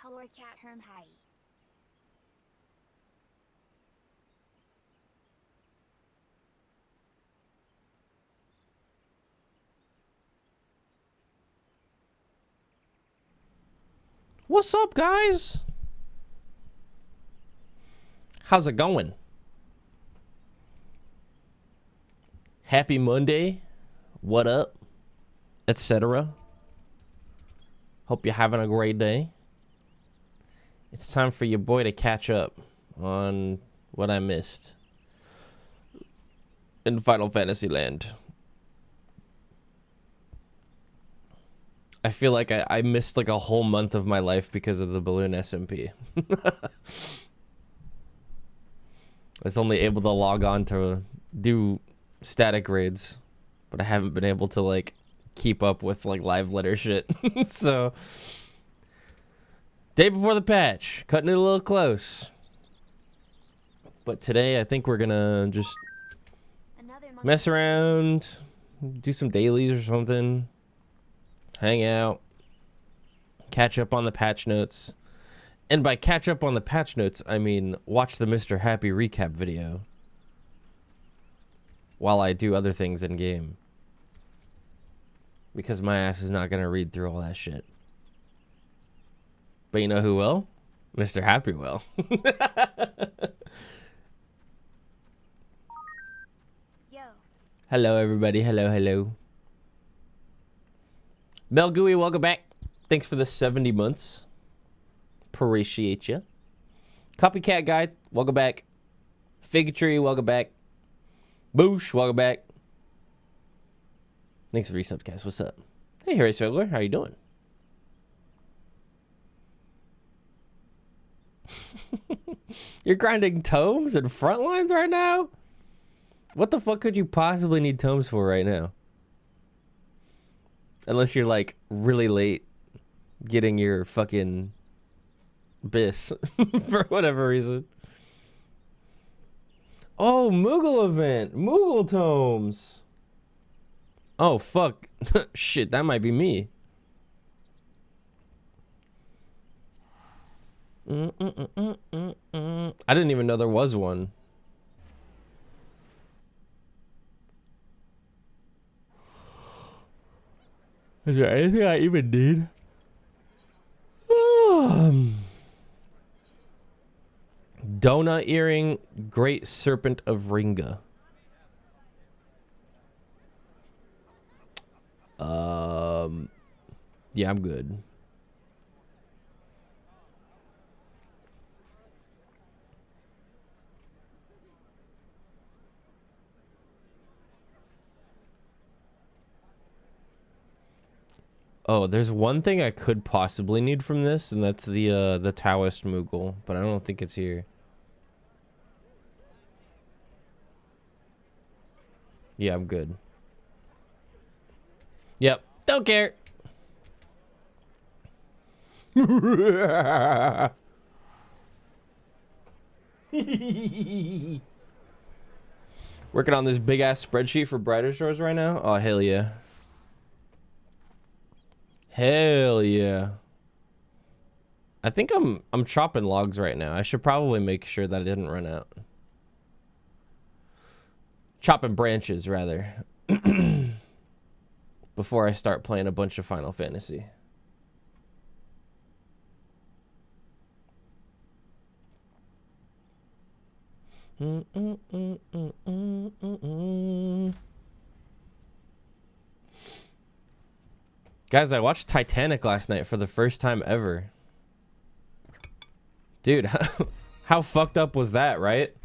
Hello cat herm hi. What's up, guys? How's it going? Happy Monday. What up? Etc. Hope you're having a great day. It's time for your boy to catch up on what I missed in Final Fantasy Land. I feel like I missed like a whole month of my life because of the balloon SMP. I was only able to log on to do static raids, but I haven't been able to like keep up with like live letter shit. So day before the patch, cutting it a little close. But today I think we're gonna just mess around, do some dailies or something, hang out, catch up on the patch notes. And by catch up on the patch notes, I mean watch the Mr. Happy recap video while I do other things in game. Because my ass is not gonna read through all that shit. But you know who will? Mr. Happy will. Yo. Hello, everybody. Hello, hello. Mel Gooey, welcome back. Thanks for the 70 months. Appreciate you. Copycat Guy, welcome back. Fig Tree, welcome back. Boosh, welcome back. Thanks for resubs, guys. What's up? Hey, Harry Circler, how you doing? You're grinding tomes and frontlines right now? What the fuck could you possibly need tomes for right now? Unless you're like really late getting your fucking bis for whatever reason. Oh, Moogle event. Moogle tomes. Oh, fuck. Shit, that might be me. I didn't even know there was one. Is there anything I even need? Donut earring, Great Serpent of Ringa. Yeah, I'm good. Oh, there's one thing I could possibly need from this, and that's the Taoist Moogle, but I don't think it's here. Yeah, I'm good. Yep, don't care. Working on this big ass spreadsheet for Brighter Shores right now. Oh, hell yeah. Hell yeah. I think I'm chopping logs right now. I should probably make sure that it didn't run out. Chopping branches, rather. Before I start playing a bunch of Final Fantasy. Guys, I watched Titanic last night for the first time ever. Dude, how fucked up was that, right?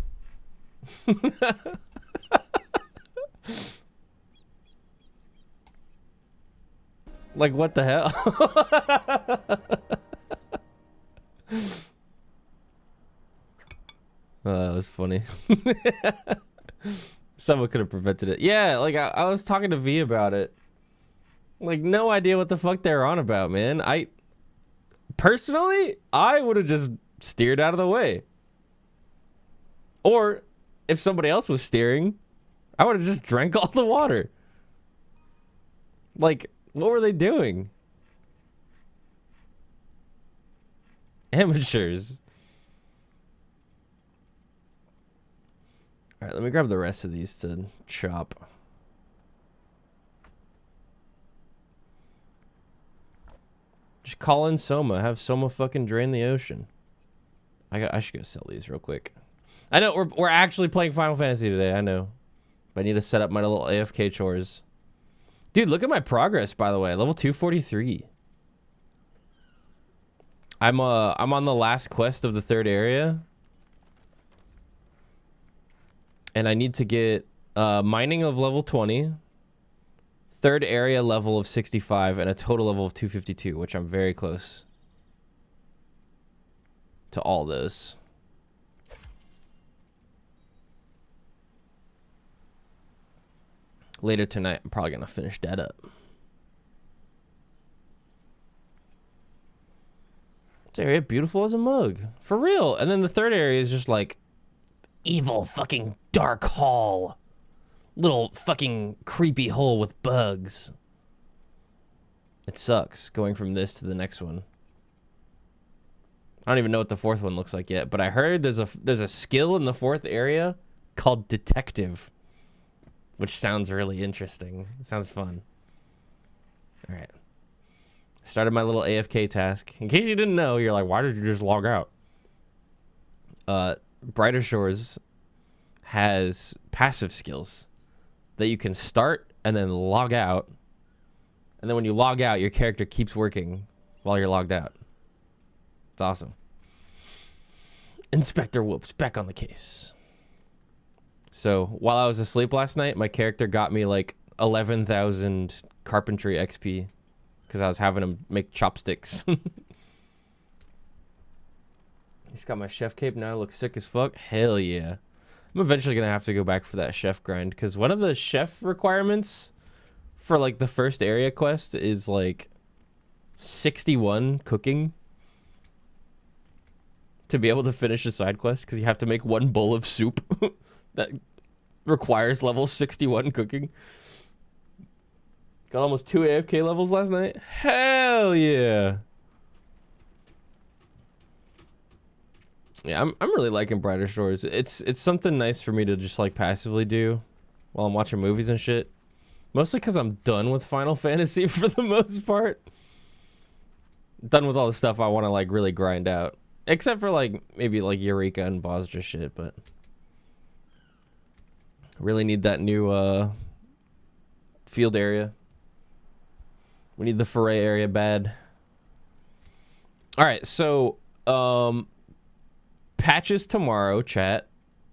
Like, what the hell? Oh, that was funny. Someone could have prevented it. Yeah, like, I was talking to V about it. Like, no idea what the fuck they're on about, man. Personally, I would have just steered out of the way. Or, if somebody else was steering, I would have just drank all the water. Like, what were they doing? Amateurs. All right, let me grab the rest of these to chop. Just call in Soma. Have Soma fucking drain the ocean. I should go sell these real quick. I know we're actually playing Final Fantasy today. I know, but I need to set up my little AFK chores. Dude, look at my progress, by the way. Level 243. I'm on the last quest of the third area. And I need to get mining of level 20, third area level of 65, and a total level of 252, which I'm very close to all those. Later tonight, I'm probably going to finish that up. This area beautiful as a mug. For real. And then the third area is just like evil fucking dark hall. Little fucking creepy hole with bugs. It sucks going from this to the next one. I don't even know what the fourth one looks like yet, but I heard there's a skill in the fourth area called detective, which sounds really interesting. Sounds fun. All right. Started my little AFK task. In case you didn't know, you're like, why did you just log out? Brighter Shores has passive skills that you can start and then log out. And then when you log out, your character keeps working while you're logged out. It's awesome. Inspector Whoops, back on the case. So while I was asleep last night, my character got me like 11,000 carpentry XP because I was having him make chopsticks. He's got my chef cape now. I look sick as fuck. Hell yeah. I'm eventually going to have to go back for that chef grind because one of the chef requirements for like the first area quest is like 61 cooking to be able to finish a side quest because you have to make one bowl of soup that requires level 61 cooking. Got almost 2 AFK levels last night. Hell yeah. Yeah, I'm really liking Brighter Shores. It's something nice for me to just like passively do while I'm watching movies and shit. Mostly because I'm done with Final Fantasy for the most part. Done with all the stuff I want to like really grind out. Except for like maybe like Eureka and Bosja shit, but really need that new field area. We need the foray area bad. All right, so patches tomorrow, chat.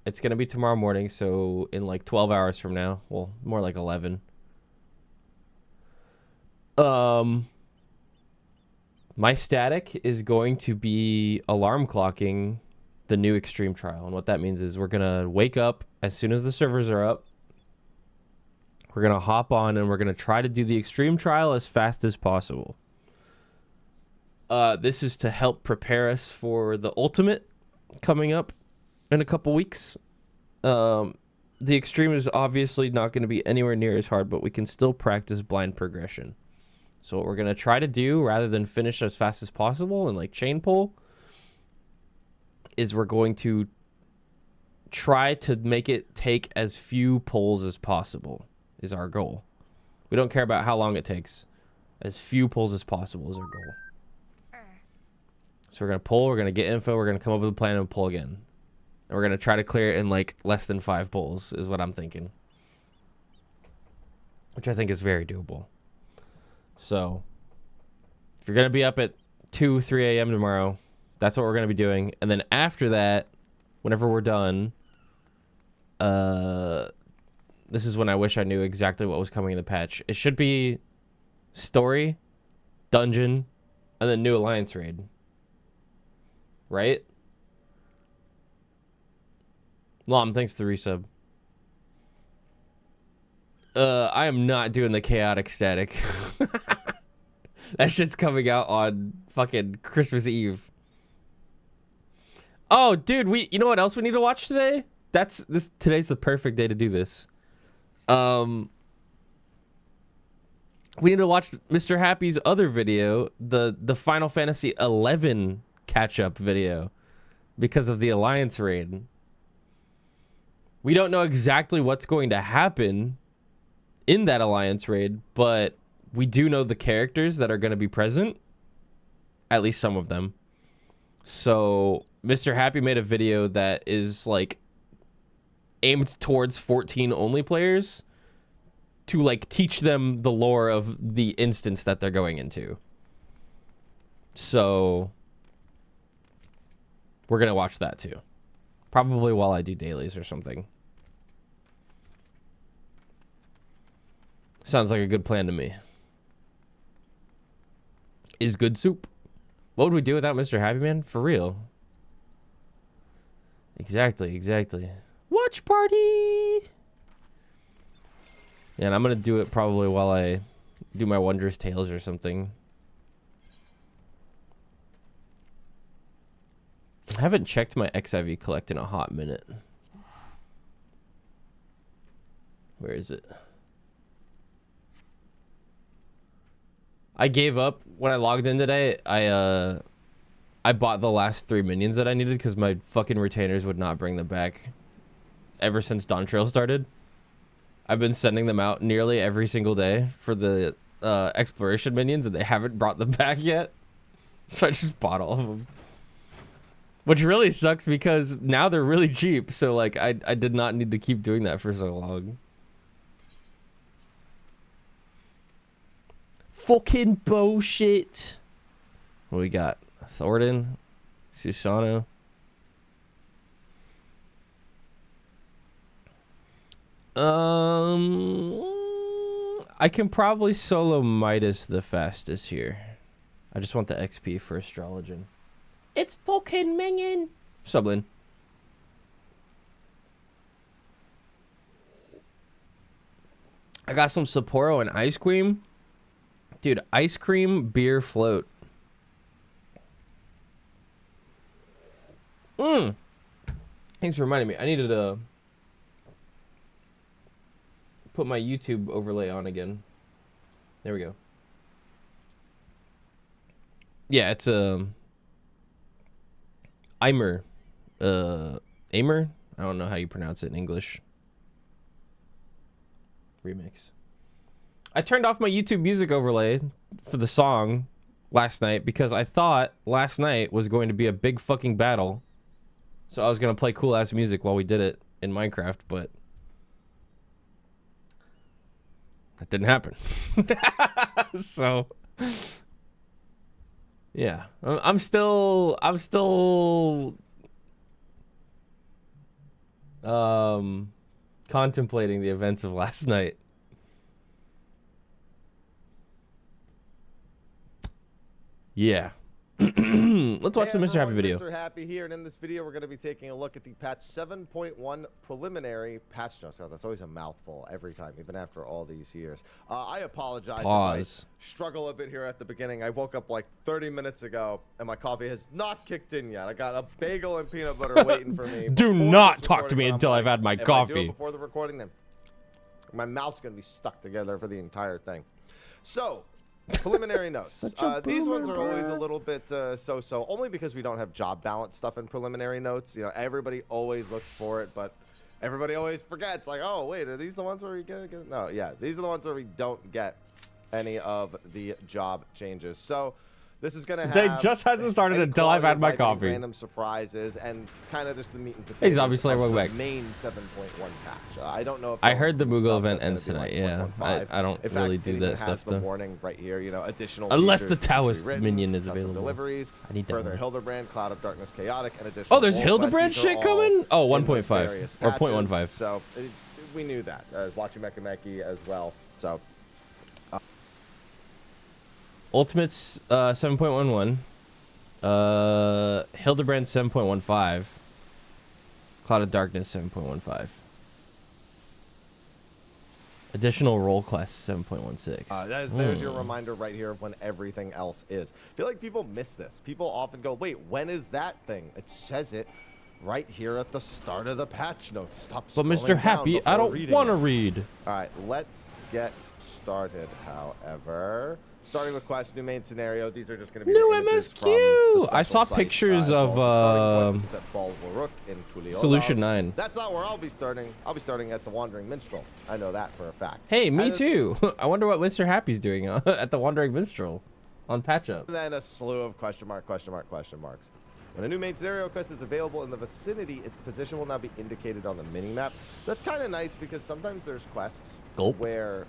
It's gonna be tomorrow morning, so in like 12 hours from now. Well, more like 11. My static is going to be alarm clocking the new extreme trial. And what that means is we're gonna wake up as soon as the servers are up. We're gonna hop on and we're gonna try to do the extreme trial as fast as possible. This is to help prepare us for the ultimate coming up in a couple weeks. The extreme is obviously not going to be anywhere near as hard, but we can still practice blind progression. So what we're going to try to do, rather than finish as fast as possible and like chain pull, is we're going to try to make it take as few pulls as possible is our goal. We don't care about how long it takes. As few pulls as possible is our goal. So we're going to pull, we're going to get info, we're going to come up with a plan and pull again. And we're going to try to clear it in like less than 5 pulls is what I'm thinking. Which I think is very doable. So if you're going to be up at 2, 3 a.m. tomorrow, that's what we're going to be doing. And then after that, whenever we're done, this is when I wish I knew exactly what was coming in the patch. It should be story, dungeon, and then new alliance raid. Right? Lom, thanks for the resub. I am not doing the chaotic static. That shit's coming out on fucking Christmas Eve. Oh, dude, you know what else we need to watch today? Today's the perfect day to do this. We need to watch Mr. Happy's other video, the Final Fantasy XI catch-up video because of the Alliance raid. We don't know exactly what's going to happen in that Alliance raid, but we do know the characters that are going to be present, at least some of them. So Mr. Happy made a video that is like aimed towards 14 only players to like teach them the lore of the instance that they're going into. So we're going to watch that too. Probably while I do dailies or something. Sounds like a good plan to me. Is good soup. What would we do without Mr. Happy Man? For real. Exactly, exactly. Watch party! Yeah, and I'm going to do it probably while I do my Wondrous Tales or something. I haven't checked my XIV collect in a hot minute. Where is it? I gave up when I logged in today. I bought the last 3 minions that I needed because my fucking retainers would not bring them back. Ever since Dawn Trail started, I've been sending them out nearly every single day for the exploration minions, and they haven't brought them back yet. So I just bought all of them, which really sucks because now they're really cheap. So like I did not need to keep doing that for so long. Fucking bullshit. What we got? Thornton, Susano. I can probably solo Midas the fastest here. I just want the XP for Astrologian. It's fucking minging. Sublin. I got some Sapporo and ice cream. Dude, ice cream beer float. Thanks for reminding me. I needed to put my YouTube overlay on again. There we go. Yeah, it's Eimer. Aimer? I don't know how you pronounce it in English. Remix. I turned off my YouTube music overlay for the song last night because I thought last night was going to be a big fucking battle. So I was going to play cool ass music while we did it in Minecraft, but that didn't happen. So yeah, I'm still contemplating the events of last night. Yeah. Let's watch the Mr. Happy video. Mr. Happy here, and in this video we're going to be taking a look at the patch 7.1 preliminary patch notes. Oh, that's always a mouthful every time, even after all these years. I apologize if I struggle a bit here at the beginning. I woke up like 30 minutes ago, and my coffee has not kicked in yet. I got a bagel and peanut butter waiting for me. Do not talk to me until I've had my coffee. If I do it before the recording, then my mouth's going to be stuck together for the entire thing. So, preliminary notes. These ones are always a little bit so-so, only because we don't have job balance stuff in preliminary notes. You know, everybody always looks for it, but everybody always forgets. Like, oh, wait, are these the ones where we get it? No, yeah, these are the ones where we don't get any of the job changes. So this is going to have... They just hasn't started until I've had my coffee. Random surprises and kind of just the meat and potatoes. He's obviously welcome back. Main 7.1 patch. I don't know if... I heard the Moogle event ends tonight, yeah. I don't really do that stuff, though. Warning right here, you know, additional unless the Taoist minion is available. Deliveries, I need that further one. Hildebrand, Cloud of Darkness, Chaotic, and additional... Oh, there's Hildebrand shit coming? Oh, 1.5. Or 0.15. So, we knew that. Watching Mekimeki as well, so... Ultimate's 7.11. Hildebrand 7.15. Cloud of Darkness 7.15. Additional roll quest 7.16. There's your reminder right here of when everything else is. I feel like people miss this. People often go, wait, when is that thing? It says it right here at the start of the patch notes. Stop scrolling. But Mr. Happy, I don't want to read. All right, let's get started, however. starting with quest, new main scenario. These are just going to be New the images from MSQ. the I special saw site, pictures as well of as the starting point, which is at Bal Waruk in Tuliyollal. Solution 9. That's not where I'll be starting. I'll be starting at the Wandering Minstrel. I know that for a fact. Hey, me And too. I wonder what Mr. Happy's doing at the Wandering Minstrel on patch up. then a slew of question marks. When a new main scenario quest is available in the vicinity, its position will now be indicated on the mini-map. That's kind of nice because sometimes there's quests where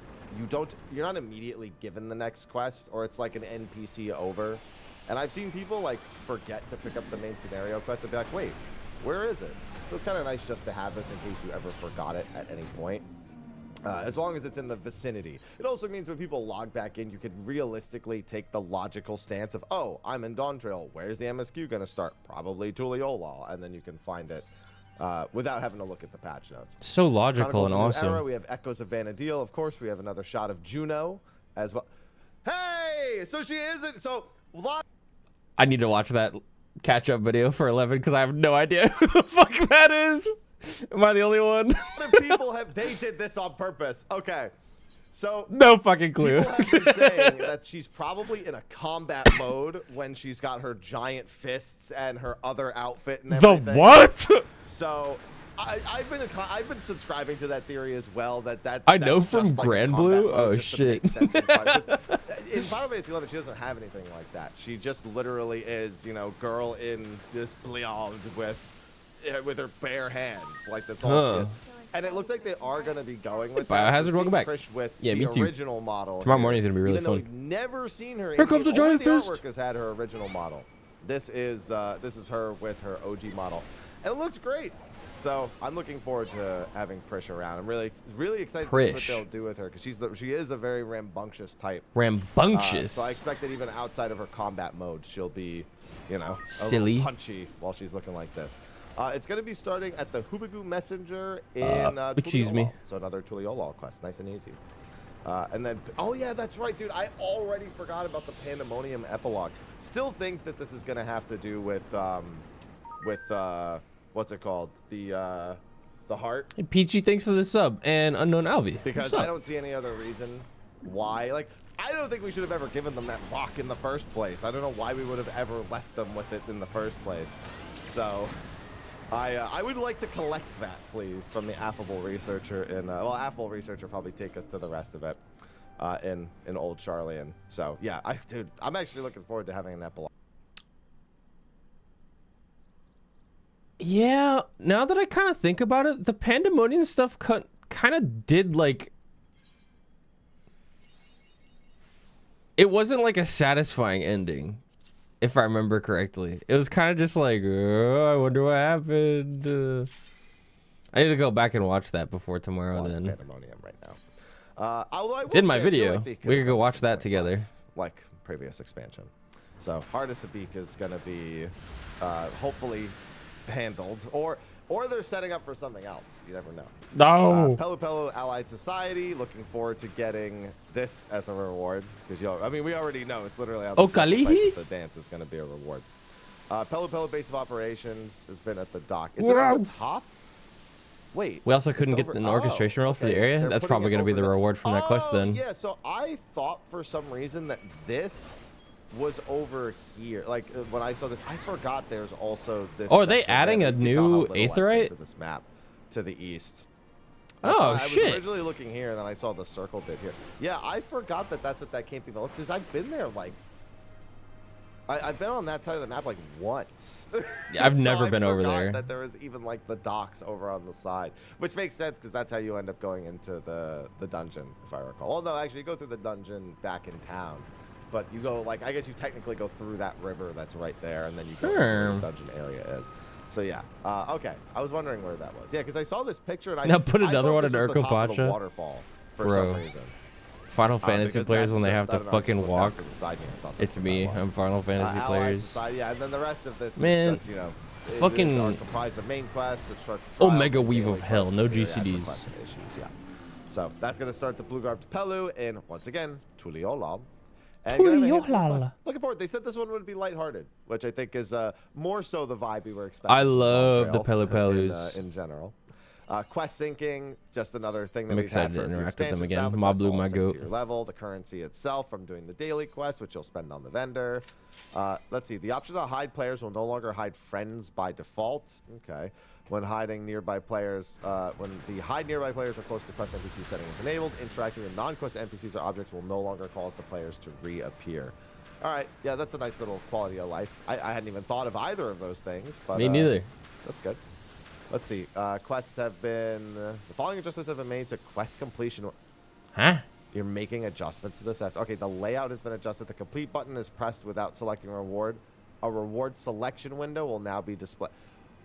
you're not immediately given the next quest, or it's like an NPC over. And I've seen people like forget to pick up the main scenario quest and be like, wait, where is it? So it's kind of nice just to have this in case you ever forgot it at any point. As long as it's in the vicinity. It also means when people log back in, you can realistically take the logical stance of, oh, I'm in Dawntrail. Where's the MSQ going to start? Probably Tuliyollal. And then you can find it without having to look at the patch notes. So logical and Chronicles of New Era, awesome. we have Echoes of Vanadil. Of course, we have another shot of Juno as well. Hey! So she isn't. So, I need to watch that catch-up video for 11 because I have no idea who the fuck that is. Am I the only one? what if people have. They did this on purpose. Okay. So. No fucking clue. People have been saying that she's probably in a combat mode when she's got her giant fists and her other outfit and The everything. what? So I've been subscribing to that theory as well. I know that's from just like a Grand combat Blue? mode Oh, just to shit. make sense in Final Fantasy 11, she doesn't have anything like that. She just literally is, girl in this bliand with her bare hands. Like that's all she is. And it looks like they are going to be going with Biohazard, welcome back. With Yeah, the me too. original model. Tomorrow morning is going to be really Even though fun. we've never seen her. Here comes the giant fist. Artwork has had her original model. This is her with her OG model, and it looks great. So I'm looking forward to having Prish around. I'm really excited to see what they'll do with her because she is a very rambunctious type. Rambunctious. So I expect that even outside of her combat mode, she'll be, a silly, little punchy while she's looking like this. It's going to be starting at the Hubigu Messenger in excuse me. So another Tuliyollal quest, nice and easy. And then, oh yeah, that's right, dude. I already forgot about the Pandemonium epilogue. Still think that this is going to have to do with what's it called? The heart. Hey, Peachy, thanks for the sub. And Unknown Alvi. Because I don't see any other reason why. Like, I don't think we should have ever given them that rock in the first place. I don't know why we would have ever left them with it in the first place. So, I would like to collect that, please, from the affable researcher. Affable researcher probably take us to the rest of it in Old Charlian. So, yeah, dude, I'm actually looking forward to having an epilogue. Yeah, now that I kind of think about it, the Pandemonium stuff kind of did, like... It wasn't, like, a satisfying ending, if I remember correctly. It was kind of just like, oh, I wonder what happened. I need to go back and watch that before tomorrow, then. Pandemonium right now. Although It's in my video. We could go watch that together. Like previous expansion. So, Hardest Sabik is going to be, hopefully... handled, or they're setting up for something else. You never know. No. Pelu Pelu Allied Society. Looking forward to getting this as a reward because we already know it's literally on the Kalihi? The dance is going to be a reward. Pelu Pelu Base of Operations has been at the dock. Is it on the top? Wait. We also couldn't get an orchestration roll for the area. They're That's putting probably it going to be over the reward from that quest then. Yeah. So I thought for some reason that this was over here. Like when I saw this, I forgot there's also this. Oh, are they section adding there. a You can tell how new little I went Aetherite? into this map to the east? Oh, shit! I shit. was originally looking here, and then I saw the circle bit here. Yeah, I forgot that that's what that came from. Because I've been there like. I've been on that side of the map like once. Yeah, I've never been over there. That there was even like the docks over on the side, which makes sense because that's how you end up going into the dungeon, if I recall. Well, no, actually, you go through the dungeon back in town. But you go, like, I guess you technically go through that river that's right there, and then you go to where the dungeon area is. So, yeah. Okay. I was wondering where that was. Yeah, because I saw this picture, and Now put another thought one this in was the top of the Urkopacha. waterfall for Bro. some reason. Final Fantasy Because players that's when they just- have I to don't know, I just fucking looked walk. out to the side here and thought It's that's what me. that was. I'm Final Fantasy Allied players. Society, yeah, and then the rest of this Man, is just, are fucking comprised of main quests, which start Omega Weave of Hell, no GCDs. Issues, yeah. So that's going to start the Blue Garb to Pelu in, once again, Tuliyollal. And gonna have a handful of quests. Looking forward. They said this one would be lighthearted, which I think is more so the vibe we were expecting. I love the Dawntrail Pelu Pelus. in general. Quest syncing, just another thing that I'm we've had excited for to a few interact with them expansions again. now. The Mob quests blew all my sync to goat. your level, the currency itself from doing the daily quest, which you'll spend on the vendor. Let's see. The option to hide players will no longer hide friends by default. Okay. When hiding nearby players, when the hide nearby players are close to quest NPC setting is enabled, interacting with non-quest NPCs or objects will no longer cause the players to reappear. All right. Yeah, that's a nice little quality of life. I hadn't even thought of either of those things, but Me neither. that's good. Let's see. Quests have been... the following adjustments have been made to quest completion. Huh? You're making adjustments to this after... Okay, the layout has been adjusted. The complete button is pressed without selecting a reward. A reward selection window will now be displayed.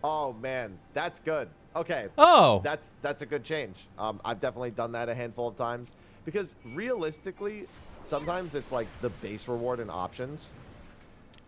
Oh, man. That's good. Okay. Oh. That's a good change. I've definitely done that a handful of times. Because realistically, sometimes it's like the base reward and options.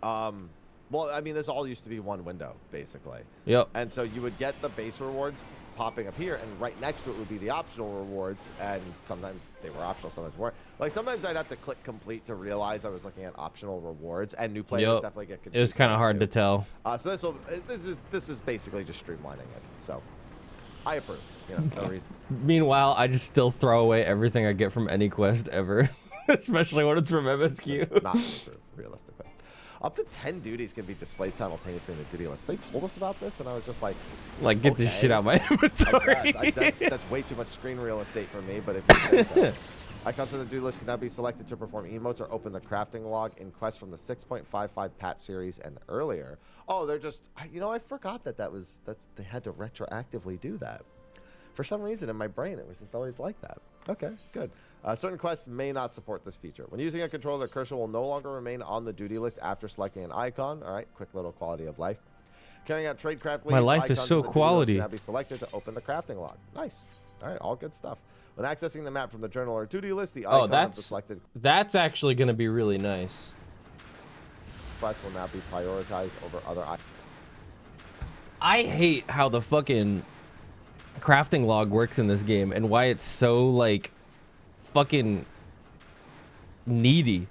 Well, I mean, this all used to be one window, basically. Yep. And so you would get the base rewards popping up here, and right next to it would be the optional rewards, and sometimes they were optional, sometimes weren't. Like, sometimes I'd have to click complete to realize I was looking at optional rewards, and new players definitely get confused. It was kind of hard to tell. So this is basically just streamlining it. So I approve. You know, no reason. Meanwhile, I just still throw away everything I get from any quest ever, especially when it's from MSQ. Not approve, realistically. Up to 10 duties can be displayed simultaneously in the duty list. They told us about this, and I was just like, get this shit out of my inventory. That's way too much screen real estate for me, but if you say so. Icons on the duty list can now be selected to perform emotes or open the crafting log in quests from the 6.55 patch series and earlier. Oh, they're just, you know, I forgot they had to retroactively do that. For some reason in my brain, it was just always like that. Okay, good. Certain quests may not support this feature. When using a controller, the cursor will no longer remain on the duty list after selecting an icon. All right, quick little quality of life. Carrying out tradecraft leads, My life is so quality. Can now be selected to open the crafting log. Nice. All right, all good stuff. When accessing the map from the journal or duty list, the icon of the selected that's actually going to be really nice. quests will now be prioritized over other icons. I hate how the fucking crafting log works in this game and why it's so like fucking needy.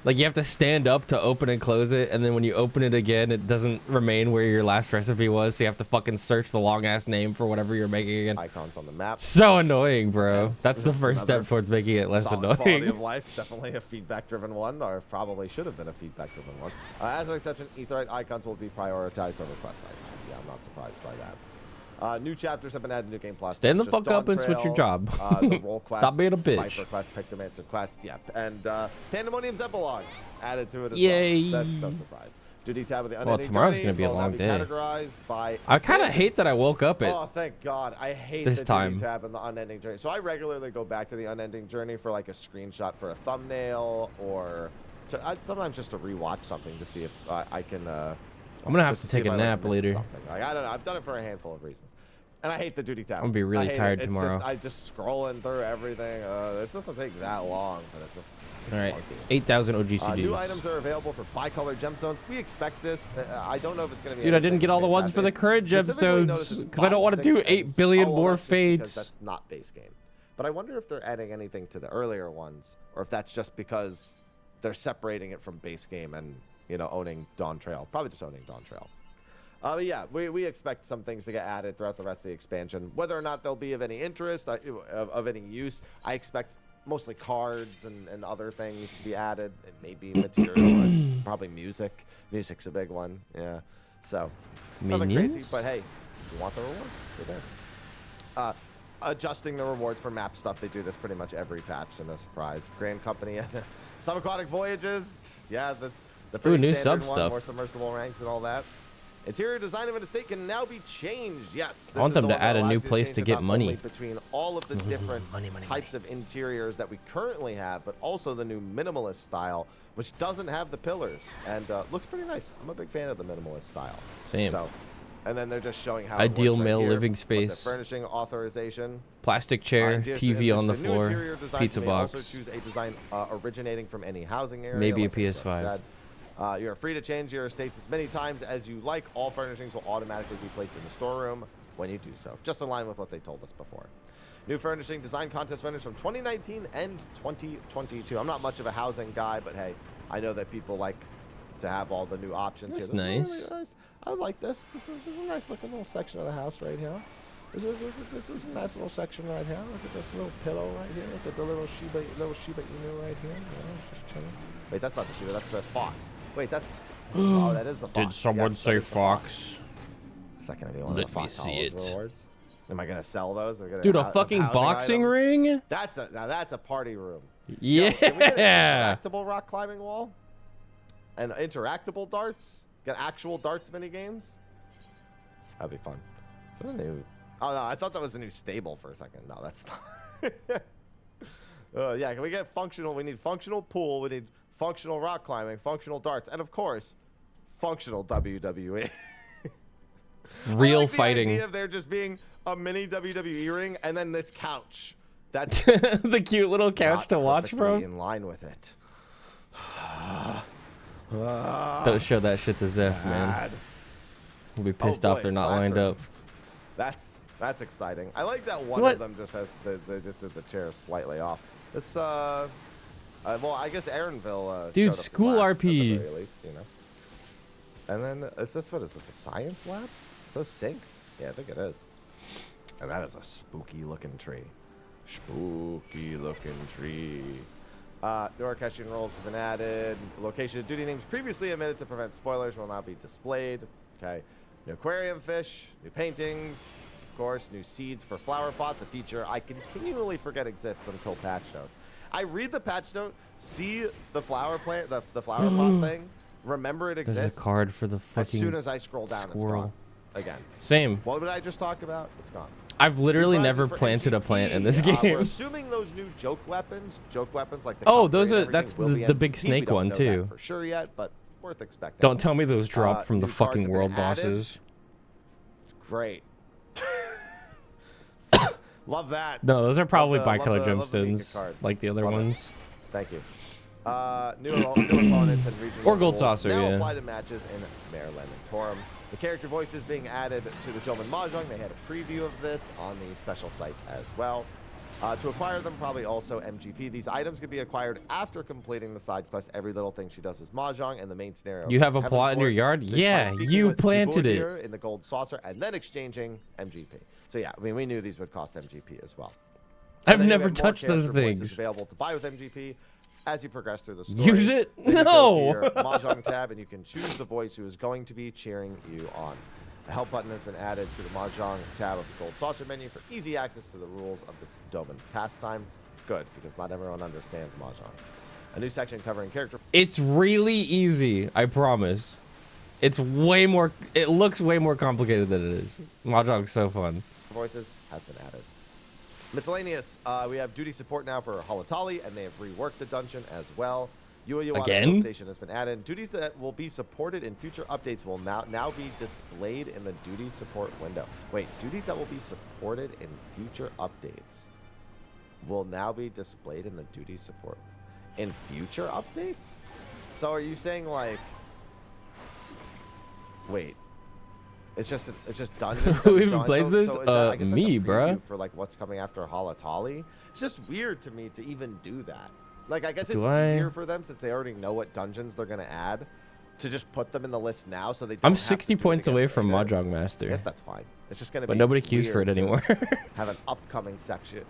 Like you have to stand up to open and close it, and then when you open it again, it doesn't remain where your last recipe was, so you have to fucking search the long ass name for whatever you're making again. Icons on the map. So annoying, bro. That's the first step towards making it less annoying. Quality of life, definitely a feedback-driven one, or probably should have been a feedback-driven one. As an exception, Aetheryte icons will be prioritized over quest icons. Yeah, I'm not surprised by that. New chapters have been added to New Game Plus. Stand the fuck up and switch your job. The role quest, Stop being a bitch. Viper quest, Pictomancer quest, yep. And Pandemonium's epilogue added to it as Yay. well. That's no surprise. Duty tab of the unending tomorrow's journey going to be a will now long day. Categorized by I kind of hate that I woke up at Oh, thank God. I hate this the time. duty tab and the unending journey. So I regularly go back to the unending journey for like a screenshot for a thumbnail, or sometimes just to rewatch something to see if I can... I'm going to have to take a nap later. Like, I don't know. I've done it for a handful of reasons. And I hate the duty tab. I'm going to be really tired tomorrow. I just scrolling through everything. It doesn't take that long, but it's just... All right, 8,000 OGCDs. New items are available for bi-colored gemstones. We expect this. I don't know if it's going to be... Dude, I didn't get all the ones for the current gemstones because I don't want to do 8 billion more fates. That's not base game. But I wonder if they're adding anything to the earlier ones, or if that's just because they're separating it from base game and, you know, owning Dawn Trail. Probably just owning Dawn Trail. But yeah, we expect some things to get added throughout the rest of the expansion. Whether or not they'll be of any interest, of any use, I expect mostly cards and other things to be added. It may be material, probably music. Music's a big one, yeah. So, nothing crazy, but hey, if you want the rewards, they're there. Adjusting the rewards for map stuff, they do this pretty much every patch, so no surprise. Grand Company and Subaquatic Voyages, yeah, the pretty new standard sub one, stuff. more submersible ranks and all that. Interior design of an estate can now be changed. Yes. I want them to add a new place to get money. Between all of the different types of interiors that we currently have, but also the new minimalist style, which doesn't have the pillars and looks pretty nice. I'm a big fan of the minimalist style. Same. So, and then they're just showing how ideal it works male right here. living space. Furnishing authorization. Plastic chair, TV on the floor, pizza box. Also choose a design originating from any housing area. Maybe like a PS5. You're free to change your estates as many times as you like. All furnishings will automatically be placed in the storeroom when you do so, just in line with what they told us before. New furnishing design contest winners from 2019 and 2022. I'm not much of a housing guy, but hey, I know that people like to have all the new options That's here. This nice. is really nice. I like this. This is a nice looking little section of the house right here. This is a nice little section right here. Look at this little pillow right here. Look at the little Shiba Inu right here. Just chilling. Wait, that's not the Shiba. That's the fox. Wait, that's. Oh, that is the fox. Did someone say fox? Is that gonna be one of the Fox Hollows rewards? Am I gonna sell those? Dude, a fucking boxing ring? Now that's a party room. Yeah. Yo, can we get an interactable rock climbing wall? And interactable darts? Get actual darts mini games? That'd be fun. Is that a new? Oh no, I thought that was a new stable for a second. No, that's not. Yeah, can we get functional? We need functional pool. We need functional rock climbing, functional darts, and of course, functional WWE. Real I like fighting. The idea of there just being a mini WWE ring and then this couch. That's the cute little couch to watch, bro. In line with it. Don't show that shit to Zeph, man. We'll be pissed off they're not lined up. That's exciting. I like that one of them just has they just did the chair slightly off. This well, I guess Aaronville. Dude, school RP. At the very least, you know. And then what is this? A science lab? Those sinks? Yeah, I think it is. And that is a spooky looking tree. Spooky looking tree. New Orchestration roles have been added. The location of duty names previously omitted to prevent spoilers will now be displayed. Okay. New aquarium fish, new paintings, of course, new seeds for flower pots, a feature I continually forget exists until patch notes. I read the patch note, see the flower plant, the flower pot thing, remember it exists. There's a card for the fucking as soon as I scroll down, squirrel. it's gone. Again. Same. What did I just talk about? It's gone. I've literally never planted a plant in this game. We're assuming those new joke weapons like the those are that's the big snake one too. For sure yet, but worth expecting. Don't tell me those dropped from the fucking world bosses. It's great. Love that. No, those are probably bicolor gemstones, like the other ones. Thank you. New opponents and regional or gold rules saucer, now yeah. apply to matches in Maryland and Torum. The character voices being added to the Gentleman Mahjong. They had a preview of this on the special site as well. To acquire them, probably also MGP. These items can be acquired after completing the side quest. Every little thing she does is Mahjong, and the main scenario. You have a plot in your yard? Yeah, you planted it. In the gold saucer, and then exchanging MGP. So yeah, I mean, we knew these would cost MGP as well. I've never touched those things. Available to buy with MGP. As you progress through the story, use it? No. You go to your Mahjong tab, and you can choose the voice who is going to be cheering you on. A help button has been added to the Mahjong tab of the Gold Saucer menu for easy access to the rules of this Doman pastime. Good, because not everyone understands Mahjong. A new section covering character. It's really easy, I promise. It's way more. It looks way more complicated than it is. Mahjong's so fun. Voices has been added. Miscellaneous, we have duty support now for Halatali, and they have reworked the dungeon as well. Again? Station has been added. Duties that will be supported in future updates will now be displayed in the duty support window. Wait, duties that will be supported in future updates will now be displayed in the duty support in future updates? So are you saying like, wait, it's just dungeons? Who even plays this? So I guess me, that's a bruh. preview for like what's coming after Halatali. It's just weird to me to even do that. Like, I guess it's easier for them since they already know what dungeons they're gonna add to just put them in the list now, so they. Don't I'm have 60 to do points it away again from later. Mahjong Master. I guess that's fine. It's just gonna but be. Nobody queues for it weird to anymore. have an upcoming section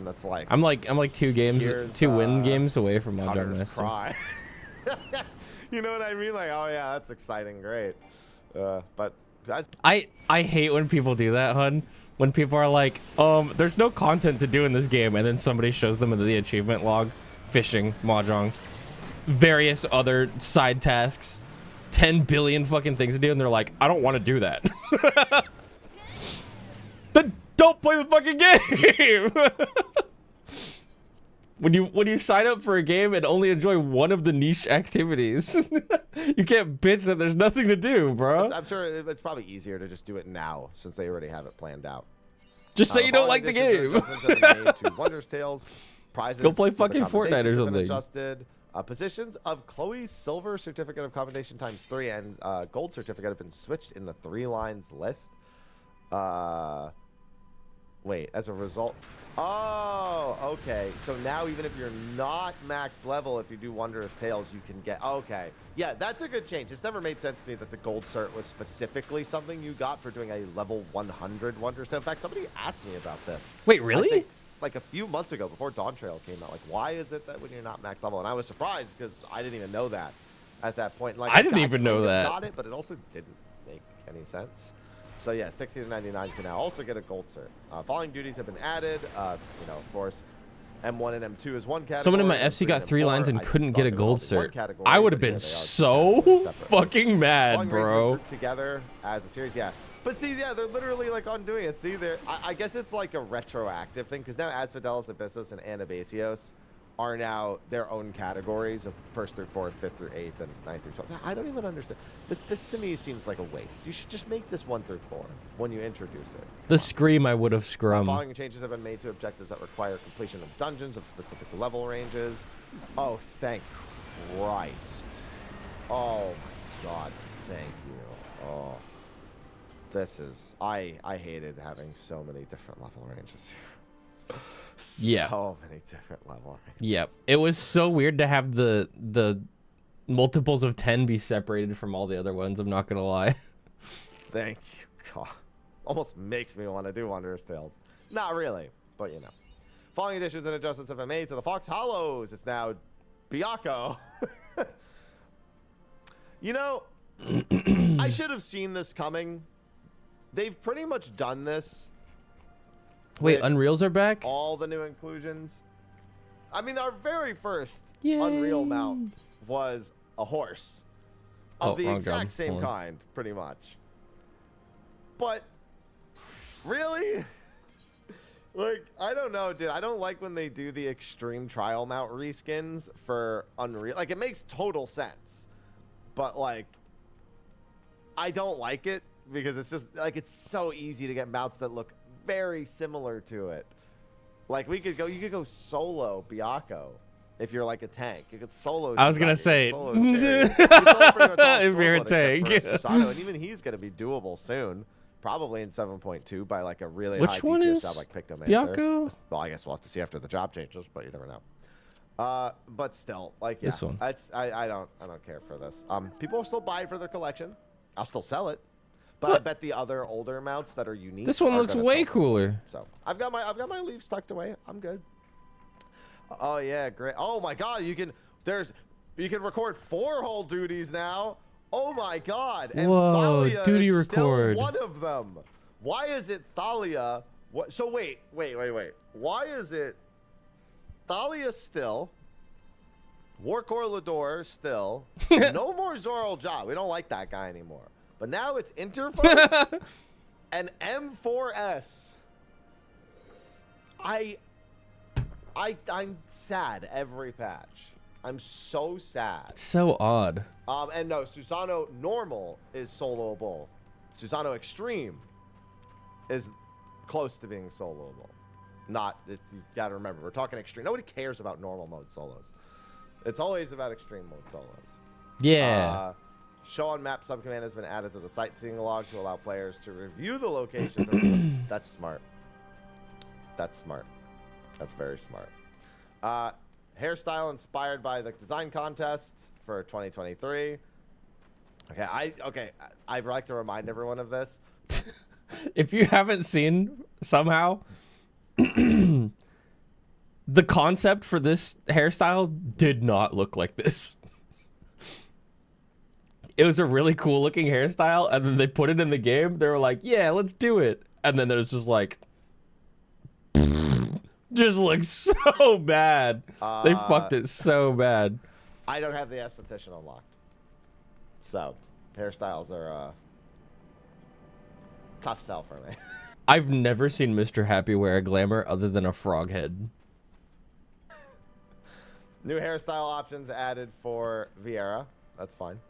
that's like. I'm like 2 win games away from Mahjong Hunter's Master. Cry. You know what I mean? Like, oh yeah, that's exciting, great. But guys, I hate when people do that, hun. When people are like, there's no content to do in this game, and then somebody shows them in the achievement log, fishing, Mahjong, various other side tasks, 10 billion fucking things to do, and they're like, I don't want to do that. Then don't play the fucking game. When you sign up for a game and only enjoy one of the niche activities, you can't bitch that there's nothing to do, bro. I'm sure it's probably easier to just do it now since they already have it planned out. Just say you don't like the game. Wonders Tales, prizes. Go play fucking Fortnite or something. Adjusted. Positions of Chloe's Silver Certificate of Commendation ×3 and Gold Certificate have been switched in the 3 lines list. Wait, as a result. Oh, okay. So now even if you're not max level, if you do Wondrous Tales, you can get. Okay. Yeah, that's a good change. It's never made sense to me that the gold cert was specifically something you got for doing a level 100 Wondrous Tale. In fact, somebody asked me about this. Wait, really? I think, like a few months ago, before Dawn Trail came out, like, why is it that when you're not max level? And I was surprised because I didn't even know that at that point. Like, I didn't even know that. Got it, but it also didn't make any sense. So yeah, 60 to 99 can now also get a gold cert. Following duties have been added. You know, of course, M1 and M2 is one category. Someone in my FC got 3 lines and couldn't get a gold cert. I would have been so fucking mad, bro. Together as a series, yeah. But see, yeah, they're literally like undoing it. See, I guess it's like a retroactive thing because now Asphodelos, Abyssos, and Anabasios are now their own categories of 1st through 4th, 5th through 8th, and 9th through 12th. I don't even understand. This to me seems like a waste. You should just make this 1 through 4 when you introduce it. The scream I would have scrum. Following changes have been made to objectives that require completion of dungeons of specific level ranges. Oh, thank Christ. Oh, my God. Thank you. Oh. This is... I hated having so many different level ranges here. Yeah. So many different level ranges. Yep. It was so weird to have the multiples of 10 be separated from all the other ones, I'm not going to lie. Thank you, God. Almost makes me want to do Wondrous Tales. Not really, but you know. Following additions and adjustments have been made to the Fox Hollows. It's now Byakko. You know, I should have seen this coming. They've pretty much done this. Wait, Unreals are back? All the new inclusions. I mean, our very first Yay. Unreal mount was a horse of the exact same kind, pretty much. But really, like, I don't know, dude. I don't like when they do the extreme trial mount reskins for Unreal. Like, it makes total sense, but like, I don't like it because it's just like it's so easy to get mounts that look very similar to it. Like you could go solo Byakko if you're like a tank. You could solo. I was gonna say if you're a tank. And even he's gonna be doable soon, probably in 7.2 by like a really high one DPS is job like Pictomancer. Byakko? Well, I guess we'll have to see after the job changes, but you never know. But still, like yeah, This one. I don't care for this. People will still buy it for their collection. I'll still sell it. But I bet the other older mounts that are unique. This one looks way cooler. So I've got my leaves tucked away. I'm good. Oh yeah, great. Oh my God, you can record 4 whole duties now. Oh my God. And whoa, Thalia duty is record. still one of them. Why is it Thalia? What? So wait. Why is it Thalia still? Warcore Lador still. No more Zoral Ja. We don't like that guy anymore. But now it's Interface and M4S. I'm sad every patch. I'm so sad. So odd. And no, Susano Normal is soloable. Susano Extreme is close to being soloable. You gotta remember, we're talking extreme. Nobody cares about normal mode solos. It's always about extreme mode solos. Yeah. Show on map subcommand has been added to the sightseeing log to allow players to review the locations. That's smart. That's smart. That's very smart. Hairstyle inspired by the design contest for 2023. I'd like to remind everyone of this. If you haven't seen somehow, the concept for this hairstyle did not look like this. It was a really cool looking hairstyle, and then they put it in the game. They were like, yeah, let's do it. And then there's just like, just looks so bad. They fucked it so bad. I don't have the esthetician unlocked. So, hairstyles are tough sell for me. I've never seen Mr. Happy wear a glamour other than a frog head. New hairstyle options added for Vieira. That's fine.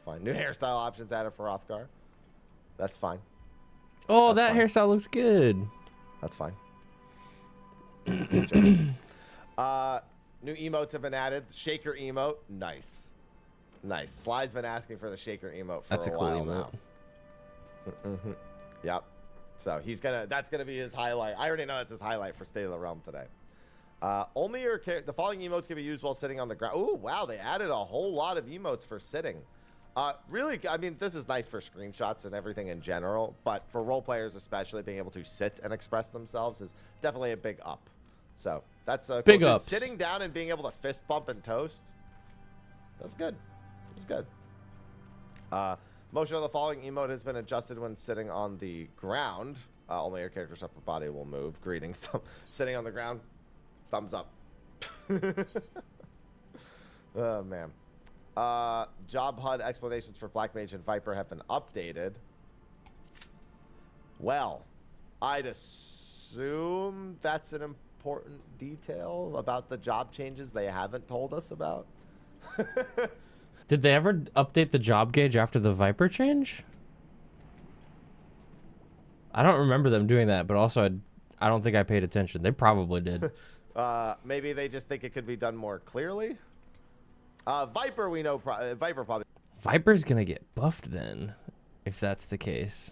Fine. New hairstyle options added for Rothgar. That's fine. Oh, that hairstyle looks good. That's fine. New emotes have been added. Shaker emote. Nice. Nice. Sly's been asking for the shaker emote for That's a cool while emote. now. Yep. So that's gonna be his highlight. I already know that's his highlight for State of the Realm today. Only the following emotes can be used while sitting on the ground. Oh, wow, they added a whole lot of emotes for sitting. Really, I mean, this is nice for screenshots and everything in general, but for role players especially, being able to sit and express themselves is definitely a big up. So that's big cool. ups. Sitting down and being able to fist bump and toast. That's good. That's good. Motion of the following emote has been adjusted when sitting on the ground. Only your character's upper body will move. Greetings. Sitting on the ground. Thumbs up. Oh, man. Job HUD explanations for Black Mage and Viper have been updated. Well, I'd assume that's an important detail about the job changes they haven't told us about. Did they ever update the job gauge after the Viper change? I don't remember them doing that, but also I don't think I paid attention. They probably did. Maybe they just think it could be done more clearly. Viper, we know. Viper probably. Viper's gonna get buffed then, if that's the case.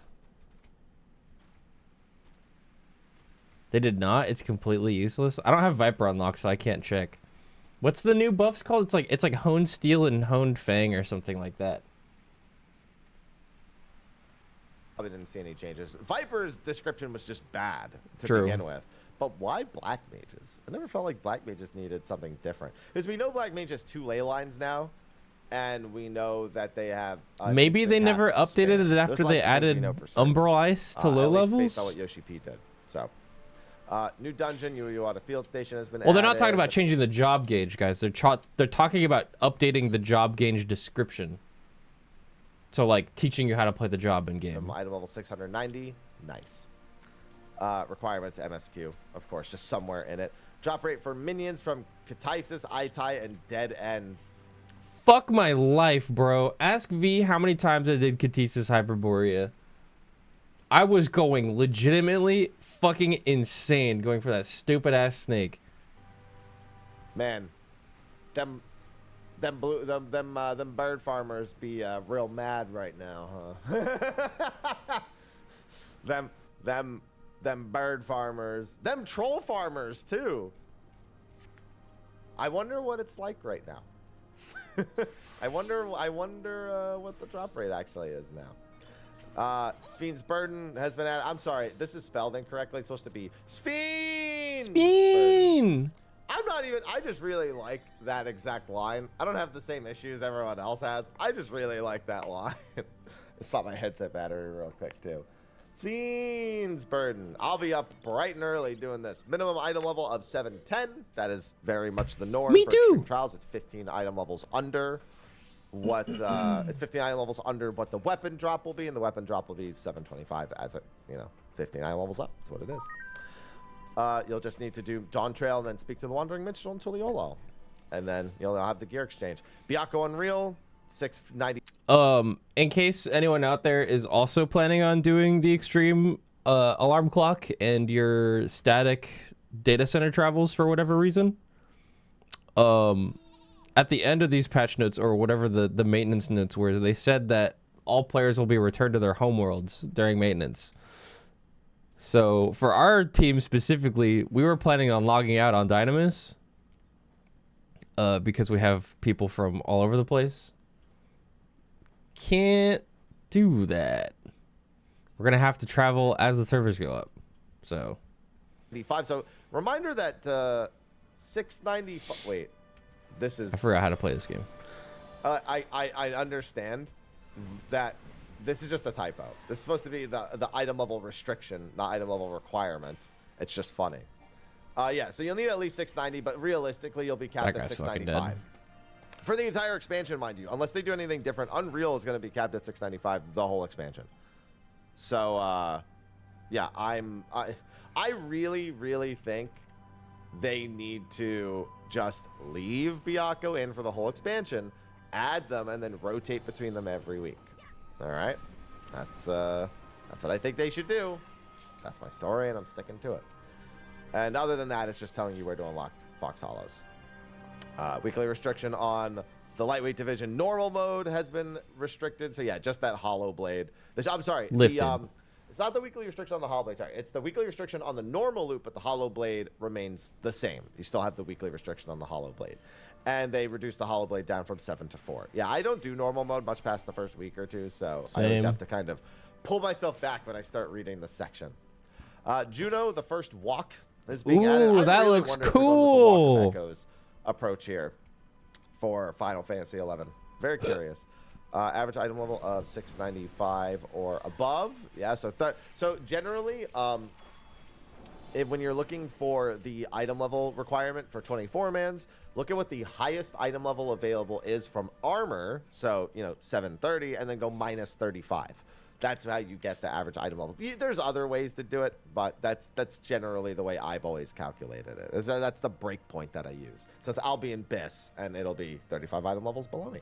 They did not. It's completely useless. I don't have Viper unlocked, so I can't check. What's the new buffs called? It's like Honed Steel and Honed Fang or something like that. Probably didn't see any changes. Viper's description was just bad to True. begin with. But why Black Mages? I never felt like Black Mages needed something different. Because we know Black Mage has 2 ley lines now, and we know that they have... Maybe they never updated it after they added Umbral Ice to low levels? Based on what Yoshi P did. So, new dungeon, Yuuata Field Station has been Well, they're not talking about changing the job gauge, guys. They're talking about updating the job gauge description. So, like, teaching you how to play the job in game. Item level 690. Nice. Requirements, MSQ, of course, just somewhere in it. Drop rate for minions from Katisis, Aitai, and Dead Ends. Fuck my life, bro. Ask V how many times I did Katisis Hyperborea. I was going legitimately fucking insane going for that stupid ass snake. Man, them bird farmers be real mad right now, huh? them bird farmers, them troll farmers too. I wonder what it's like right now. I wonder what the drop rate actually is now. Spheen's Burden has been added. I'm sorry, this is spelled incorrectly. It's supposed to be Spheen. Speen. I'm not even. I just really like that exact line. I don't have the same issues everyone else has. I just really like that line. Stop my headset battery real quick too. Spheen's Burden. I'll be up bright and early doing this. Minimum item level of 710. That is very much the norm. Me for too. Extreme Trials. It's 15 item levels under what it's 15 item levels under what the weapon drop will be, and the weapon drop will be 725 as it, 15 item levels up. That's what it is. You'll just need to do Dawn Trail and then speak to the Wandering Minstrel until the Yolo. And then you'll have the gear exchange. Byakko Unreal, 690. In case anyone out there is also planning on doing the extreme alarm clock and your static data center travels for whatever reason, at the end of these patch notes or whatever the maintenance notes were, they said that all players will be returned to their homeworlds during maintenance. So for our team specifically, we were planning on logging out on Dynamis because we have people from all over the place. Can't do that. We're going to have to travel as the servers go up. So Reminder that 690. Wait, this is. I forgot how to play this game. I understand that this is just a typo. This is supposed to be the item level restriction, not item level requirement. It's just funny. Yeah, so you'll need at least 690, but realistically, you'll be capped at 695. For the entire expansion, mind you. Unless they do anything different, Unreal is going to be capped at 695 the whole expansion. So, yeah, I really, really think they need to just leave Byakko in for the whole expansion, add them, and then rotate between them every week. All right? That's what I think they should do. That's my story, and I'm sticking to it. And other than that, it's just telling you where to unlock Fox Hollows. Weekly restriction on the lightweight division normal mode has been restricted. So yeah, just that hollow blade. I'm sorry. Lifted. It's not the weekly restriction on the hollow blade. Sorry, it's the weekly restriction on the normal loot, but the hollow blade remains the same. You still have the weekly restriction on the hollow blade. And they reduced the hollow blade down from 7 to 4. Yeah, I don't do normal mode much past the first week or two, so I always have to kind of pull myself back when I start reading the section. Juno, the first walk is being added. Ooh, that really looks wonder if cool. we're going with the Walk of Echoes approach here for Final Fantasy 11. Very curious. Average item level of 695 or above. Yeah, so generally, when you're looking for the item level requirement for 24-mans, look at what the highest item level available is from armor. So, 730, and then go minus 35. That's how you get the average item level. There's other ways to do it, but that's generally the way I've always calculated it. So that's the break point that I use. Since I'll be in BIS, and it'll be 35 item levels below me.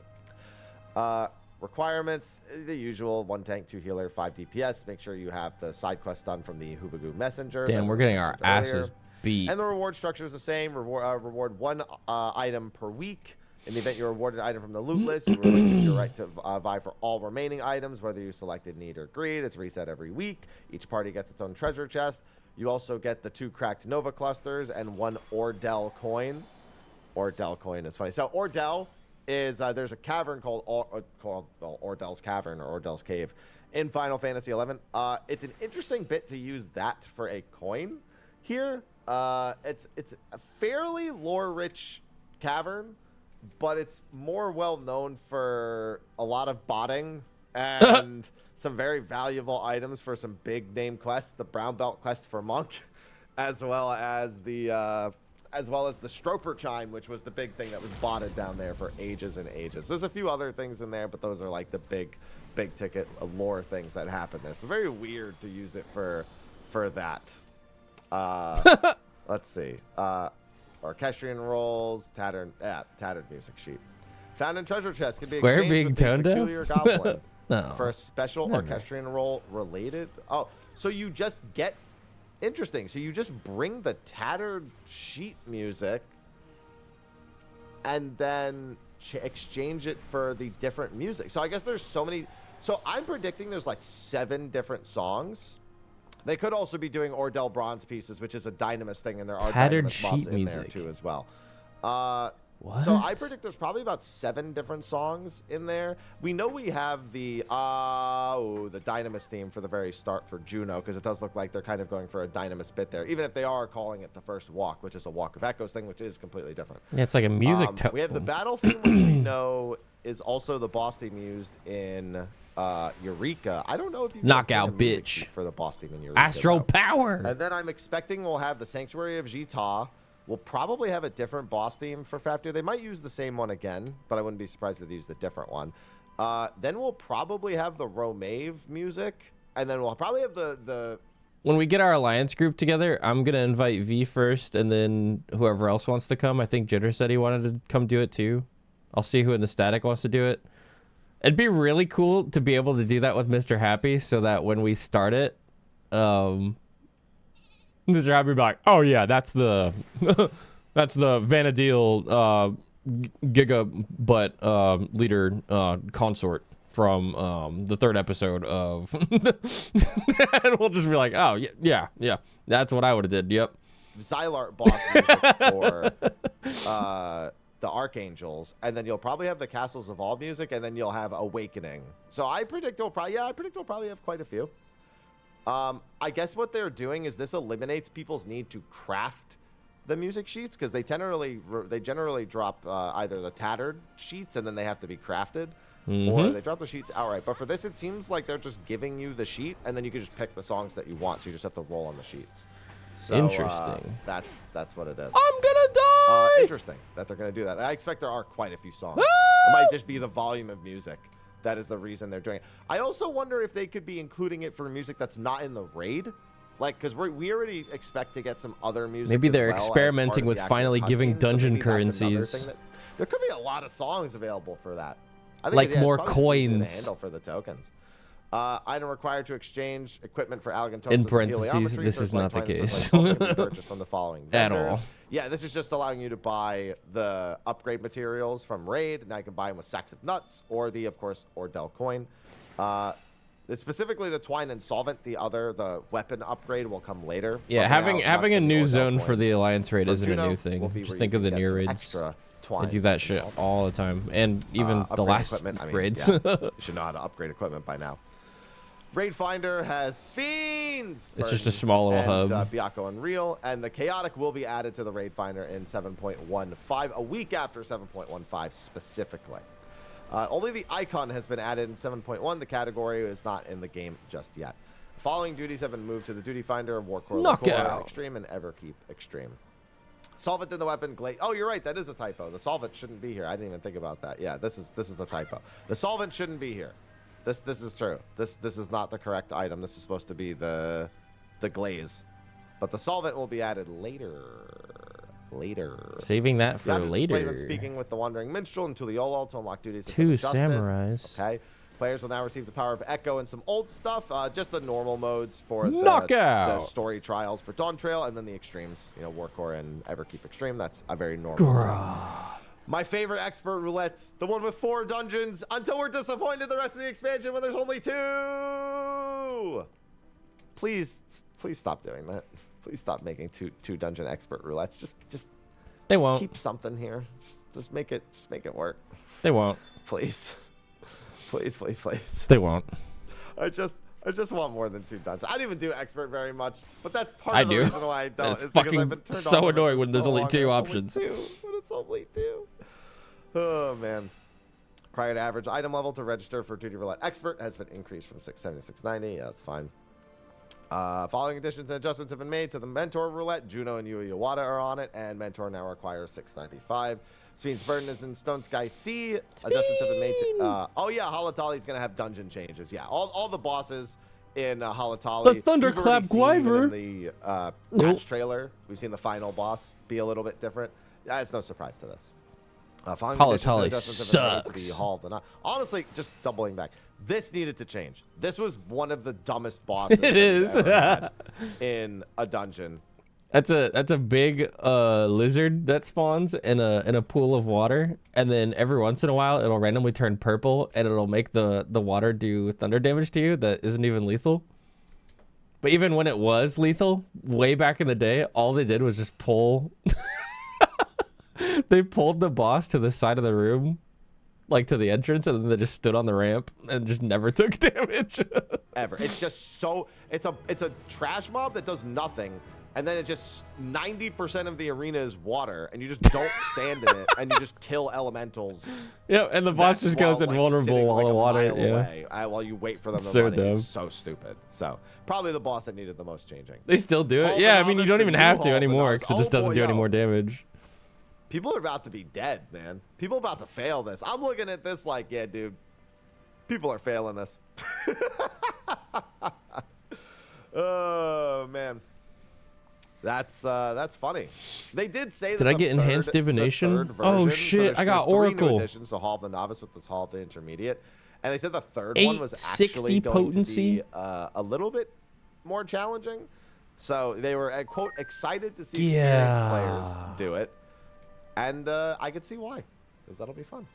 Requirements, the usual: 1 tank, 2 healer, 5 DPS. Make sure you have the side quest done from the Hubagoo Messenger. Damn, we're getting our asses beat. And the reward structure is the same. Reward 1 item per week. In the event you're awarded an item from the loot list, you relinquish your right to vie for all remaining items, whether you selected need or greed. It's reset every week. Each party gets its own treasure chest. You also get the 2 cracked Nova clusters and 1 Ordell coin. Ordell coin is funny. So Ordell is there's a cavern called Ordell's Cavern or Ordell's Cave in Final Fantasy 11. It's an interesting bit to use that for a coin here. It's a fairly lore-rich cavern, but it's more well known for a lot of botting and some very valuable items for some big name quests. The Brown Belt quest for Monk, as well as the Stroper Chime, which was the big thing that was botted down there for ages and ages. There's a few other things in there, but those are like the big ticket lore things that happen there. So very weird to use it for that. Let's see. Orchestrion rolls, tattered music sheet. Found in treasure chest can be Square exchanged being with the tone deaf? peculiar goblin No. for a special Orchestrion roll related. Oh, so you just get interesting. So you just bring the tattered sheet music and then exchange it for the different music. So I guess there's so many. So I'm predicting there's like 7 different songs. They could also be doing Ordell Bronze pieces, which is a Dynamis thing, and there are Tattered Dynamis mobs sheet in there music. too as well. What? So I predict there's probably about 7 different songs in there. We know we have the Dynamis theme for the very start for Juno, because it does look like they're kind of going for a Dynamis bit there, even if they are calling it the first walk, which is a Walk of Echoes thing, which is completely different. Yeah, it's like a music tone. We have the battle theme, which we know is also the boss theme used in Eureka. I don't know if you can Knockout get a music bitch sheet for the boss theme in Eureka. Astral though. Power. And then I'm expecting we'll have the Sanctuary of Jita. We'll probably have a different boss theme for Fafnir. They might use the same one again, but I wouldn't be surprised if they used a different one. Then we'll probably have the Romave music, and then we'll probably have the When we get our alliance group together, I'm gonna invite V first, and then whoever else wants to come. I think Jitter said he wanted to come do it too. I'll see who in the static wants to do it. It'd be really cool to be able to do that with Mr. Happy, so that when we start it, Mr. Happy would be like, "Oh yeah, that's the that's the Vanadil Giga Butt leader consort from the 3rd episode of," and we'll just be like, "Oh yeah, that's what I would have did." Yep. Xylart boss music for the Archangels, and then you'll probably have the Castles Evolve music, and then you'll have Awakening. So I predict we'll probably have quite a few. I guess what they're doing is this eliminates people's need to craft the music sheets, because they generally drop either the tattered sheets and then they have to be crafted, or they drop the sheets outright. But for this, it seems like they're just giving you the sheet, and then you can just pick the songs that you want. So you just have to roll on the sheets. So, Interesting. That's what it is. I'm gonna die. Interesting that they're gonna do that. I expect there are quite a few songs. It might just be the volume of music. That is the reason they're doing it. I also wonder if they could be including it for music that's not in the raid. Like, because we already expect to get some other music. Maybe they're as well experimenting with as part of the finally actual giving cutscene, so dungeon maybe that's another currencies. thing there could be a lot of songs available for that. I think Like it's more probably just easier to coins. handle for the tokens. Item required to exchange equipment for Algon In tokens with parentheses, heliometry. this First is not the light times case. for like can be purchased from the following At vendors. all. Yeah, this is just allowing you to buy the upgrade materials from Raid. Now you can buy them with sacks of nuts or the, of course, Ordell coin. specifically the Twine and Solvent. The weapon upgrade will come later. Yeah, But for now, having a nuts and new Nordell zone for coins. the Alliance raid For isn't a Juno new thing. will be Just where think you of the can near get some raids. extra They Twine do that and shit Solvent. all the time, and even the Upgrade last equipment, I mean, raids. yeah, you should know how to upgrade equipment by now. Raid Finder has Fiends. It's just a small little and, hub. Biako Unreal, and the Chaotic will be added to the Raid Finder in 7.15, a week after 7.15 specifically. Only the icon has been added in 7.1. The category is not in the game just yet. Following duties have been moved to the Duty Finder, Warcore, Knockout. Extreme, and Everkeep Extreme. Solvent in the weapon, Glaze. Oh, you're right. That is a typo. The Solvent shouldn't be here. I didn't even think about that. Yeah, this is a typo. The Solvent shouldn't be here. This is true. This is not the correct item. This is supposed to be the Glaze, but the Solvent will be added later. Saving that for After later. display when speaking with the Wandering Minstrel and Tuliolo to unlock duties. have 2 been adjusted. samurais. Okay. Players will now receive the power of Echo and some old stuff. Just the normal modes for the Knockout. story trials for Dawn Trail, and then the extremes. You know, Warcore and Everkeep Extreme. That's a very normal thing. My favorite expert roulettes, the one with 4 dungeons, until we're disappointed the rest of the expansion when there's only 2. Please stop doing that. Please stop making two dungeon expert roulettes. Just They won't. keep something here. Just make it work. They won't. Please. Please. They won't. I just want more than 2 dungeons. I don't even do expert very much, but that's part I of the do. reason why I don't. It's is because fucking I've been turned so off of it annoying for when there's so only long, 2 and options. It's only 2. Oh man. Prior to average item level to register for Duty Roulette Expert has been increased from 670 to 690. Yeah, that's fine. Following additions and adjustments have been made to the Mentor Roulette. Juno and Yui Iwata are on it, and Mentor now requires 695. Sphinx Burden is in Stone Sky C. Adjustments have been made to... oh, yeah, Halatali is going to have dungeon changes. Yeah, all the bosses in Halatali... The Thunderclap Gwyver. In the patch trailer, we've seen the final boss be a little bit different. It's no surprise to this. Following additions and Halatali adjustments have been made to sucks. the Hall of the Night. Honestly, just doubling back. This needed to change. This was one of the dumbest bosses It is. I've ever had in a dungeon. That's a big lizard that spawns in a pool of water, and then every once in a while it'll randomly turn purple, and it'll make the water do thunder damage to you that isn't even lethal. But even when it was lethal, way back in the day, all they did was just pull. They pulled the boss to the side of the room, like to the entrance, and then they just stood on the ramp and just never took damage. Ever. It's just so... It's a trash mob that does nothing, and then it just... 90% of the arena is water, and you just don't stand in it, and you just kill elementals. Yeah, and the boss just goes invulnerable while the water... While you wait for them to So run in. dumb. It's so stupid. So, probably the boss that needed the most changing. They still do Hall it. of Yeah, the I mean, you Novice, don't the even new have Hall to of the anymore, Novice. because it just Oh, doesn't boy, do any yo. more damage. People are about to be dead, man. People are about to fail this. I'm looking at this like, yeah, dude. People are failing this. Oh man, that's funny. They did say that. Did I get enhanced divination? Oh shit, I got Oracle. 3 new additions to Hall of the Novice with this Hall of the Intermediate, and they said the third one was 860 actually going potency? to be a little bit more challenging. So they were quote excited to see experienced players do it. And I could see why, because that'll be fun.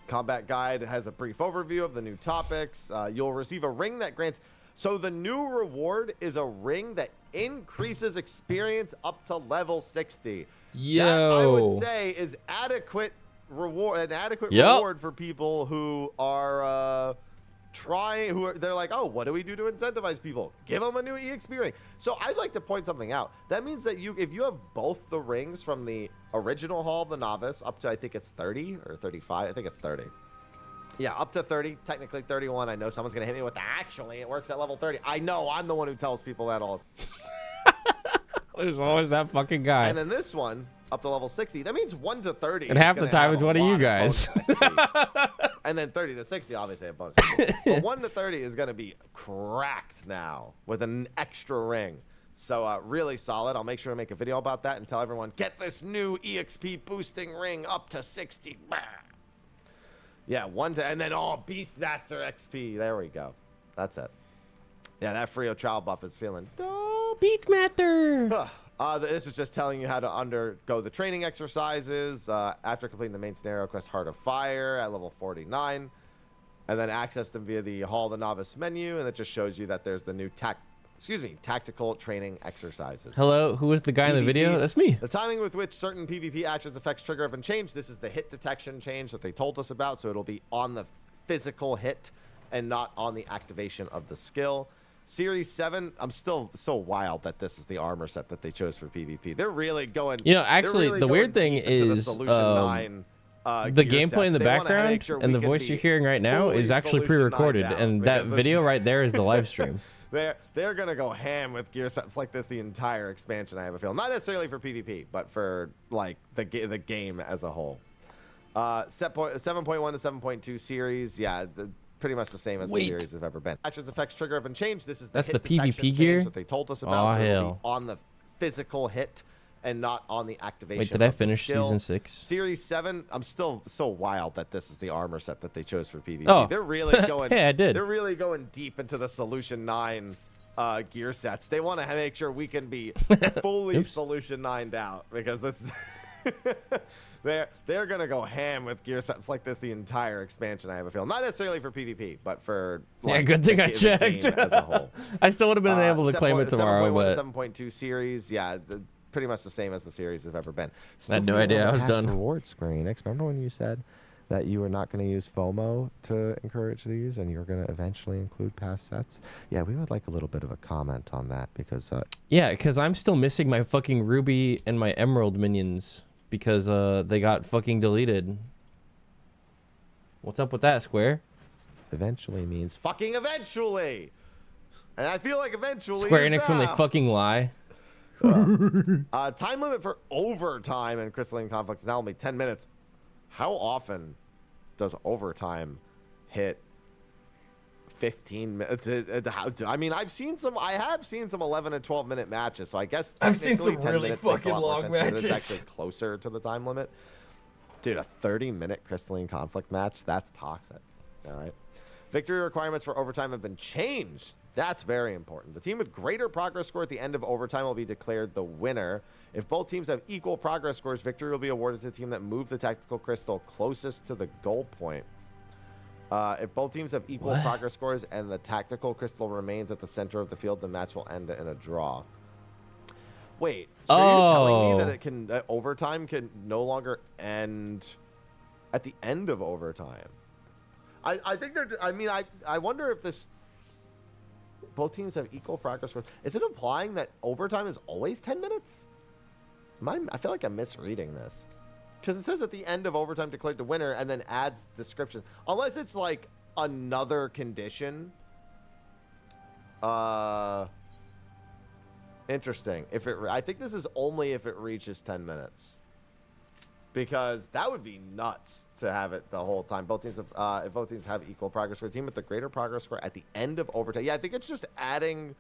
Combat Guide has a brief overview of the new topics. You'll receive a ring that grants... So the new reward is a ring that increases experience up to level 60. Yo. That, I would say, is adequate reward, an adequate reward for people who are... they're like, oh, what do we do to incentivize people? Give them a new EXP ring. So I'd like to point something out. That means that if you have both the rings from the original Hall of the Novice up to, I think it's 30 or 35. I think it's 30. Yeah, up to 30, technically 31. I know someone's going to hit me with the actually it works at level 30. I know, I'm the one who tells people that all. There's always that fucking guy. And then this one, up to level 60, that means 1 to 30. And half the time it's one of you guys. And then 30 to 60, obviously a bonus. But 1 to 30 is going to be cracked now with an extra ring. So really solid. I'll make sure to make a video about that and tell everyone, get this new EXP boosting ring up to 60. Bah. Yeah, and then Beastmaster XP. There we go. That's it. Yeah, that Frio trial buff is feeling dope. Beatmaster. This is just telling you how to undergo the training exercises after completing the main scenario quest, Heart of Fire, at level 49. and then access them via the Hall of the Novice menu, and it just shows you that there's the new tactical training exercises. Hello, who was the guy in the video? That's me. The timing with which certain PvP actions effects trigger have been changed. This is the hit detection change that they told us about, so it'll be on the physical hit and not on the activation of the skill. Series 7, I'm still so wild that this is the armor set that they chose for PvP. They're really going. You know, actually, really the weird thing is the gameplay in the background and the voice you're hearing right now is actually pre-recorded, and that video right there is the live stream. They're gonna go ham with gear sets like this the entire expansion. I have a feeling, not necessarily for PvP, but for like the game as a whole. 7.1 to 7.2 series, yeah. Pretty much the same as the series have ever been. Actions effects trigger have been changed. This is the hit PvP gear that they told us about. So it'll be on the physical hit and not on the activation. Wait, did I finish season 6? Series 7, I'm still so wild that this is the armor set that they chose for PvP. Oh. They're really going. Hey, I did. They're really going deep into the Solution 9 gear sets. They want to make sure we can be fully Solution 9'd out, because this is they're gonna go ham with gear sets like this the entire expansion. I have a feeling, not necessarily for PvP, but for like, good thing I checked. The game as a whole. I still would have been able to claim it tomorrow, 7.1 but to 7.2 series, yeah, pretty much the same as the series have ever been. I had no idea I was done. Reward screen. Remember when you said that you were not going to use FOMO to encourage these, and you're going to eventually include past sets? Yeah, we would like a little bit of a comment on that, because yeah, because I'm still missing my fucking Ruby and my Emerald minions because they got fucking deleted. What's up with that, Square? Eventually means fucking eventually, and I feel like eventually Square Enix when they fucking lie. Time limit for overtime in Crystalline Conflict is now only 10 minutes. How often does overtime hit 15 minutes? I mean, I have seen some 11 and 12 minute matches, so I guess I've seen some 10 really minutes makes fucking a lot more long sense, 'cause matches. it's actually closer to the time limit. Dude, a 30-minute Crystalline Conflict match, that's toxic. All right. Victory requirements for overtime have been changed. That's very important. The team with greater progress score at the end of overtime will be declared the winner. If both teams have equal progress scores, victory will be awarded to the team that moved the tactical crystal closest to the goal point. If both teams have equal progress scores and the tactical crystal remains at the center of the field, the match will end in a draw. Wait, so you're telling me that overtime can no longer end at the end of overtime? I think they're. I mean, I wonder if this. Both teams have equal progress scores. Is it implying that overtime is always 10 minutes? I feel like I'm misreading this, because it says at the end of overtime declared the winner and then adds description. Unless it's like another condition. Interesting. I think this is only if it reaches 10 minutes. Because that would be nuts to have it the whole time. Both teams have, if both teams have equal progress score, team with the greater progress score at the end of overtime. Yeah, I think it's just adding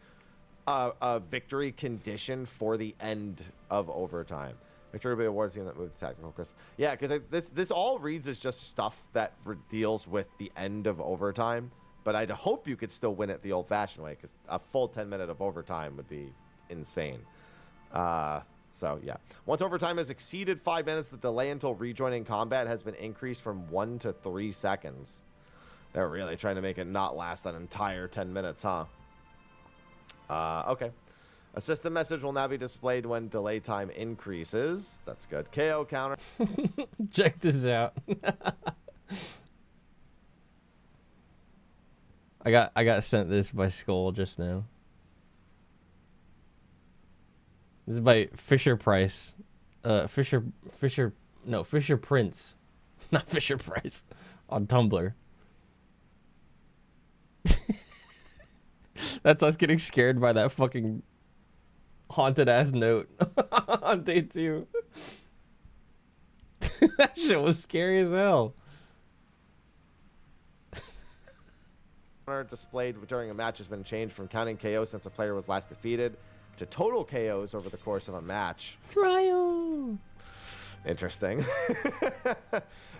a victory condition for the end of overtime. Victory will be awarded to the team that moves the tactical crystal. Yeah, because this all reads as just stuff that deals with the end of overtime. But I'd hope you could still win it the old-fashioned way, because a full 10 minute of overtime would be insane. So, yeah. Once overtime has exceeded 5 minutes, the delay until rejoining combat has been increased from 1 to 3 seconds. They're really trying to make it not last an entire 10 minutes, huh? Okay. A system message will now be displayed when delay time increases. That's good. KO counter. Check this out. I got sent this by Skull just now. This is by Fisher Price. Fisher Prince. Not Fisher Price. On Tumblr. That's us getting scared by that fucking haunted ass note on day 2. That shit was scary as hell. Displayed during a match has been changed from counting KOs since a player was last defeated to total KOs over the course of a match. Trial. Interesting.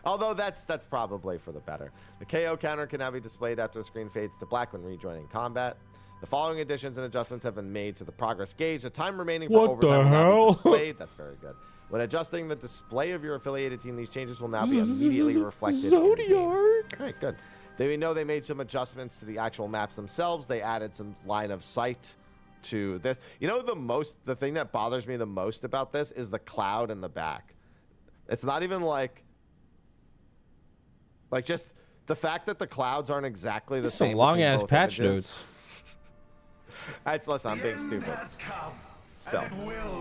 Although that's probably for the better. The KO counter can now be displayed after the screen fades to black when rejoining combat. The following additions and adjustments have been made to the progress gauge. The time remaining for overtime will now be displayed. That's very good. When adjusting the display of your affiliated team, these changes will now be immediately reflected. Zodiac. All right, good. We know they made some adjustments to the actual maps themselves. They added some line of sight to this. You know, the thing that bothers me the most about this is the cloud in the back. It's not even like just the fact that the clouds aren't exactly the same. Some long ass patch notes. Listen, I'm being stupid. Still,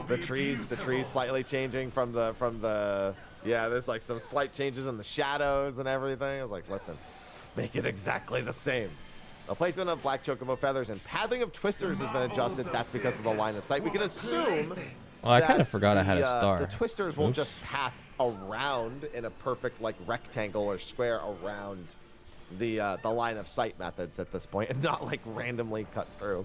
the trees slightly changing from the yeah. There's like some slight changes in the shadows and everything. I was like, listen, make it exactly the same. The placement of black chocobo feathers and pathing of twisters has been adjusted. That's because of the line of sight. We can assume. Well, I kind of forgot I had a star. The twisters will just path around in a perfect like rectangle or square around the line of sight methods at this point, and not like randomly cut through.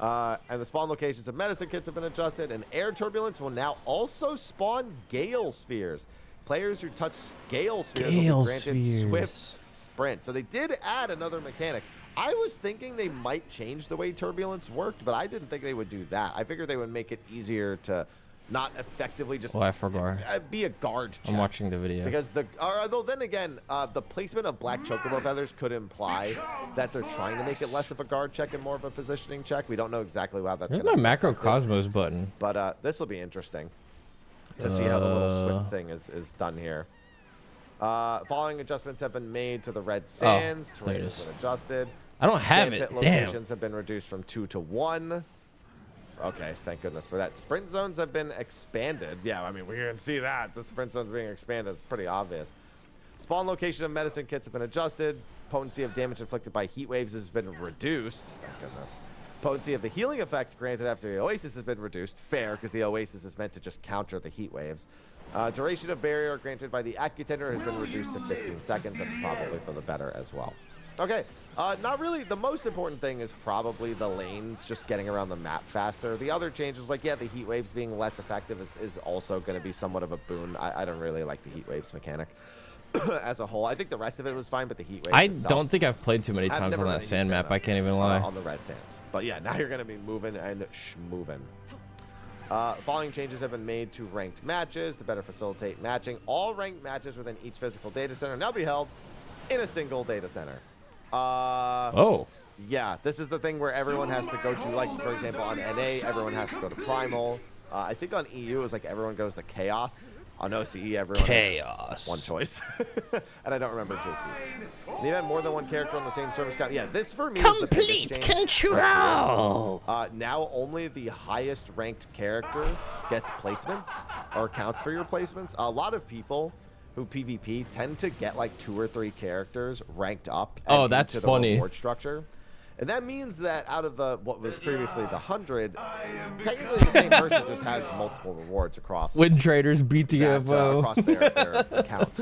And the spawn locations of medicine kits have been adjusted, and air turbulence will now also spawn gale spheres. Players who touch gale spheres will be granted swift sprint. So they did add another mechanic. I was thinking they might change the way turbulence worked, but I didn't think they would do that. I figured they would make it easier to not effectively just I forgot. Be a guard check. I'm watching the video. Because although then again, the placement of black chocobo feathers could imply that they're trying to make it less of a guard check and more of a positioning check. We don't know exactly how that's going to There's no macrocosmos button. But this will be interesting to see how the little swift thing is done here. Following adjustments have been made to the red sands. Terrain has been adjusted. I don't have it. Damn. Locations have been reduced from 2 to 1. Okay, thank goodness for that. Sprint zones have been expanded. Yeah, I mean, we can see that. The sprint zones being expanded is pretty obvious. Spawn location of medicine kits have been adjusted. Potency of damage inflicted by heat waves has been reduced. Thank goodness. Potency of the healing effect granted after the Oasis has been reduced. Fair, because the Oasis is meant to just counter the heat waves. Duration of barrier granted by the Accutender has been reduced to 15 seconds. That's probably for the better as well. Okay, not really. The most important thing is probably the lanes just getting around the map faster. The other changes, like, yeah, the heat waves being less effective is also going to be somewhat of a boon. I don't really like the heat waves mechanic as a whole. I think the rest of it was fine, but the heat waves itself, don't think I've played too many times on that sand map. I can't even lie. On the red sands. But yeah, now you're going to be moving and schmoving. Following changes have been made to ranked matches to better facilitate matching. All ranked matches within each physical data center now be held in a single data center. Yeah, this is the thing where everyone has to go to, like, for example, on NA, everyone has to go to Primal. I think on EU, it was like everyone goes to Chaos. On OCE, everyone has one choice. And I don't remember JP. They have more than one character on the same service count. Yeah, this for me is the biggest change. Control! Now only the highest ranked character gets placements or counts for your placements. A lot of people who PvP tend to get like 2 or 3 characters ranked up. Oh, that's into funny. The reward structure. And that means that out of what was previously the 100, technically the same person just has multiple rewards across. Win traders, BTFO. Across their account.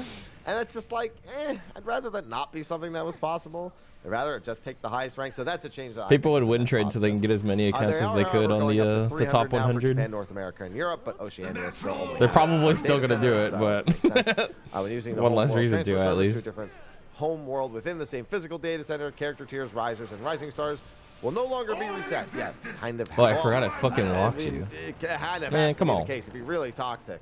And it's just like, I'd rather that not be something that was possible. I'd rather just take the highest rank. So that's a change. That People would win trade so they can get as many accounts as they could on the top 100. Japan, North America, and Europe, but Oceania is still only. They're probably still going to do it, but using the one less reason to, at least. Different home world within the same physical data center, character tiers, risers, and rising stars will no longer be reset. Yes, kind of. Oh, I forgot it fucking locks you. Man, come on. It'd be really toxic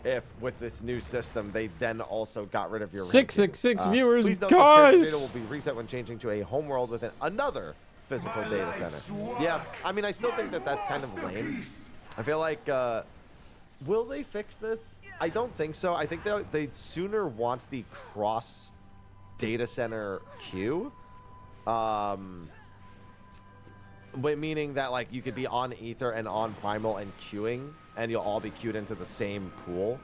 if, with this new system, they then also got rid of your 666 viewers, please note guys. This data will be reset when changing to a home world within another physical data center. Yeah, I mean, I still think that that's kind of lame. I feel like, will they fix this? I don't think so. I think they'd sooner want the cross data center queue, meaning that like you could be on Ether and on Primal and queuing, and you'll all be queued into the same pool.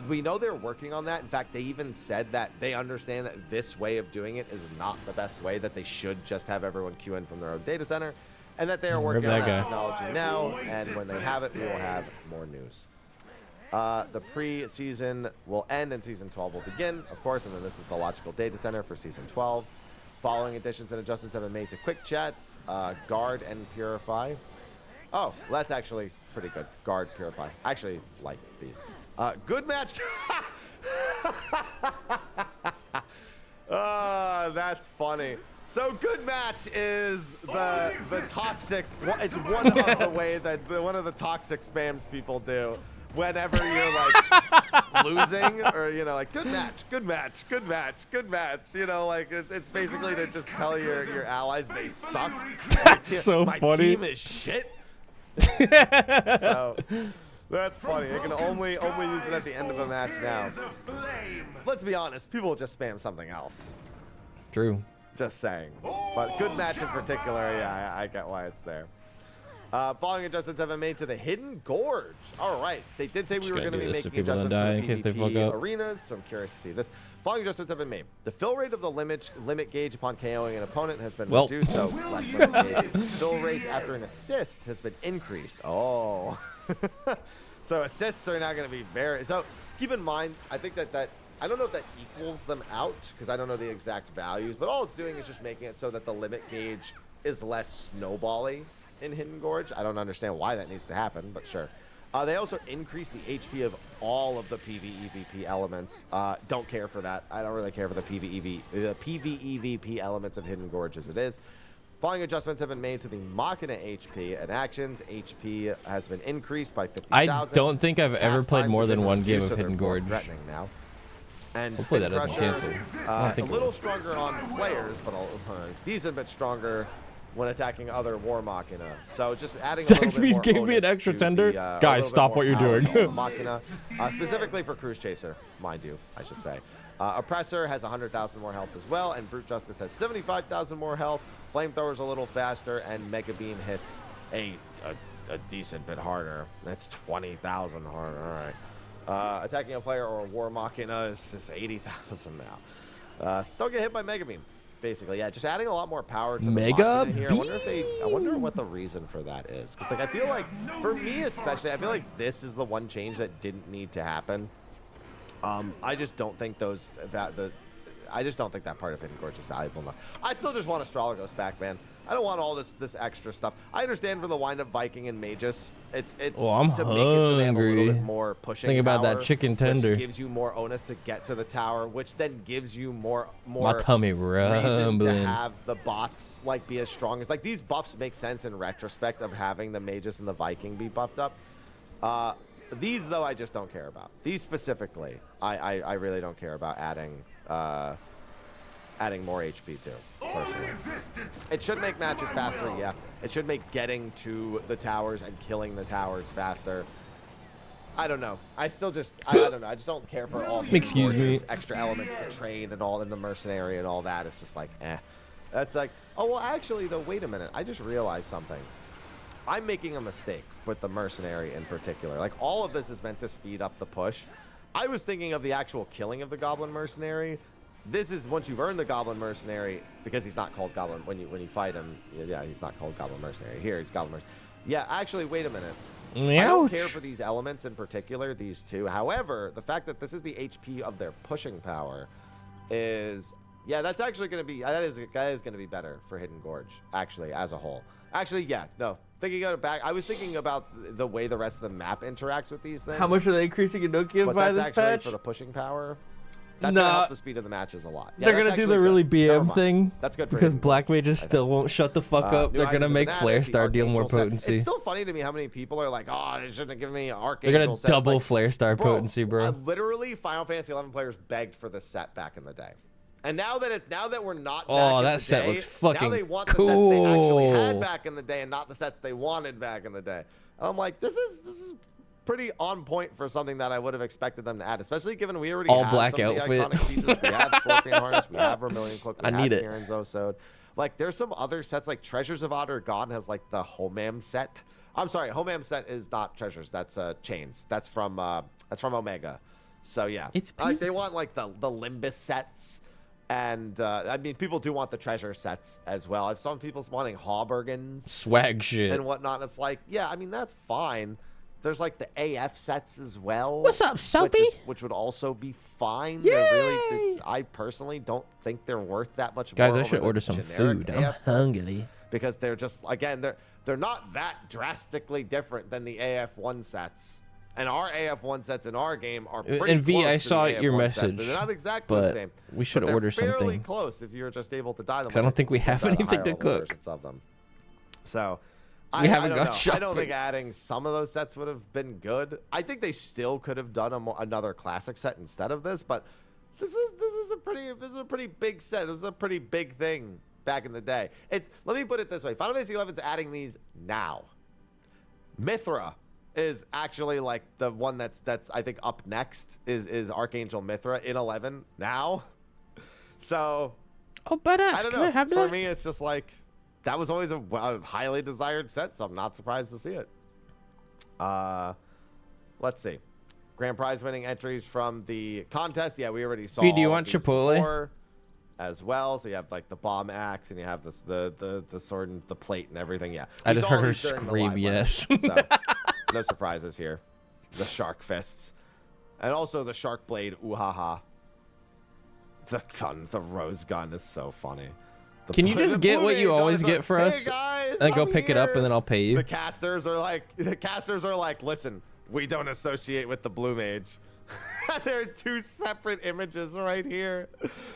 We know they're working on that. In fact, they even said that they understand that this way of doing it is not the best way, that they should just have everyone queue in from their own data center, and that they are working on that technology now, and when they have it, we will have more news. The pre-season will end and Season 12 will begin, of course, and then this is the logical data center for Season 12. Following additions and adjustments have been made to Quick Chat, Guard, and Purify. Oh, well, that's actually pretty good. Guard, Purify. I actually like these. Good match. That's funny. So good match is the toxic. It's one of the way that one of the toxic spams people do. whenever you're like losing or like good match, good match, good match, good match. Like it's basically to just tell your allies they suck. So my funny. team is shit. So that's funny. They can only use it at the end of a match now. Let's be honest, people just spam something else. True. Just saying. But good match in particular, yeah, I get why it's there. Following adjustments have been made to the Hidden Gorge. All right. They did say we were going to be making adjustments to the PvP arenas, so I'm curious to see this. Following adjustments have been made. The fill rate of the limit gauge upon KOing an opponent has been reduced, so less limit gauge. Fill rate after an assist has been increased. Oh. So assists are now going to be very... So keep in mind, I think that I don't know if that equals them out, because I don't know the exact values, but all it's doing is just making it so that the limit gauge is less snowbally in Hidden Gorge. I don't understand why that needs to happen, but sure. They also increase the HP of all of the PvEVP elements. Don't care for that. I don't really care for the PvEVP elements of Hidden Gorge as it is. Following adjustments have been made to the Machina HP and actions. HP has been increased by 50,000. I don't think I've ever played more than one game of Hidden Gorge. Threatening now. And hopefully that doesn't cancel. A little stronger on players, but a decent bit stronger when attacking other War Machina. So just adding a little bit more gave me an extra tender. Guys, stop what you're doing. Machina, specifically for Cruise Chaser, mind you, I should say. Oppressor has 100,000 more health as well, and Brute Justice has 75,000 more health. Flamethrower's a little faster, and Mega Beam hits a decent bit harder. That's 20,000 harder. All right. Attacking a player or a War Machina is just 80,000 now. Don't get hit by Mega Beam. Basically, yeah, just adding a lot more power to the Mega Beam here. I wonder what the reason for that is, because like I feel like for me especially, I feel like this is the one change that didn't need to happen. I just don't think I just don't think that part of Hidden Gorge is valuable enough. I still just want Astrologos back, man. I don't want all this extra stuff. I understand for the wind-up Viking and Magus, it's I'm to make it so they have a little hungry. bit more pushing Think about power, that chicken tender. which gives you more onus to get to the tower, which then gives you more My tummy reason to rumbling. have the bots like be as strong as like these buffs make sense in retrospect of having the Magus and the Viking be buffed up. These though I just don't care about. These specifically, I really don't care about adding more HP to, personally. It should make matches faster, yeah. It should make getting to the towers and killing the towers faster. I don't know. I don't know. I just don't care for all the extra elements, the trade and all, and the mercenary and all that. It's just like, eh. That's like, oh, well, actually, though, wait a minute. I just realized something. I'm making a mistake with the mercenary in particular. Like, all of this is meant to speed up the push. I was thinking of the actual killing of the Goblin Mercenary. This is once you've earned the Goblin Mercenary, because he's not called Goblin when you fight him. Yeah, he's not called Goblin Mercenary. Here, he's Goblin Mercenary. Yeah, actually, wait a minute. I don't care for these elements in particular, these two. However, the fact that this is the HP of their pushing power is, yeah, that's actually going to be, that is going to be better for Hidden Gorge, actually, as a whole. Actually, yeah, no. Thinking about it back, I was thinking about the way the rest of the map interacts with these things. How much are they increasing Inokia by this patch? But that's actually for the pushing power. That's going to help the speed of the matches a lot. Yeah, they're going to do the really BM thing. That's good for because Black Mages still won't shut the fuck up. They're going to make Flare Star deal more potency. It's still funny to me how many people are like, oh, they shouldn't have given me Archangel. They're going to double Flare Star potency, bro. Literally, Final Fantasy XI players begged for this set back in the day. And now that we're not back that set looks fucking now they want cool. The sets they actually had back in the day and not the sets they wanted back in the day. And I'm like, this is pretty on point for something that I would have expected them to add, especially given we already have black some of the outfit. iconic pieces. We have Scorpion Harness, we have Vermilion Cloak, we I have need it. Kieran's Osode. Like, there's some other sets, like Treasures of Otter Gone has like the Homam set. I'm sorry, Homam set is not treasures. That's chains. That's from Omega. So yeah, it's like they want like the Limbus sets. And, I mean, people do want the treasure sets as well. I've seen people wanting Haubergens. Swag shit. And whatnot. It's like, yeah, I mean, that's fine. There's, like, the AF sets as well. What's up, Sophie? Which would also be fine. Yay! I personally don't think they're worth that much more. Guys, I should order some food. I'm hungry. Because they're just, again, they're not that drastically different than the AF1 sets. And our AF1 sets in our game are pretty and V, close I to saw the your AF1 message, sets. They're not exactly the same. We should order fairly something. Close if you're just able to die them. Because I don't think we have anything to cook. Of them. So, I haven't don't gone know. shopping. I don't think adding some of those sets would have been good. I think they still could have done another classic set instead of this, but this is a pretty big set. This is a pretty big thing back in the day. Let me put it this way: Final Fantasy XI is adding these now. Mithra is actually like the one that's I think up next is Archangel Mithra in 11 now. So Oh, badass. I don't Can know. I have For that? me, it's just like that was always a highly desired set, so I'm not surprised to see it. Let's see. Grand prize winning entries from the contest. Yeah, we already saw. V, do you all want of these Chipotle? before as well? So you have like the bomb axe, and you have this the sword and the plate and everything. Yeah, I We just saw heard her these during the scream live yes. so no surprises here. The shark fists, and also the shark blade. Ooh ha ha. The gun, the rose gun is so funny. Can you just get what you always get for us? Hey guys, And go I'm pick it up, here." and then I'll pay you. The casters are like, listen, we don't associate with the blue mage. There are two separate images right here.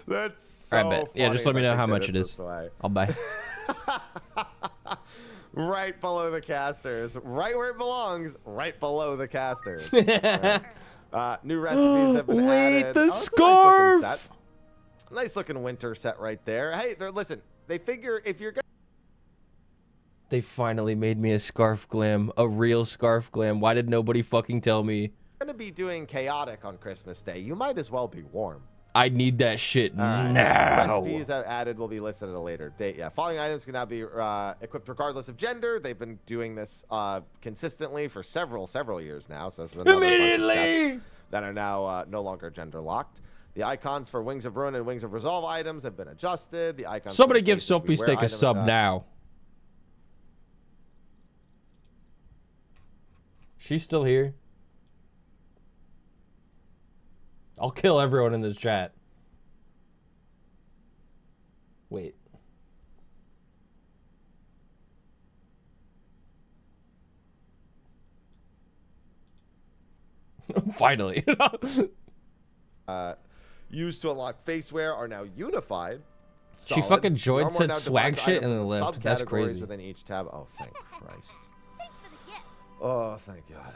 That's so I bet. Yeah, just let me funny know that how they much did it this is. way. I'll buy. Right below the casters, right where it belongs, right below the casters. Right. New recipes have been Wait, added. the Oh, that's scarf! A nice looking set. Nice looking winter set right there. Hey, listen, they figure if you're They finally made me a scarf glam, a real scarf glam. Why did nobody fucking tell me? gonna be doing chaotic on Christmas Day, you might as well be warm. I need that shit Right. now. Recipes added will be listed at a later date. Yeah, following items can now be equipped regardless of gender. They've been doing this consistently for several years now. So this is another bunch of Immediately! sets that are now no longer gender locked. The icons for Wings of Ruin and Wings of Resolve items have been adjusted. The icons. Somebody for give Faces Sophie We Wear Steak a items, sub now. She's still here. I'll kill everyone in this chat. Wait. Finally. Used to unlock faceware are now unified. She Solid. fucking joined, Normal said now swag defines shit, items and then into left. That's subcategories crazy. Within each tab. Oh, thank Christ. Thanks for the gift. Oh, thank God.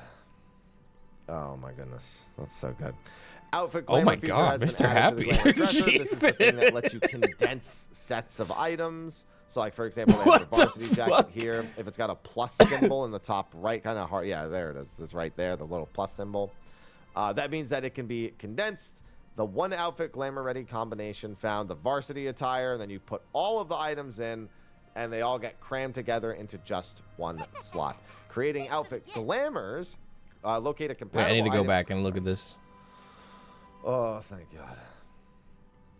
Oh my goodness, that's so good. Outfit Oh glamour my feature God, has been Mr. added to the Happy. glamour dresser. This is the thing that lets you condense sets of items. So, like for example, they have What the the varsity jacket fuck? here. If it's got a plus symbol in the top right, kind of hard. Yeah, there it is. It's right there, the little plus symbol. That means that it can be condensed. The one outfit glamour ready combination found the varsity attire, and then you put all of the items in, and they all get crammed together into just one slot. Creating outfit glamours. Locate a Wait, compatible I need to go item. back and look at this. Oh, thank God.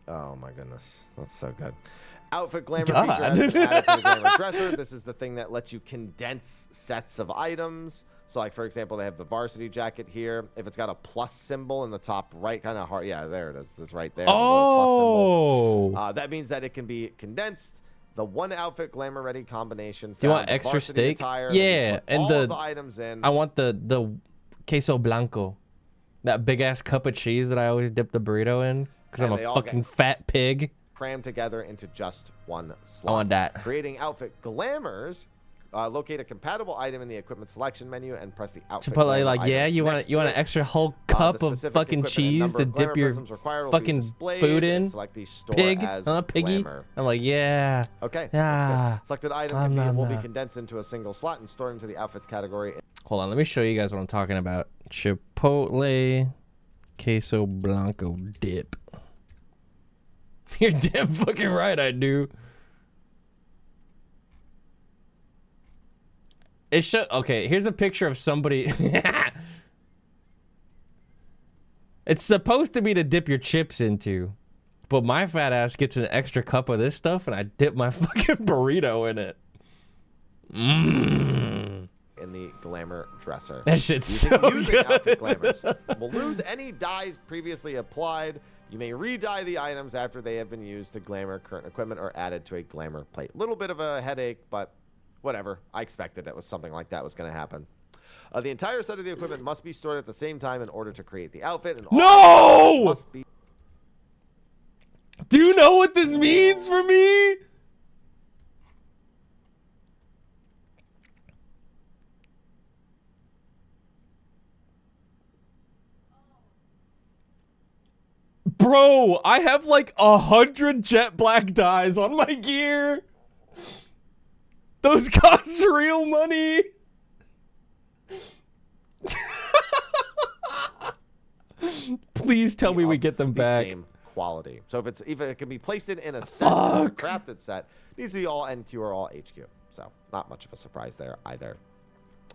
Oh my goodness, that's so good. Outfit glamour God. feature has been added to the glamour dresser. This is the thing that lets you condense sets of items. So, like for example, they have the varsity jacket here. If it's got a plus symbol in the top right, kind of hard. Yeah, there it is. It's right there. The little plus symbol. Oh. That means that it can be condensed. The one outfit glamour ready combination. Do you found want the extra varsity steak? attire, then you Yeah, put and all the- of the items in. I want the queso blanco. That big ass cup of cheese that I always dip the burrito in because I'm And a they all fucking get- fat pig. Crammed together into just one I slot. want that. Creating outfit glamours. Locate a compatible item in the equipment selection menu and press the outfit. Chipotle, glamour like, item yeah, you want next you to want it. an extra whole The cup of specific fucking equipment and cheese number to of glamour dip your prisms required will be fucking displayed food and in? select the store Pig, as huh, piggy? glamour. I'm like, yeah. Okay. Yeah. That's good. Selected item will be condensed into a single slot and stored into the outfits category. Hold on, let me show you guys what I'm talking about. Chipotle queso blanco dip. You're damn fucking right, I do. It should. Okay, here's a picture of somebody. It's supposed to be to dip your chips into, but my fat ass gets an extra cup of this stuff, and I dip my fucking burrito in it. Mmm. In the glamour dresser. That shit's Using so good. outfit glamours will lose any dyes previously applied. You may re-dye the items after they have been used to glamour current equipment or added to a glamour plate. Little bit of a headache, but whatever. I expected it was something like that was going to happen. The entire set of the equipment must be stored at the same time in order to create the outfit. And all No! must be. Do you know what this means for me? Bro, I have like 100 jet black dyes on my gear. Those cost real money. Please tell me we get them back. Same quality. So if it can be placed in a set, it's a crafted set, it needs to be all NQ or all HQ. So not much of a surprise there either.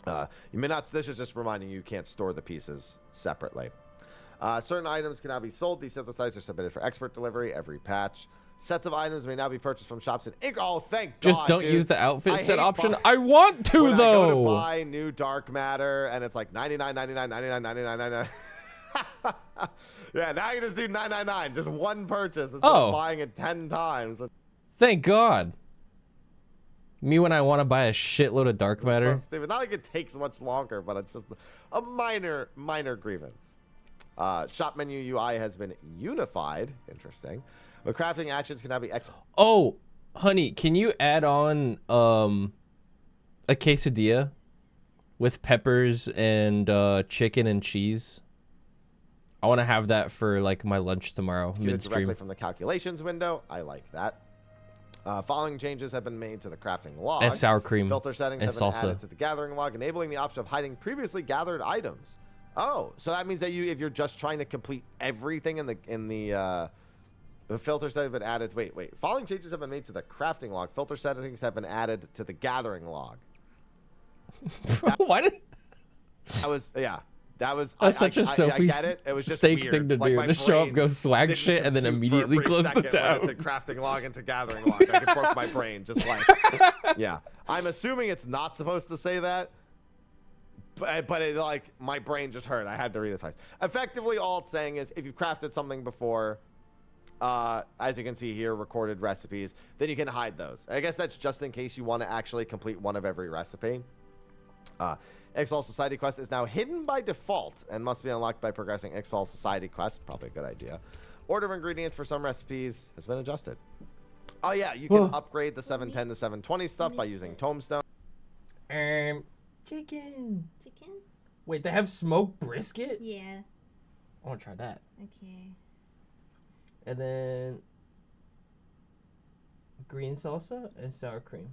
You may not. This is just reminding you can't store the pieces separately. Certain items cannot be sold. These synthesizers are submitted for expert delivery every patch. Sets of items may now be purchased from shops in Inc. Oh, thank God, Just don't dude. use the outfit set option. buy- I want to, when though. I go to buy new dark matter, and it's like 99.99. Yeah, now you just do 9.99, just one purchase instead of buying it 10 times. Thank God. Me when I want to buy a shitload of dark matter. So stupid. Not like it takes much longer, but it's just a minor grievance. Shop menu UI has been unified. Interesting. But crafting actions can now be Oh, honey, can you add on a quesadilla with peppers and chicken and cheese? I want to have that for like my lunch tomorrow midstream. Directly from the calculations window. I like that. Following changes have been made to the crafting log. And sour cream. Filter settings and have been salsa. added to the gathering log, enabling the option of hiding previously gathered items. Oh, so that means that if you're just trying to complete everything in the filters that have been added. Wait. Following changes have been made to the crafting log. Filter settings have been added to the gathering log. Why did? That was That's such a Sophie I get it. It was just steak weird. thing to Like, do. my To show up, brain go swag didn't shit, and then compute for a immediately brief close the second when tab. It's a crafting log into gathering log. Like it broke my brain. Just like, yeah. I'm assuming it's not supposed to say that, but it, like my brain just hurt. I had to read it twice. Effectively, all it's saying is if you've crafted something before, as you can see here, recorded recipes, then you can hide those. I guess that's just in case you want to actually complete one of every recipe. Exalt Society quest is now hidden by default and must be unlocked by progressing Exalt Society quest. Probably a good idea. Order of ingredients for some recipes has been adjusted. Oh yeah, you can upgrade the 710 to 720 stuff by using Tombstone. Chicken. Chicken? Wait, they have smoked brisket? Yeah. I want to try that. Okay. And then green salsa and sour cream.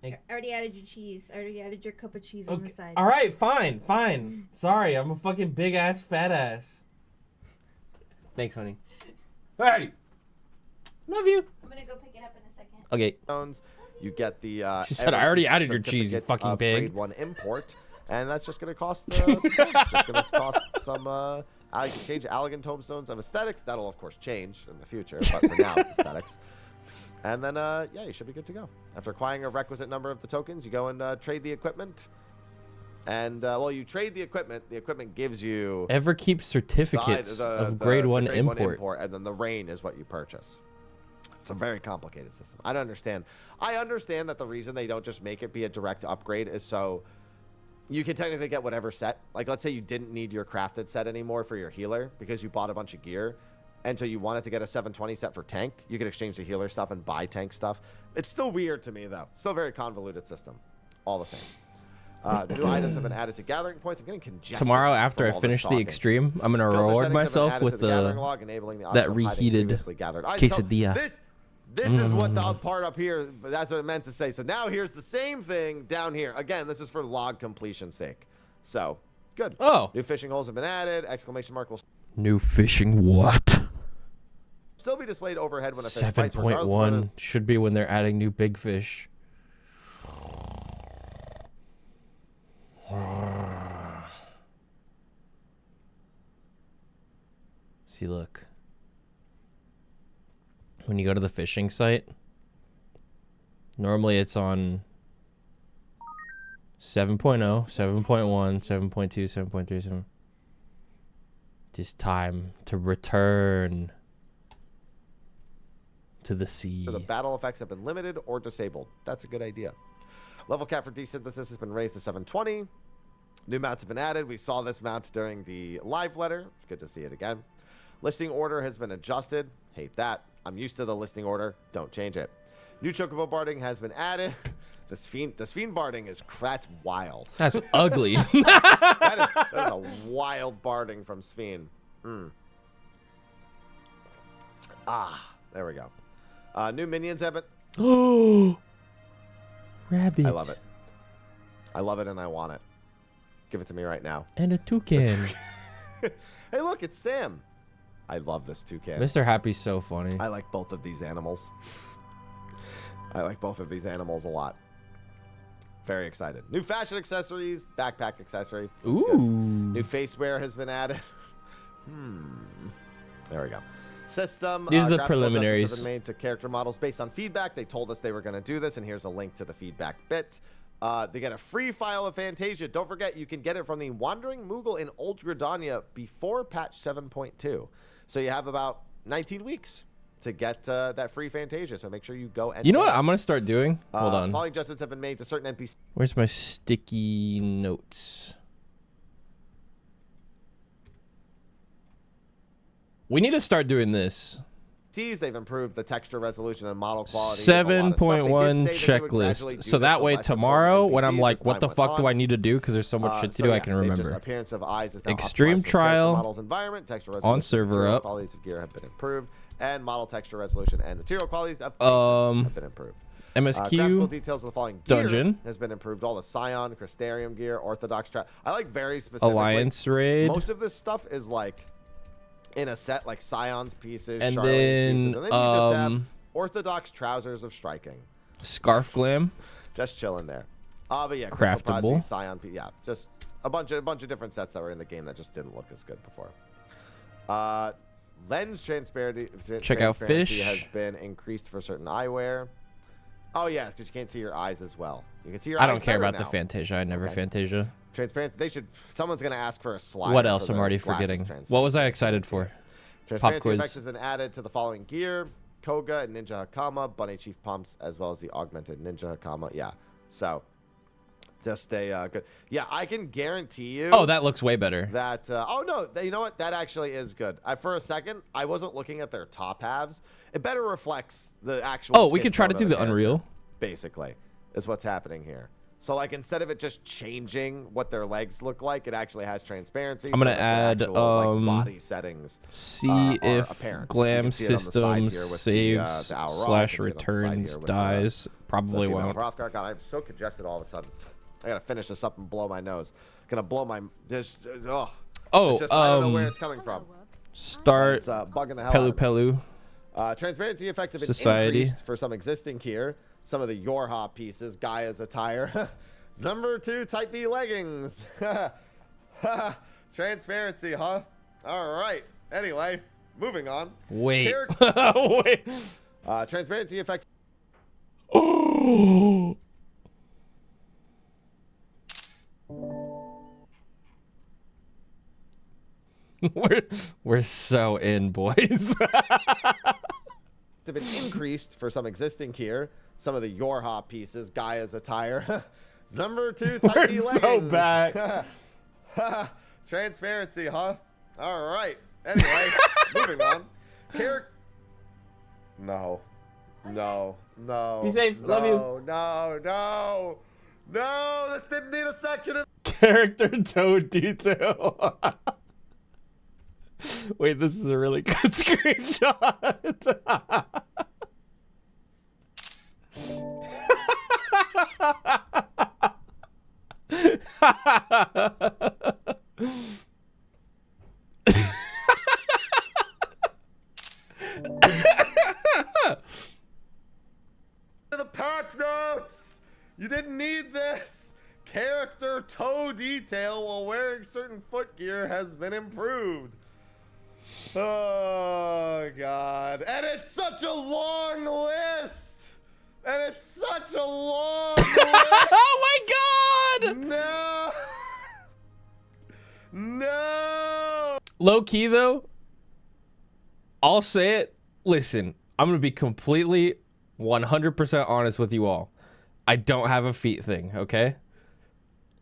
I already added your cheese. I already added your cup of cheese on the side. All right, fine. Sorry, I'm a fucking big ass fat ass. Thanks, honey. Hey, love you. I'm gonna go pick it up in a second. Okay. You get the. She said, "I already added your cheese, you fucking pig." Grade 1 import, and that's just going to cost some. It's just going to cost some. You can change elegant tombstones of aesthetics. That'll of course change in the future, but for now it's aesthetics. And then, yeah, you should be good to go. After acquiring a requisite number of the tokens, you go and trade the equipment. And, well, you trade the equipment. The equipment gives you... Ever keep certificates of grade 1 import. And then the rain is what you purchase. It's a very complicated system. I don't understand. I understand that the reason they don't just make it be a direct upgrade is so you can technically get whatever set. Like, let's say you didn't need your crafted set anymore for your healer because you bought a bunch of gear. And so you wanted to get a 720 set for tank. You could exchange the healer stuff and buy tank stuff. It's still weird to me, though. Still a very convoluted system. All the same. New items have been added to gathering points. I'm getting congested. Tomorrow, after I finish the extreme, I'm going to reward myself with that reheated quesadilla. This is what the part up here, that's what it meant to say. So now here's the same thing down here. Again, this is for log completion's sake. So, good. Oh. New fishing holes have been added. Exclamation mark will New fishing what? still be displayed overhead when a fish fights. 7.1 should be when they're adding new big fish. See, look. When you go to the fishing site, normally it's on 7.0, 7.1, 7.2, 7.3, 7. It's time to return to the sea. So the battle effects have been limited or disabled. That's a good idea. Level cap for desynthesis has been raised to 720. New mounts have been added. We saw this mount during the live letter. It's good to see it again. Listing order has been adjusted. Hate that. I'm used to the listing order. Don't change it. New chocobo barding has been added. This fiend barding that's wild. That's ugly. that is a wild barding from Sphene. There we go. New minions have been. Oh, rabbit. I love it. I love it and I want it. Give it to me right now. And a toucan. Hey, look, it's Sam. I love this toucan. Mr. Happy's so funny. I like both of these animals. I like both of these animals a lot. Very excited. New fashion accessories, backpack accessory. That's Ooh. good. New face wear has been added. There we go. System. These are the graphical preliminaries. adjustments have been made to character models based on feedback. They told us they were going to do this, and here's a link to the feedback bit. They get a free file of Fantasia. Don't forget, you can get it from the Wandering Moogle in Old Gridania before patch 7.2. So you have about 19 weeks to get that free Fantasia. So make sure you go and. You know what I'm gonna start doing? Hold on. Following adjustments have been made to certain NPCs. Where's my sticky notes? We need to start doing this. They've improved the texture resolution and model quality. 7.1 checklist. So that way tomorrow, when I'm like, what the fuck do I need to do? Because there's so much shit to do, I can remember. Appearance of eyes is now Extreme optimized for trial models environment, texture resolution, on server material up. qualities of gear have been improved, and model texture resolution and material qualities of faces have been improved. MSQ graphical details of the following gear dungeon has been improved. All the Scion, Crystarium gear, Orthodox trap. I like very specific. Alliance raid. Most of this stuff is like in a set, like Scion's pieces, and Charlene's then pieces, and then you just have Orthodox trousers of striking. Scarf glam. Just chilling there. But yeah, Craftable. Prodigy, Scion, yeah, just a bunch of different sets that were in the game that just didn't look as good before. Lens transparency. Check out fish. Has been increased for certain eyewear. Oh yeah, because you can't see your eyes as well. You can see your. I eyes don't care better about the now. Fantasia. I never Fantasia. Transparency. They should. Someone's gonna ask for a slide. What else? I'm already forgetting. What was I excited for? Pop quiz. Effects have been added to the following gear: Koga and Ninja Hakama, Bunny Chief pumps, as well as the augmented Ninja Hakama. Yeah. So, just a good. Yeah, I can guarantee you. Oh, that looks way better. That. Oh no, you know what? That actually is good. For a second, I wasn't looking at their top halves. It better reflects the actual. Oh, we could try to do the Unreal. Basically, is what's happening here. So like instead of it just changing what their legs look like, it actually has transparency. I'm gonna so add actual, like, body settings. See if apparent. glam So system saves the / returns dies. Probably won't. God, I'm so congested all of a sudden. I gotta finish this up and blow my nose. Gonna blow my this. Oh, it's just, I don't know where it's coming from. Start. It's bugging the hell out of me. Pelu. Transparency effects have been Society. increased for some existing gear. Some of the Yorha pieces, Gaia's attire. Number 2, Type B leggings. Transparency, huh? All right. Anyway, moving on. Wait. Wait. Transparency effects. Oh. We're so in, boys. Have been increased for some existing gear. Some of the Yorha pieces, Gaia's attire. Number 2, Type B leggings. So back. Transparency, huh? All right. Anyway, moving on. No. Be safe. No, Love you. No. This didn't need a section. Character toe detail. Wait, this is a really good screenshot. The patch notes. You didn't need this. Character toe detail while wearing certain foot gear has been improved. Oh God! And it's such a long list. Oh my God! No. Low key though, I'll say it. Listen, I'm gonna be completely 100% honest with you all. I don't have a feet thing, okay?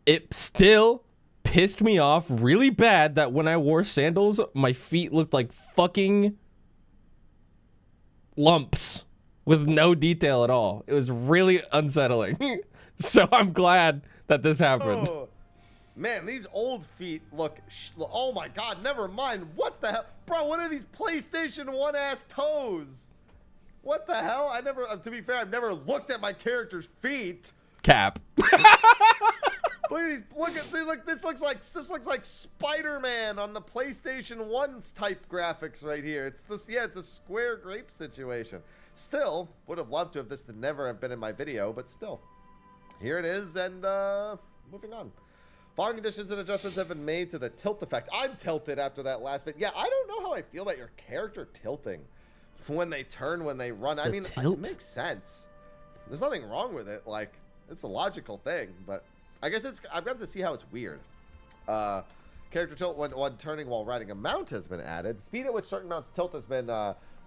It still pissed me off really bad that when I wore sandals, my feet looked like fucking lumps with no detail at all. It was really unsettling. So I'm glad that this happened. Oh. Man, these old feet look. Oh my God! Never mind. What the hell, bro? What are these PlayStation 1 ass toes? What the hell? I never. To be fair, I've never looked at my character's feet. Cap. Look at these. Look. This looks like Spider-Man on the PlayStation 1's type graphics right here. It's this. Yeah, it's a square grape situation. Still, would have loved to have this to never have been in my video, but still, here it is. And moving on. Following conditions and adjustments have been made to the tilt effect. I'm tilted after that last bit. Yeah, I don't know how I feel about your character tilting when they turn, when they run. I mean, it makes sense. There's nothing wrong with it. Like, it's a logical thing, but I guess I've got to see how it's weird. Character tilt when turning while riding a mount has been added. Speed at which certain mounts tilt has been,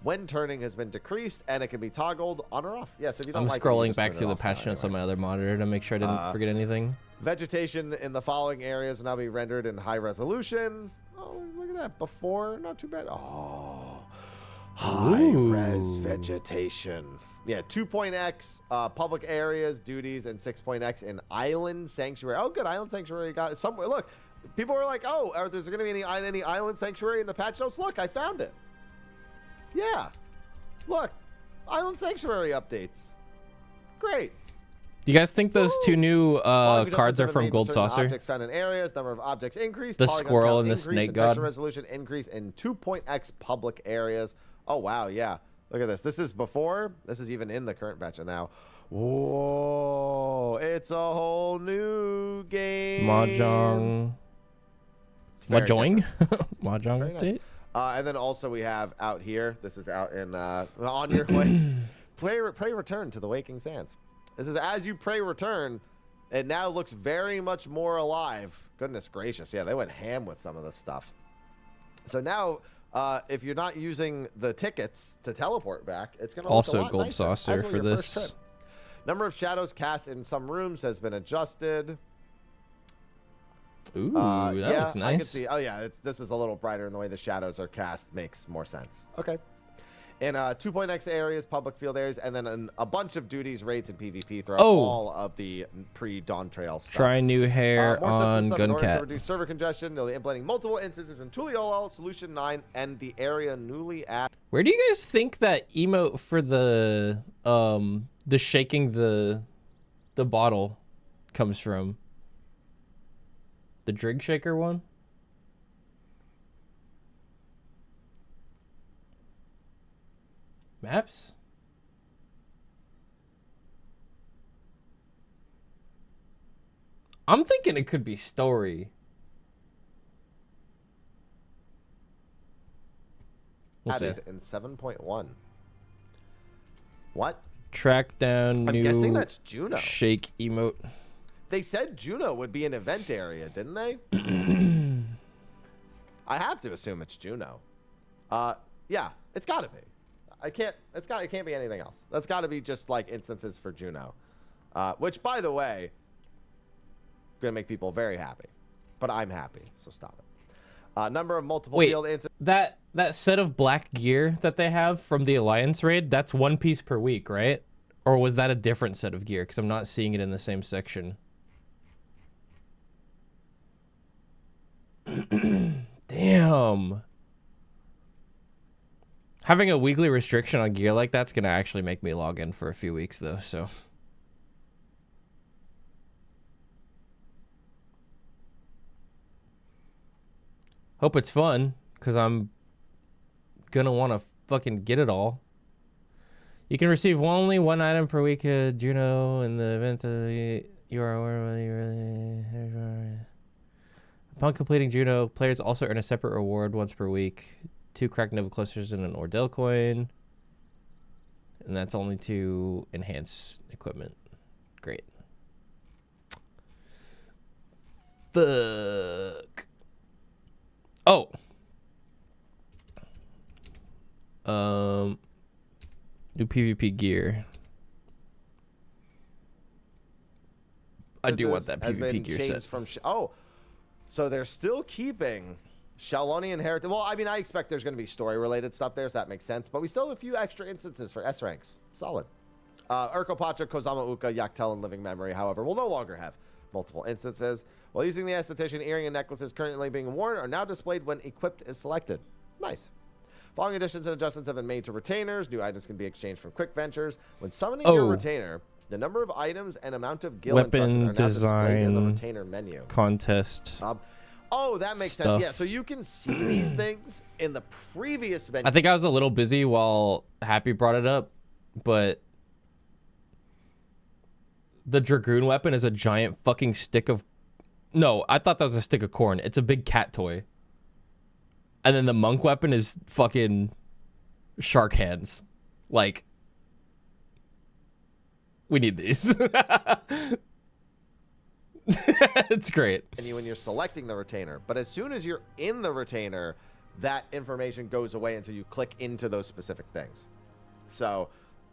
when turning has been decreased, and it can be toggled on or off. Yeah, so if you don't like scrolling back through the patch notes on my other monitor to make sure I didn't forget anything. Vegetation in the following areas will now be rendered in high resolution. Oh, look at that. Before, not too bad. Oh, high-res vegetation. Yeah, 2.x public areas, duties, and 6.x in Island Sanctuary. Oh, good. Island Sanctuary got it somewhere. Look, people were like, oh, are there going to be any Island Sanctuary in the patch notes? Look, I found it. Yeah. Look, Island Sanctuary updates. Great. Do you guys think those two new cards are from Gold Saucer? Objects found in areas, number of objects increased. The squirrel and the snake god. Resolution increase in 2.x public areas. Oh wow, yeah. Look at this. This is before. This is even in the current patch now. Whoa! It's a whole new game. Mahjong. Mahjong. Mahjong update. And then also we have out here. This is out in on your way. Pray return to the Waking Sands. This is as you pray return. It now looks very much more alive. Goodness gracious. Yeah, they went ham with some of this stuff. So now, if you're not using the tickets to teleport back, it's going to look a lot Gold nicer, Saucer for this. Number of shadows cast in some rooms has been adjusted. Ooh, that looks nice. I can see. Oh, yeah, this is a little brighter in the way the shadows are cast. Makes more sense. Okay. In 2.x areas, public field areas, and then a bunch of duties, raids, and PvP throughout all of the pre-Dawn Trail stuff. Try new hair on Guncat. To reduce server congestion, they'll be implementing multiple instances in Tuliol, Solution 9, and the area newly added. Where do you guys think that emote for the shaking the bottle comes from? The Drig Shaker one? Maps? I'm thinking it could be story. We'll added in 7.1. What? Track down I'm new guessing that's Juno. Shake emote. They said Juno would be an event area, didn't they? I have to assume it's Juno. Yeah, it's got to be. It can't be anything else. That's got to be just like instances for Juno, which, by the way, gonna make people very happy. But I'm happy, so stop it. Number of multiple field instances. That set of black gear that they have from the Alliance raid, that's 1 piece per week, right? Or was that a different set of gear? Because I'm not seeing it in the same section. Damn. Having a weekly restriction on gear like that's going to actually make me log in for a few weeks, though, so. Hope it's fun, because I'm going to want to fucking get it all. You can receive only 1 item per week, Juno, in the event that you are aware whether you really... Upon completing Juno, players also earn a separate reward once per week. 2 cracked Nova clusters and an Ordell coin. And that's only to enhance equipment. Great. Fuck. Oh. New PvP gear. I do want that PvP gear set. From so they're still keeping Shalonian Heritage. Well, I mean, I expect there's going to be story-related stuff there, so that makes sense. But we still have a few extra instances for S ranks. Solid. Urkopacha, Kozama Uka, Yaktel, and Living Memory, however, will no longer have multiple instances. While using the esthetician, earring and necklaces currently being worn are now displayed when equipped is selected. Nice. Following additions and adjustments have been made to retainers. New items can be exchanged from quick ventures. When summoning your retainer, the number of items and amount of guild weapon instructions are now displayed in the design retainer menu. contest. Oh, that makes sense. Yeah, so you can see these things in the previous menu. I think I was a little busy while Happy brought it up, but the Dragoon weapon is a giant fucking stick of... No, I thought that was a stick of corn. It's a big cat toy. And then the monk weapon is fucking shark hands. Like, we need these. It's great. And when you're selecting the retainer, but as soon as you're in the retainer, that information goes away until you click into those specific things. So,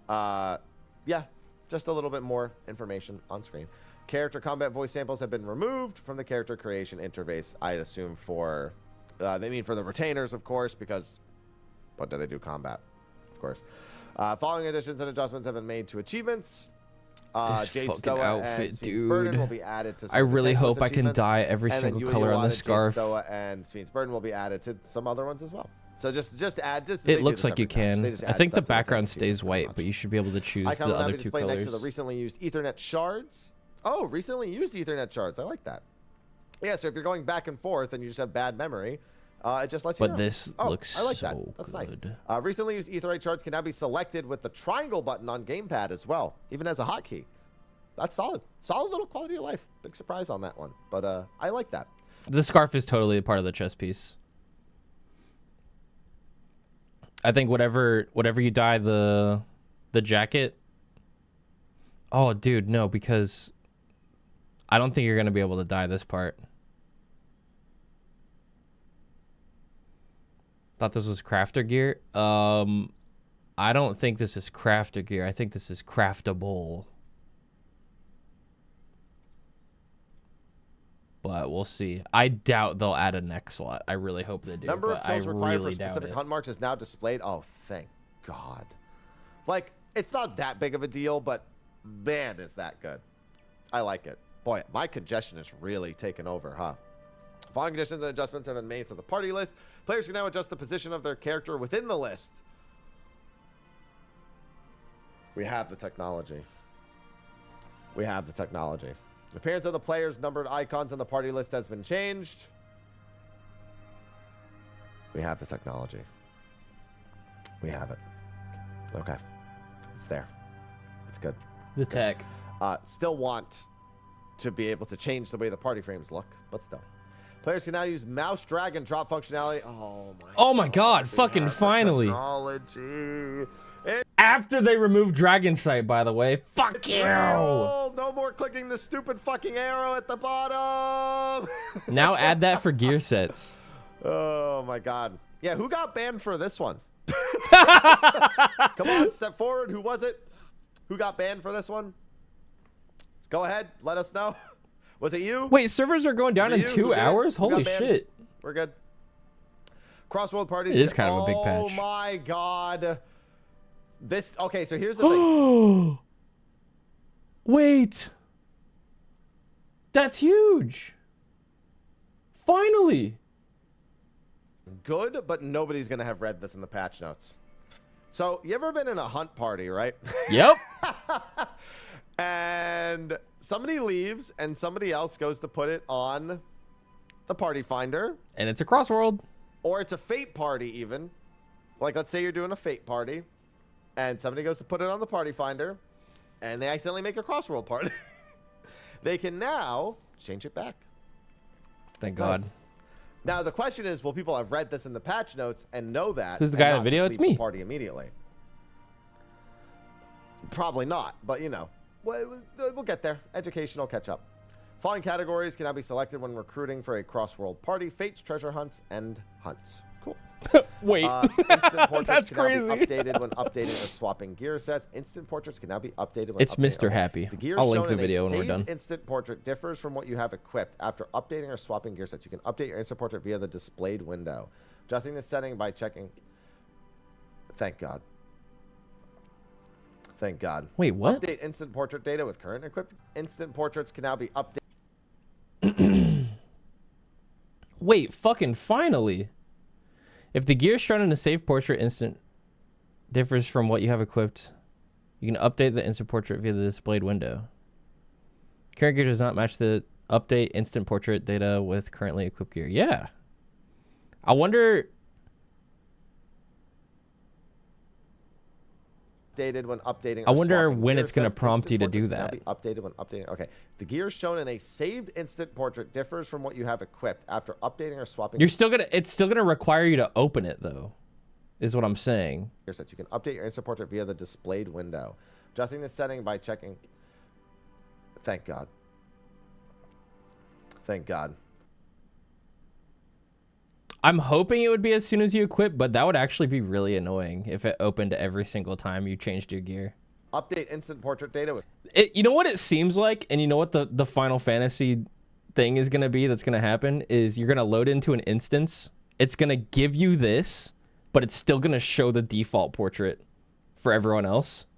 yeah, just a little bit more information on screen. Character combat voice samples have been removed from the character creation interface. I'd assume for, they mean for the retainers, of course, because what do they do? Combat, of course. Following additions and adjustments have been made to achievements. This Jade fucking Stoa outfit, and dude. Burden will be added to some I of the really Teclis hope I can achievements, dye every and then single Yu color on the Jade scarf. Stoa and Sphinx Burden will be added to some other ones as well. So just add this. It looks like you can. I think the background stays white, but you should be able to choose the other two colors. Next to the recently used Ethernet shards. Oh, recently used Ethernet shards. I like that. Yeah, so if you're going back and forth and you just have bad memory, it just lets you know. But this looks I like so that. That's good. Nice. Recently used Ethernet shards can now be selected with the triangle button on gamepad as well, even as a hotkey. That's solid. Solid little quality of life. Big surprise on that one. But I like that. The scarf is totally a part of the chess piece. I think whatever you dye the jacket. Oh, dude, no, because I don't think you're gonna be able to dye this part. Thought this was crafter gear. I don't think this is crafter gear. I think this is craftable. But we'll see. I doubt they'll add a neck slot. I really hope they do. Number of kills required really for specific hunt marks is now displayed. Oh, thank God. Like, it's not that big of a deal, but man, is that good. I like it. Boy, my congestion is really taking over, huh? Following conditions and adjustments have been made to the party list. Players can now adjust the position of their character within the list. We have the technology. We have the technology. The appearance of the players' numbered icons on the party list has been changed. We have the technology. We have it. Okay. It's there. It's good. The tech. Still want to be able to change the way the party frames look, but still. Players can now use mouse drag and drop functionality. Oh my God. Fucking finally. Technology. After they removed Dragon Sight, by the way. Fuck you! No more clicking the stupid fucking arrow at the bottom! Now add that for gear sets. Oh my God. Yeah, who got banned for this one? Come on, step forward. Who was it? Who got banned for this one? Go ahead, let us know. Was it you? Wait, servers are going down in 2 hours? Holy shit. We're good. Crossworld parties. It is kind of a big patch. Oh my God. This, okay, so here's the thing. Wait. That's huge. Finally. Good, but nobody's going to have read this in the patch notes. So, you ever been in a hunt party, right? Yep. And somebody leaves and somebody else goes to put it on the party finder. And it's a Crossworld. Or it's a fate party even. Like, let's say you're doing a fate party. And somebody goes to put it on the party finder, and they accidentally make a Crossworld party. They can now change it back. Thank God. Now, the question is, will people have read this in the patch notes and know that? Who's the guy in the video? It's me. Party immediately. Probably not, but you know, we'll get there. Educational catch up. Following categories can now be selected when recruiting for a Crossworld party: fates, treasure hunts, and hunts. Cool. Wait. Instant portraits That's can crazy. now be updated when updating or swapping gear sets. Instant portraits can now be updated when It's updating. Mr. Happy. The gear I'll link shown the in a video when we're saved done. Instant portrait differs from what you have equipped. After updating or swapping gear sets, you can update your instant portrait via the displayed window. Adjusting this setting by checking. Thank God. Thank God. Wait, what? Update instant portrait data with current equipped instant portraits can now be updated. Wait, fucking finally. If the gear shown in the save portrait instant differs from what you have equipped, you can update the instant portrait via the displayed window. Current gear does not match the update instant portrait data with currently equipped gear. Yeah. I wonder... When updating. I wonder when it's going to prompt you to do that. Be updated when updating. Okay, the gear shown in a saved instant portrait differs from what you have equipped after updating or swapping. You're still gonna. It's still gonna require you to open it though, is what I'm saying. You can update your instant portrait via the displayed window, adjusting the setting by checking. Thank God. Thank God. I'm hoping it would be as soon as you equip, but that would actually be really annoying if it opened every single time you changed your gear. Update instant portrait data with... You know what it seems like, and you know what the Final Fantasy thing is going to be that's going to happen is you're going to load into an instance. It's going to give you this, but it's still going to show the default portrait for everyone else.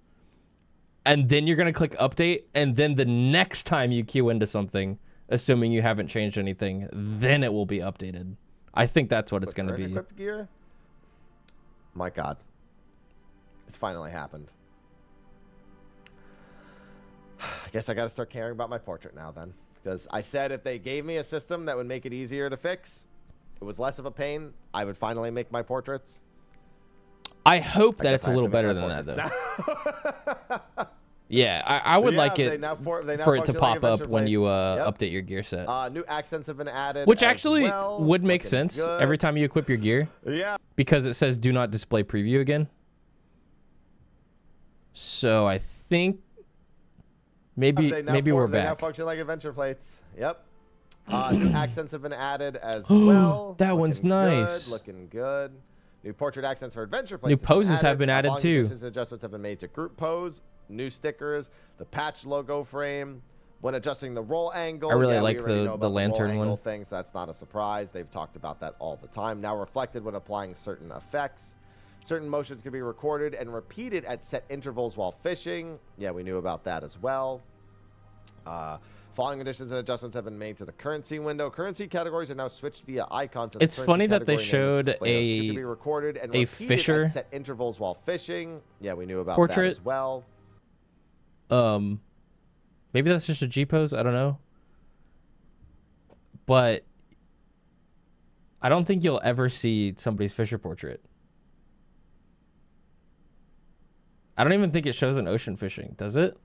And then you're going to click update, and then the next time you queue into something, assuming you haven't changed anything, then it will be updated. I think that's what it's going to be. Equipped gear? My God. It's finally happened. I guess I got to start caring about my portrait now then. Because I said if they gave me a system that would make it easier to fix, it was less of a pain, I would finally make my portraits. I hope that it's a little better than that, though. Yeah, I would like it for it to pop up when you update your gear set. New accents have been added. Which actually would make sense every time you equip your gear. Yeah. Because it says do not display preview again. So I think maybe we're back. They now function like adventure plates. Yep. New accents have been added as well. That one's nice. Looking good. New portrait accents for adventure plates. New poses have been added too. Adjustments have been made to group pose. New stickers, the patch logo frame. When adjusting the roll angle, I really like the lantern one. Things that's not a surprise. They've talked about that all the time. Now reflected when applying certain effects. Certain motions can be recorded and repeated at set intervals while fishing. Yeah, we knew about that as well. Following additions and adjustments have been made to the currency window. Currency categories are now switched via icons. It's funny that they showed a fisher at set intervals while fishing. Yeah, we knew about portrait that as well. Maybe that's just a G pose. I don't know. But I don't think you'll ever see somebody's fisher portrait. I don't even think it shows an ocean fishing. Does it?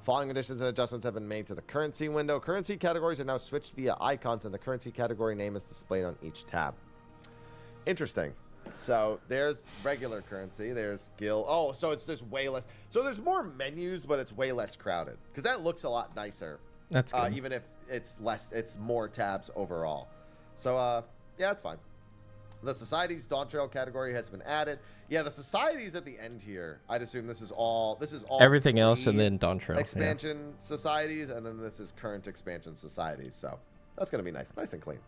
Following additions and adjustments have been made to the currency window. Currency categories are now switched via icons, and the currency category name is displayed on each tab. Interesting. So there's regular currency. There's guild. Oh, so there's way less. So there's more menus, but it's way less crowded because that looks a lot nicer. That's good. Even if it's less, it's more tabs overall. So yeah, it's fine. The Society's Dawn Trail category has been added. Yeah, the Society's at the end here. I'd assume this is all everything else, and then Dawn Trail expansion societies, and then this is current expansion societies. So that's gonna be nice and clean.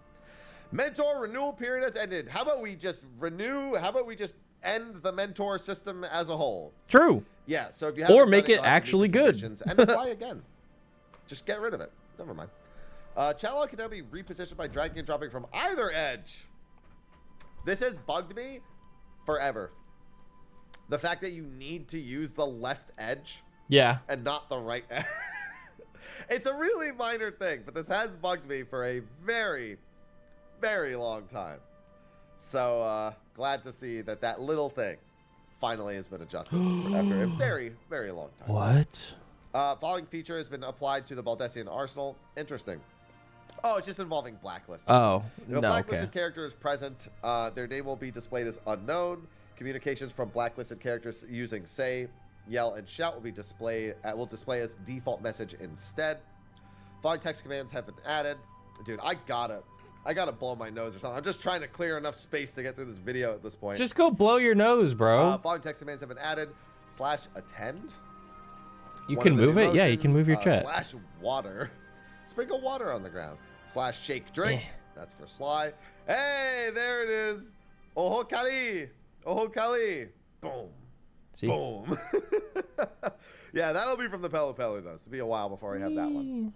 Mentor renewal period has ended. How about we just renew? How about we just end the mentor system as a whole? True. Yeah. So if you or make it actually good and apply again, just get rid of it. Never mind. Chatlock can now be repositioned by dragging and dropping from either edge. This has bugged me forever. The fact that you need to use the left edge, and not the right edge. It's a really minor thing, but this has bugged me for a very, very long time. So glad to see that little thing finally has been adjusted after a very, very long time. What? Following feature has been applied to the Baldessian Arsenal. Interesting. Oh, it's just involving blacklists. Oh, if a blacklisted character is present, their name will be displayed as unknown. Communications from blacklisted characters using say, yell, and shout will be displayed. Will display as default message instead. Following text commands have been added. Dude, I gotta blow my nose or something. I'm just trying to clear enough space to get through this video at this point. Just go blow your nose, bro. Following text commands have been added. /attend. You can move it. Yeah, you can move your chat. /water. Sprinkle water on the ground. /shake drink. That's for Sly. Hey, there it is. Oho Kali. Oho Kali. Boom. See? Boom. Yeah, that'll be from the Pelu Pelu, though. So it'll be a while before we have that one.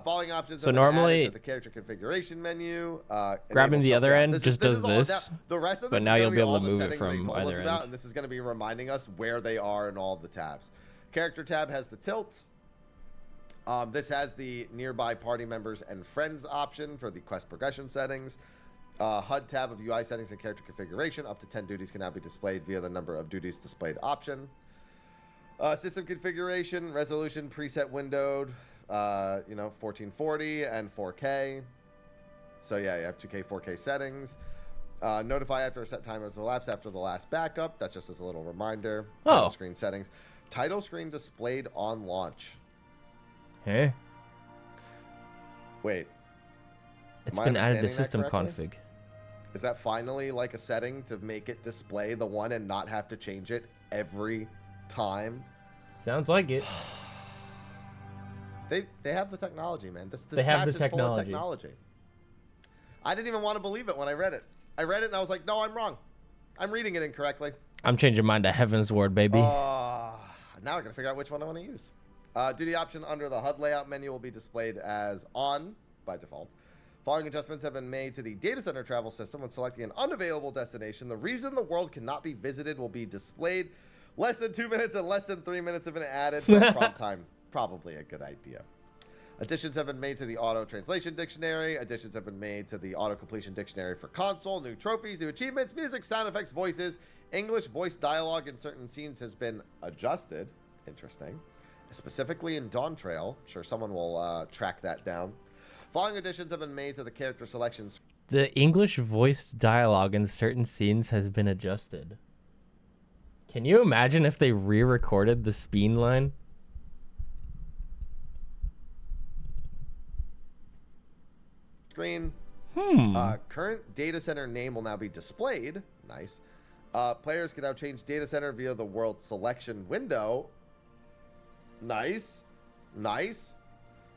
Following options. So have been normally- added to the character configuration menu. Grabbing the other end just does is all- this, the rest of but this now is you'll gonna be able all to the move it settings they from told us either about, end. and this is going to be reminding us where they are in all of the tabs. Character tab has the tilt. This has the nearby party members and friends option for the quest progression settings. HUD tab of UI settings and character configuration. Up to 10 duties can now be displayed via the number of duties displayed option. System configuration, resolution preset windowed, 1440 and 4K. So yeah, you have 2K, 4K settings. Notify after a set time has elapsed after the last backup. That's just as a little reminder. Title screen settings. Title screen displayed on launch. Hey. Wait. It's Am I been added to understanding that system correctly? config. Is that finally like a setting to make it display the one and not have to change it every time? Sounds like it. They have the technology, man. This They have patch the is full of technology. technology. I didn't even want to believe it when I read it. I read it and I was like, no, I'm wrong. I'm reading it incorrectly. I'm changing mine to Heaven's Ward, baby. Now I gotta figure out which one I want to use. Duty option under the HUD layout menu will be displayed as on by default. Following adjustments have been made to the data center travel system when selecting an unavailable destination. The reason the world cannot be visited will be displayed. Less than 2 minutes and less than 3 minutes have been added for prompt time. Probably a good idea. Additions have been made to the auto translation dictionary. Additions have been made to the auto completion dictionary for console. New trophies, new achievements, music, sound effects, voices. English voice dialogue in certain scenes has been adjusted. Interesting. Specifically in Dawn Trail. I'm sure someone will track that down. Following additions have been made to the character selections. The English voiced dialogue in certain scenes has been adjusted. Can you imagine if they re-recorded the Speen line? Screen. Current data center name will now be displayed. Nice. Players can now change data center via the world selection window. Nice. Nice.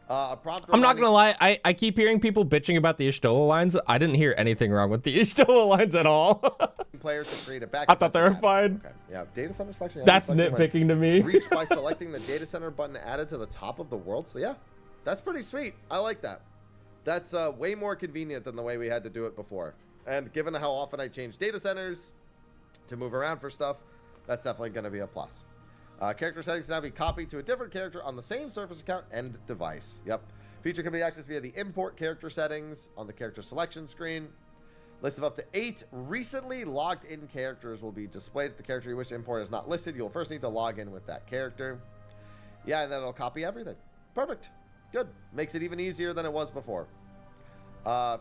A prompt I'm not gonna lie, I keep hearing people bitching about the Ishtola lines. I didn't hear anything wrong with the Ishtola lines at all. Players to create a backup. I thought they were fine. Okay. Yeah, data center selection. Yeah, That's selection nitpicking to me. Reached by selecting the data center button added to the top of the world. So yeah, that's pretty sweet. I like that. That's way more convenient than the way we had to do it before. And given how often I change data centers to move around for stuff, that's definitely going to be a plus. Character settings can now be copied to a different character on the same Surface account and device. Yep. Feature can be accessed via the import character settings on the character selection screen. List of up to 8 recently logged in characters will be displayed. If the character you wish to import is not listed, you'll first need to log in with that character. Yeah, and then it'll copy everything. Perfect. Good. Makes it even easier than it was before.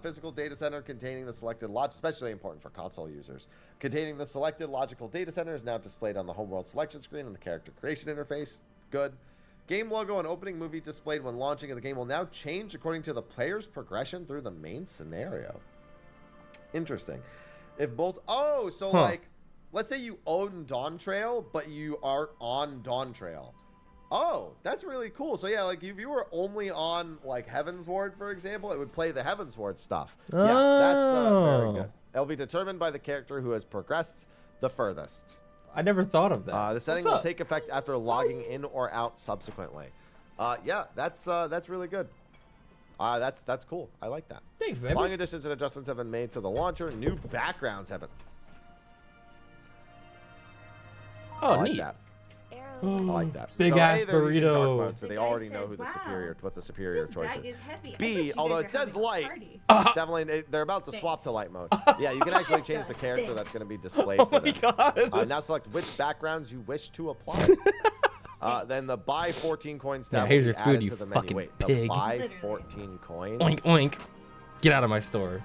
Physical data center containing the selected especially important for console users. Containing the selected logical data center is now displayed on the homeworld selection screen and the character creation interface. Good. Game logo and opening movie displayed when launching of the game will now change according to the player's progression through the main scenario. Interesting. If both... Oh, so like, let's say you own Dawn Trail, but you aren't on Dawn Trail. Oh, that's really cool. So yeah, like if you were only on like Heaven's Ward, for example, it would play the Heaven's Ward stuff. Oh. Yeah, that's very good. It'll be determined by the character who has progressed the furthest. I never thought of that. The setting will take effect after logging in or out subsequently. Yeah, that's really good. That's cool. I like that. Thanks, baby. Following additions and adjustments have been made to the launcher. New backgrounds have been. Oh, I like neat. that. I like that. Big so, ass they're using dark burrito. mode, so they The guy already said, know who "Wow, what the superior This choice bag is. is heavy. I bet B, you although guys it are says having a light, party." definitely they're about to swap to light mode. Yeah, you can actually change the Just character that's stinks. going to be displayed Oh for my this. god. Now select which backgrounds you wish to apply. Then the buy 14 coins tab here's will your be food, added you to the fucking menu. Wait, the pig. buy Literally. 14 coins? Oink, oink. Get out of my store.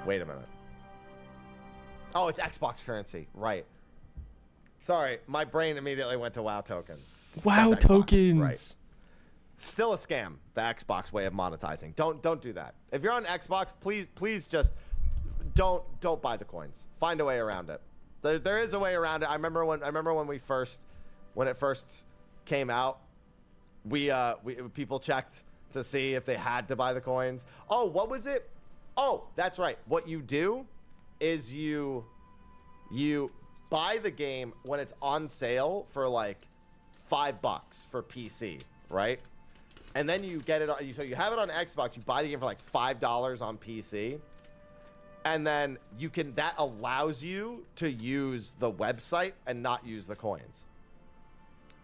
Wait a minute. Oh, it's Xbox currency. Right. Sorry, my brain immediately went to WoW tokens. Wow, That's Xbox, tokens. right. Still a scam, the Xbox way of monetizing. Don't do that. If you're on Xbox, please just don't buy the coins. Find a way around it. There is a way around it. I remember when it first came out, we people checked to see if they had to buy the coins. Oh, what was it? Oh, that's right. What you do is you you buy the game when it's on sale for like $5 for PC, right? And then you get it on, so you have it on Xbox, you buy the game for like $5 on PC. And then you can, that allows you to use the website and not use the coins.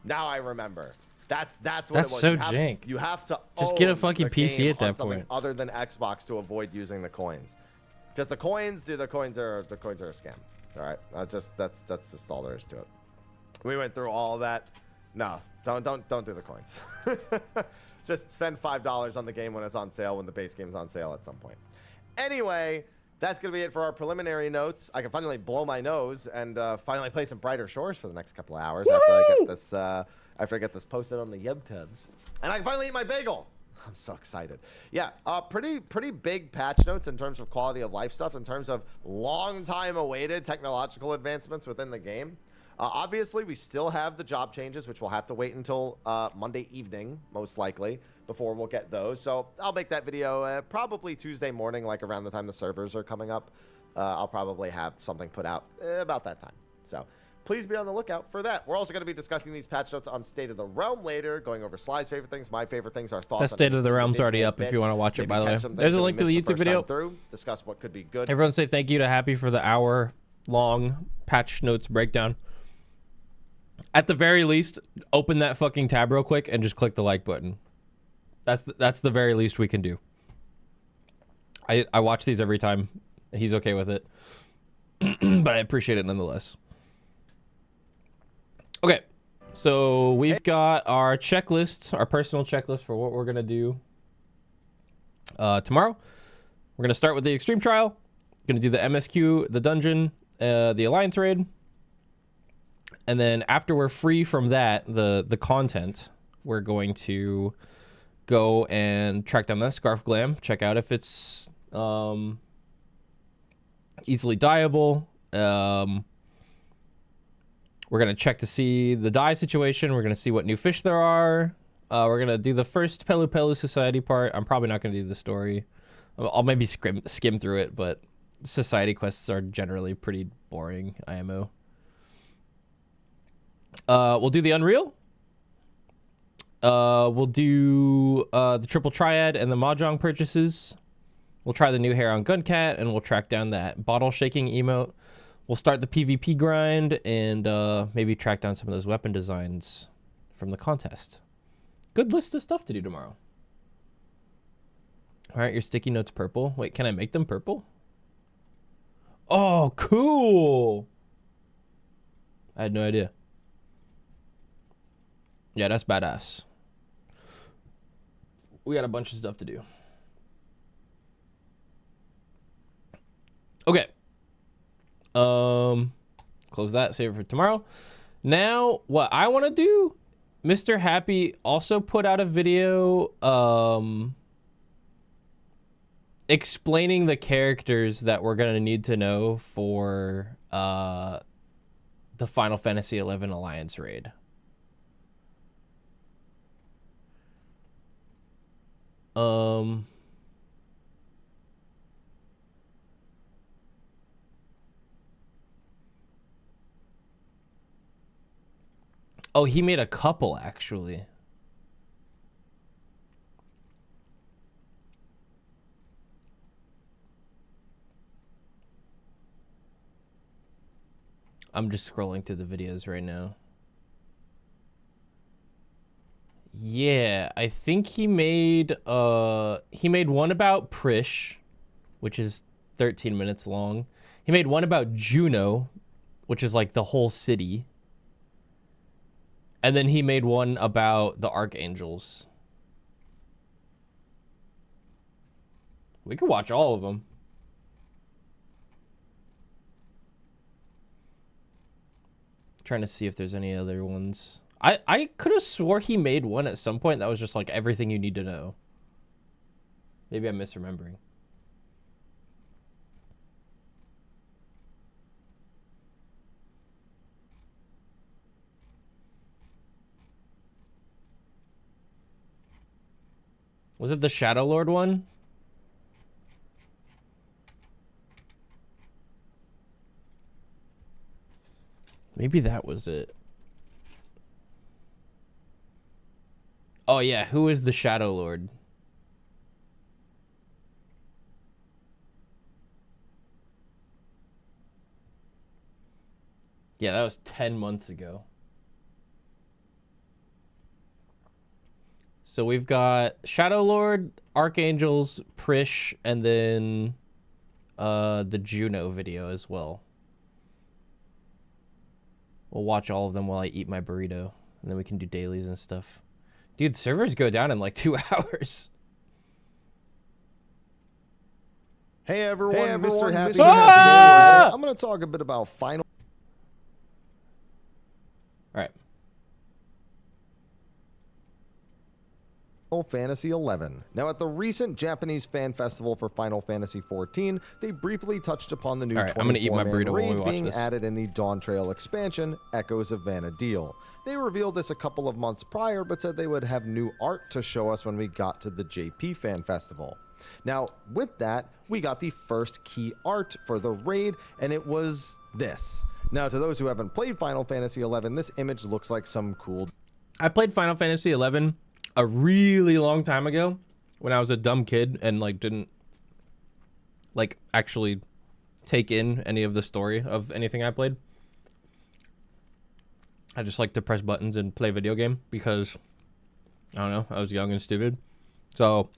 Now I remember. That's what That's it was. so jank. You have to Just get a own fucking the PC game at that on something point. other than Xbox to avoid using the coins. Because the coins, dude, the coins are a scam. All right, that's just all there is to it. We went through all of that. No, don't do the coins. Just spend $5 on the game when it's on sale, when the base game's on sale at some point. Anyway, that's going to be it for our preliminary notes. I can finally blow my nose and finally play some Brighter Shores for the next couple of hours after I get this posted on the YubTubs. And I can finally eat my bagel. I'm so excited. Yeah, pretty big patch notes in terms of quality of life stuff, in terms of long time awaited technological advancements within the game. Obviously, we still have the job changes, which we'll have to wait until Monday evening, most likely, before we'll get those. So I'll make that video probably Tuesday morning, like around the time the servers are coming up. I'll probably have something put out about that time. So please be on the lookout for that. We're also going to be discussing these patch notes on State of the Realm later, going over Sly's favorite things, my favorite things, our thoughts. That State of the Realm's already up if you want to watch it, by the way. There's a link to the YouTube video. Discuss what could be good. Everyone say thank you to Happy for the hour-long patch notes breakdown. At the very least, open that fucking tab real quick and just click the like button. That's the very least we can do. I watch these every time. He's okay with it. But I appreciate it nonetheless. Okay. So we've got our checklist, our personal checklist for what we're going to do tomorrow. We're going to start with the Extreme Trial. Going to do the MSQ, the dungeon, the Alliance raid. And then after we're free from that, the content, we're going to go and track down that Scarf Glam. Check out if it's easily dyeable. We're going to check to see the dye situation. We're going to see what new fish there are. We're going to do the first Pelu Pelu Society part. I'm probably not going to do the story. I'll maybe skim through it, but society quests are generally pretty boring, IMO. We'll do the Unreal. We'll do the Triple Triad and the Mahjong purchases. We'll try the new hair on Guncat, and we'll track down that bottle shaking emote. We'll start the PvP grind, and maybe track down some of those weapon designs from the contest. Good list of stuff to do tomorrow. All right, your sticky notes purple. Wait, can I make them purple? Oh, cool. I had no idea. Yeah, that's badass. We got a bunch of stuff to do. Okay. Close that, save it for tomorrow. Now, what I want to do, Mr. Happy also put out a video explaining the characters that we're going to need to know for the Final Fantasy XI Alliance raid. Oh, he made a couple, actually. I'm just scrolling through the videos right now. Yeah, I think he made one about Prish, which is 13 minutes long. He made one about Juno, which is like the whole city. And then he made one about the Archangels. We could watch all of them. Trying to see if there's any other ones. I could have swore he made one at some point that was just like everything you need to know. Maybe I'm misremembering. Was it the Shadow Lord one? Maybe that was it. Oh yeah, who is the Shadow Lord? Yeah, that was 10 months ago. So we've got Shadow Lord, Archangels, Prish, and then the Juno video as well. We'll watch all of them while I eat my burrito, and then we can do dailies and stuff. Dude, servers go down in like 2 hours. Hey everyone, Mr. Happy. Ah! I'm going to talk a bit about Final Fantasy XI. Now, at the recent Japanese fan festival for Final Fantasy XIV, they briefly touched upon the new 24-man raid being added in the Dawn Trail expansion, Echoes of Vana'diel. They revealed this a couple of months prior, but said they would have new art to show us when we got to the JP fan festival. Now, with that, we got the first key art for the raid, and it was this. Now, to those who haven't played Final Fantasy XI, this image looks like some cool... I played Final Fantasy XI a really long time ago when I was a dumb kid and like didn't like actually take in any of the story of anything I played. I just like to press buttons and play video game because I don't know, I was young and stupid. So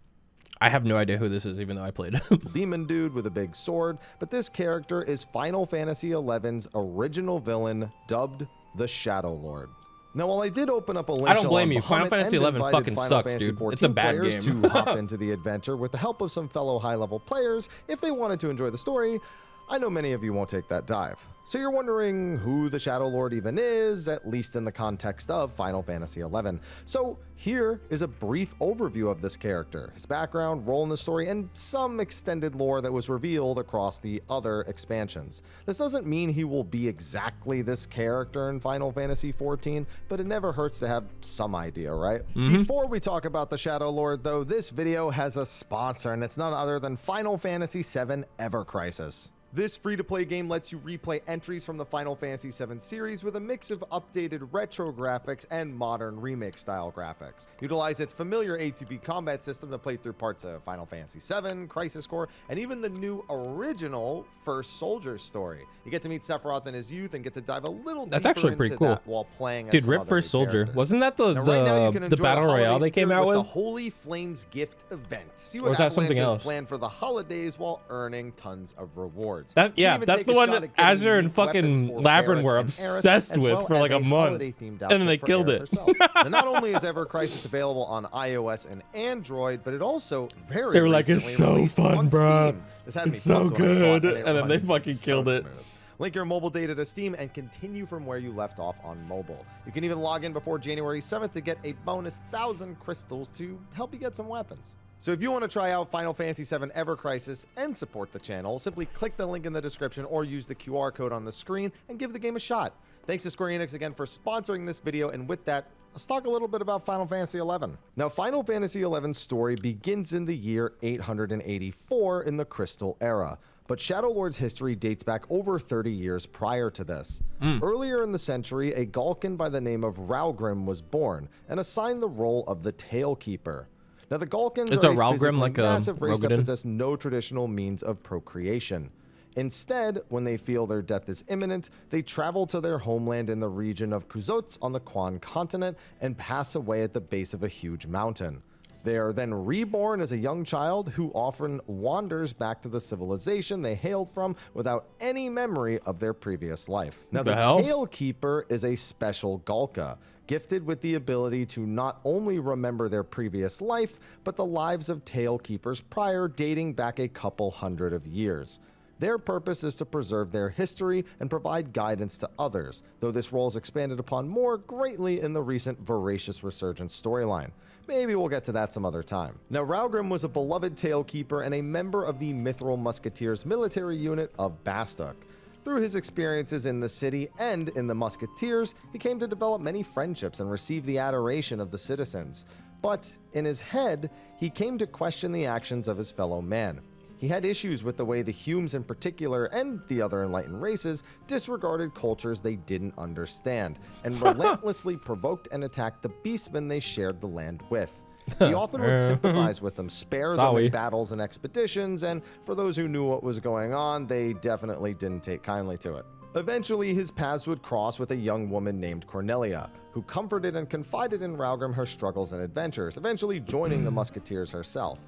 I have no idea who this is, even though I played. Demon dude with a big sword, but this character is Final Fantasy XI's original villain, dubbed the Shadow Lord. Now, while I did open up a link, I don't blame you. Final Fantasy XI fucking sucks, dude. It's a bad game. To hop into the adventure with the help of some fellow high-level players, if they wanted to enjoy the story, I know many of you won't take that dive. So you're wondering who the Shadow Lord even is, at least in the context of Final Fantasy XI. So here is a brief overview of this character, his background, role in the story, and some extended lore that was revealed across the other expansions. This doesn't mean he will be exactly this character in Final Fantasy XIV, but it never hurts to have some idea, right? Before we talk about the Shadow Lord, though, this video has a sponsor, and it's none other than Final Fantasy VII Ever Crisis. This free-to-play game lets you replay entries from the Final Fantasy VII series with a mix of updated retro graphics and modern remake-style graphics. Utilize its familiar ATB combat system to play through parts of Final Fantasy VII, Crisis Core, and even the new original First Soldier story. You get to meet Sephiroth in his youth and get to dive a little deeper actually pretty into cool. that while playing as Dude, some Rip other First new Soldier. characters. Wasn't that Now, right now you can the enjoy Battle holiday Royale they came spirit out with? the Holy Flames gift event. See Or what was that something Avalanche has else? planned for the holidays while earning tons of rewards. That, You yeah, can even that's take the a one shot that at getting Azure and unique weapons fucking for Laverne Barret were and Aerith, obsessed as with well for as like a month. holiday-themed And then outfit they for killed Aerith it. herself. Now, not only is Ever Crisis available on iOS and Android, but it also They were like, it's recently so released fun, on bruh. Steam. This had me It's so pumped when I saw it, good. it And then they runs fucking so killed it. smooth. Link your mobile data to Steam and continue from where you left off on mobile. You can even log in before January 7th to get a bonus 1,000 crystals to help you get some weapons. So if you want to try out Final Fantasy VII Ever Crisis and support the channel, simply click the link in the description or use the QR code on the screen and give the game a shot. Thanks to Square Enix again for sponsoring this video, and with that, let's talk a little bit about Final Fantasy XI. Now, Final Fantasy XI's story begins in the year 884 in the Crystal Era. But Shadow Lord's history dates back over 30 years prior to this. Earlier in the century, a Galkan by the name of Ralgrim was born and assigned the role of the Tailkeeper. Now, the Galkans Is are a a Ralgrim physically like a massive race that Rogadin? possess no traditional means of procreation. Instead, when they feel their death is imminent, they travel to their homeland in the region of Kuzotz on the Quan continent and pass away at the base of a huge mountain. They are then reborn as a young child who often wanders back to the civilization they hailed from without any memory of their previous life. Now, the Tailkeeper is a special Galka, gifted with the ability to not only remember their previous life, but the lives of Tailkeepers prior, dating back a couple hundred of years. Their purpose is to preserve their history and provide guidance to others, though this role is expanded upon more greatly in the recent Voracious Resurgence storyline. Maybe we'll get to that some other time. Now, Ralgrim was a beloved Tailkeeper and a member of the Mithril Musketeers military unit of Bastok. Through his experiences in the city and in the Musketeers, he came to develop many friendships and receive the adoration of the citizens. But in his head, he came to question the actions of his fellow man. He had issues with the way the Humes in particular, and the other enlightened races, disregarded cultures they didn't understand, and relentlessly provoked and attacked the beastmen they shared the land with. He often would sympathize with them, spare them in battles and expeditions, and for those who knew what was going on, they definitely didn't take kindly to it. Eventually, his paths would cross with a young woman named Cornelia, who comforted and confided in Raugrim her struggles and adventures, eventually joining the Musketeers herself.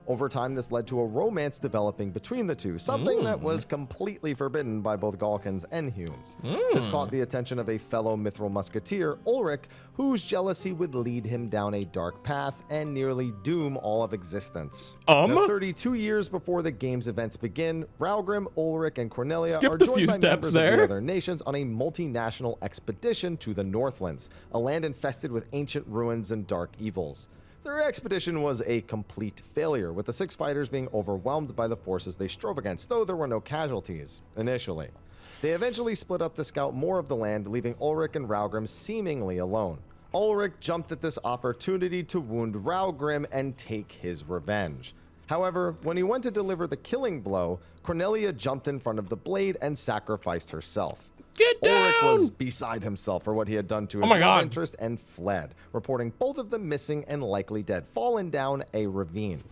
Over time, this led to a romance developing between the two, something that was completely forbidden by both Galkans and Humes. This caught the attention of a fellow Mithril Musketeer, Ulrich, whose jealousy would lead him down a dark path and nearly doom all of existence. Now, 32 years before the game's events begin, Raugrim, Ulrich, and Cornelia are joined by members of the other nations on a multinational expedition to the Northlands, a land infested with ancient ruins and dark evils. Their expedition was a complete failure, with the 6 fighters being overwhelmed by the forces they strove against, though there were no casualties initially. They eventually split up to scout more of the land, leaving Ulrich and Raugrim seemingly alone. Ulrich jumped at this opportunity to wound Raugrim and take his revenge. However, when he went to deliver the killing blow, Cornelia jumped in front of the blade and sacrificed herself. Get down! Ulrich was beside himself for what he had done to his love interest and fled, reporting both of them missing and likely dead, fallen down a ravine.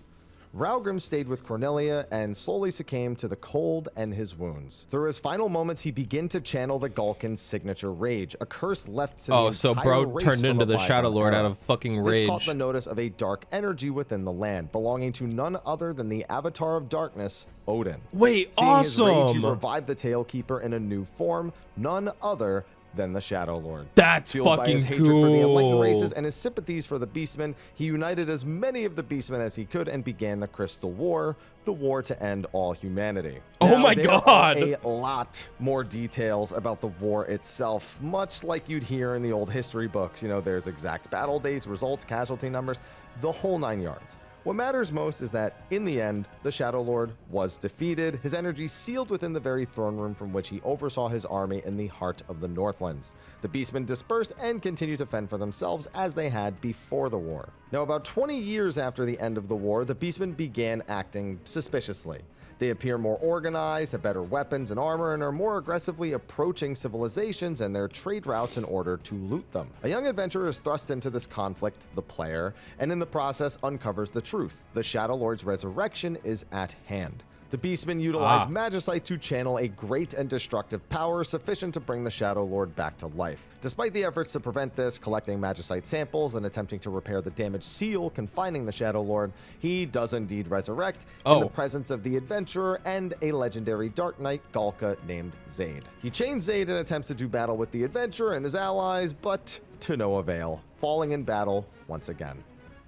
Raugrim stayed with Cornelia and slowly succumbed to the cold and his wounds. Through his final moments, he began to channel the Galkan's signature rage, a curse left to the so entire bro race turned into from the a Shadow bygone Lord era. out of fucking rage. This caught the notice of a dark energy within the land, belonging to none other than the Avatar of Darkness, Odin. Wait, Seeing his rage, he awesome! revived the Tailkeeper in a new form, none other than the Shadow Lord. That's Fueled by his fucking hatred for the enlightened cool. races and his sympathies for the Beastmen, he united as many of the Beastmen as he could and began the Crystal War, the war to end all humanity. Oh Now, my there God. are a lot more details about the war itself, much like you'd hear in the old history books. You know, there's exact battle dates, results, casualty numbers, the whole 9 yards. What matters most is that, in the end, the Shadow Lord was defeated, his energy sealed within the very throne room from which he oversaw his army in the heart of the Northlands. The Beastmen dispersed and continued to fend for themselves as they had before the war. Now, about 20 years after the end of the war, the Beastmen began acting suspiciously. They appear more organized, have better weapons and armor, and are more aggressively approaching civilizations and their trade routes in order to loot them. A young adventurer is thrust into this conflict, the player, and in the process uncovers the truth. The Shadow Lord's resurrection is at hand. The Beastmen utilize Magicite to channel a great and destructive power sufficient to bring the Shadow Lord back to life. Despite the efforts to prevent this, collecting Magicite samples and attempting to repair the damaged seal confining the Shadow Lord, he does indeed resurrect in the presence of the adventurer and a legendary Dark Knight Galka named Zaid. He chains Zaid and attempts to do battle with the adventurer and his allies, but to no avail, falling in battle once again.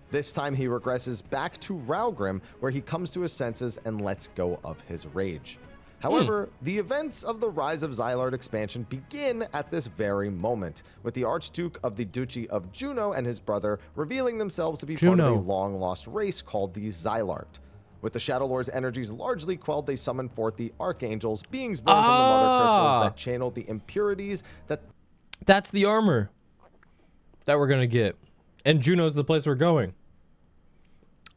This time he regresses back to Raugrim, where he comes to his senses and lets go of his rage. However, the events of the Rise of Xylard expansion begin at this very moment, with the Archduke of the Duchy of Juno and his brother revealing themselves to be part of a long-lost race called the Xylard. With the Shadow Lord's energies largely quelled, they summon forth the Archangels, beings born from the Mother Crystals that channeled the impurities that... That's the armor that we're gonna get. And Juno's the place we're going.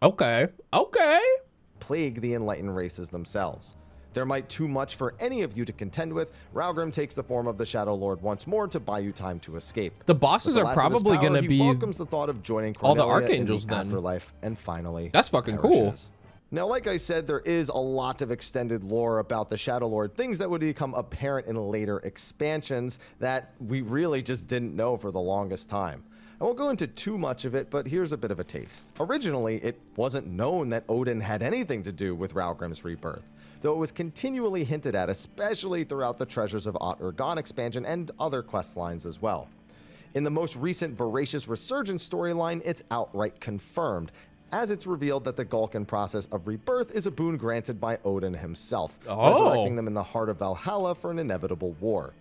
Okay. plague the enlightened races themselves. There might too much for any of you to contend with. Raugrim takes the form of the Shadow Lord once more to buy you time to escape. The bosses are probably going to be he welcomes the thought of joining all the Cornelia archangels in the then. afterlife, and finally That's fucking perishes. cool. Now, like I said, there is a lot of extended lore about the Shadow Lord, things that would become apparent in later expansions that we really just didn't know for the longest time. I won't go into too much of it, but here's a bit of a taste. Originally, it wasn't known that Odin had anything to do with Raugrim's rebirth, though it was continually hinted at, especially throughout the Treasures of Aht-Urgan expansion and other quest lines as well. In the most recent Voracious Resurgence storyline, it's outright confirmed, as it's revealed that the Galkan process of rebirth is a boon granted by Odin himself, resurrecting them in the heart of Valhalla for an inevitable war.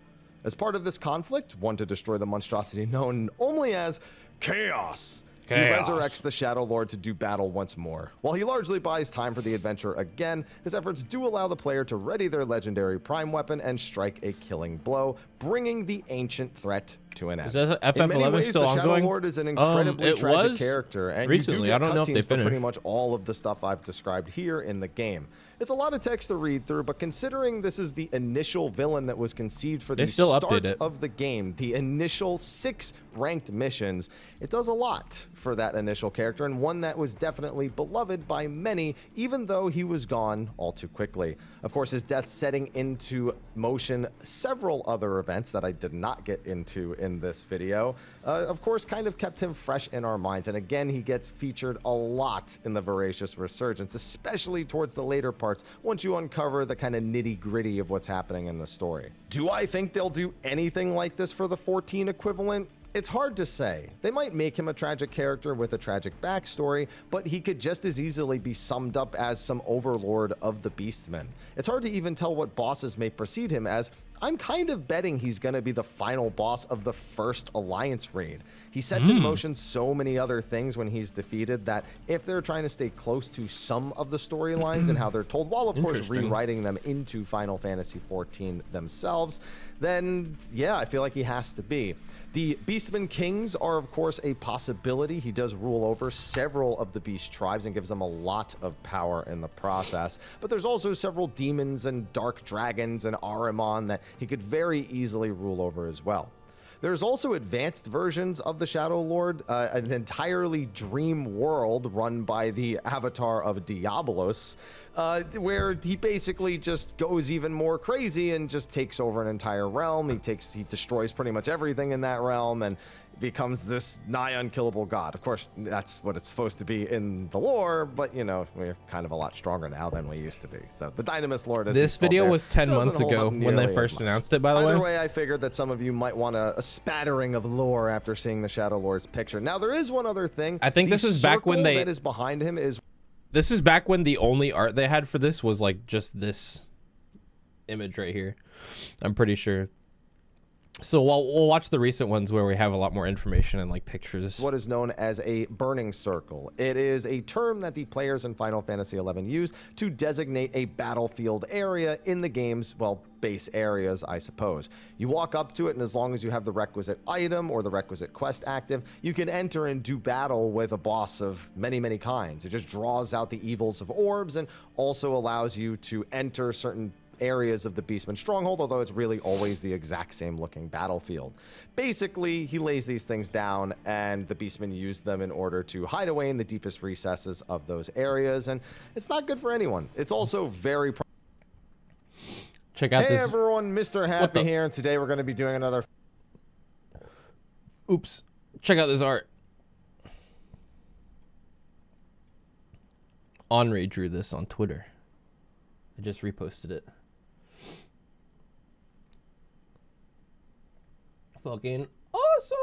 As part of this conflict, one to destroy the monstrosity known only as Chaos, he resurrects the Shadow Lord to do battle once more. While he largely buys time for the adventure again, his efforts do allow the player to ready their legendary prime weapon and strike a killing blow, bringing the ancient threat to an end. Is that In many FF11 ways, still the Shadow ongoing? Lord is an incredibly tragic was character, and recently. you do get I don't know if cutscenes they for pretty finished. much all of the stuff I've described here in the game. It's a lot of text to read through, but considering this is the initial villain that was conceived for the still start update it. of the game, the initial 6 ranked missions, it does a lot for that initial character, and one that was definitely beloved by many, even though he was gone all too quickly. Of course, his death setting into motion several other events that I did not get into in this video, of course, kind of kept him fresh in our minds. And again, he gets featured a lot in the Voracious Resurgence, especially towards the later parts, once you uncover the kind of nitty-gritty of what's happening in the story. Do I think they'll do anything like this for the 14 equivalent? It's hard to say. They might make him a tragic character with a tragic backstory, but he could just as easily be summed up as some overlord of the Beastmen. It's hard to even tell what bosses may precede him, as I'm kind of betting he's going to be the final boss of the first Alliance raid. He sets in motion so many other things when he's defeated that if they're trying to stay close to some of the storylines and how they're told, while of course rewriting them into Final Fantasy XIV themselves, then yeah, I feel like he has to be. The Beastmen Kings are of course a possibility. He does rule over several of the Beast tribes and gives them a lot of power in the process. But there's also several demons and dark dragons and Ahriman that he could very easily rule over as well. There's also advanced versions of the Shadow Lord, an entirely dream world run by the avatar of Diabolos, where he basically just goes even more crazy and just takes over an entire realm. He destroys pretty much everything in that realm and becomes this nigh unkillable god. Of course, that's what it's supposed to be in the lore, but you know, we're kind of a lot stronger now than we used to be. So the Dynamis Lord, as this video was 10 months ago when they first announced it, by the way. Either way, I figured that some of you might want a spattering of lore after seeing the Shadow Lord's picture. Now, there is one other thing. I think this is back when that is behind him is... This is back when the only art they had for this was like just this image right here. I'm pretty sure. So we'll watch the recent ones where we have a lot more information and like pictures. What is known as a burning circle. It is a term that the players in Final Fantasy XI use to designate a battlefield area in the game's, well, base areas, I suppose. You walk up to it, and as long as you have the requisite item or the requisite quest active, you can enter and do battle with a boss of many, many kinds. It just draws out the evils of orbs and also allows you to enter certain areas of the Beastman stronghold, although it's really always the exact same looking battlefield. Basically, he lays these things down and the Beastmen use them in order to hide away in the deepest recesses of those areas, and it's not good for anyone. It's also very... Check out hey this. Everyone, Mr. Happy here, and today we're going to be doing another... Oops. Check out this art. Henri drew this on Twitter. I just reposted it. Fucking awesome!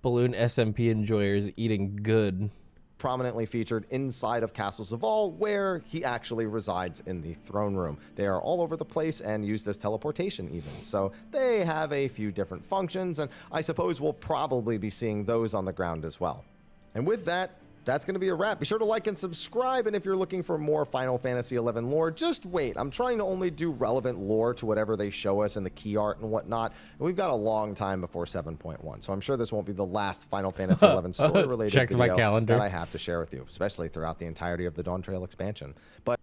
Balloon SMP enjoyers eating good. Prominently featured inside of Castle Zaval, where he actually resides in the throne room. They are all over the place and used as teleportation even. So they have a few different functions, and I suppose we'll probably be seeing those on the ground as well. And with that, that's going to be a wrap. Be sure to like and subscribe, and if you're looking for more Final Fantasy XI lore, just wait. I'm trying to only do relevant lore to whatever they show us in the key art and whatnot, and we've got a long time before 7.1, so I'm sure this won't be the last Final Fantasy XI story-related video my calendar that I have to share with you, especially throughout the entirety of the Dawn Trail expansion. But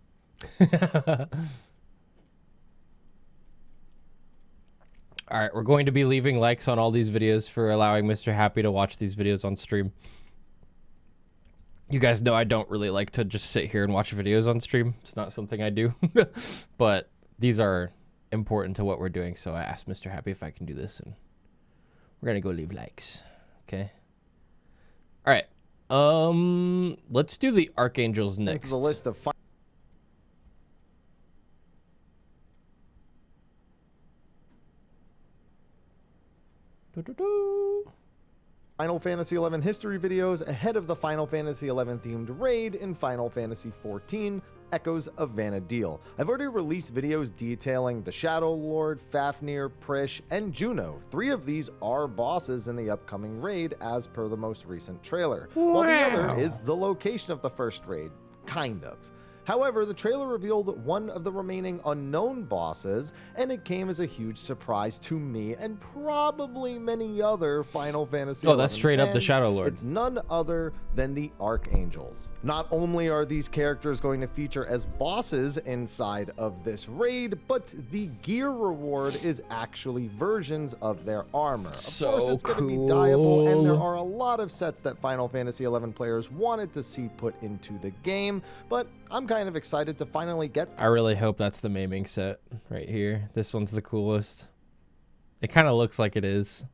all right, we're going to be leaving likes on all these videos for allowing Mr. Happy to watch these videos on stream. You guys know I don't really like to just sit here and watch videos on stream. It's not something I do. But these are important to what we're doing, so I asked Mr. Happy if I can do this, and we're going to go leave likes. Okay? All right. Let's do the Archangels next. the list of Final Fantasy XI history videos ahead of the Final Fantasy XI themed raid in Final Fantasy XIV, Echoes of Vana'diel. I've already released videos detailing the Shadow Lord, Fafnir, Prish, and Juno. 3 of these are bosses in the upcoming raid as per the most recent trailer. Wow. While the other is the location of the first raid. Kind of. However, the trailer revealed one of the remaining unknown bosses, and it came as a huge surprise to me and probably many other Final Fantasy XI that's straight up the fans. Shadow Lord. It's none other than the Archangels. Not only are these characters going to feature as bosses inside of this raid, but the gear reward is actually versions of their armor. Of course, it's going to be dyeable, and there are a lot of sets that Final Fantasy XI players wanted to see put into the game, but I'm kind of excited to finally get... I really hope that's the maiming set right here. This one's the coolest. It kind of looks like it is.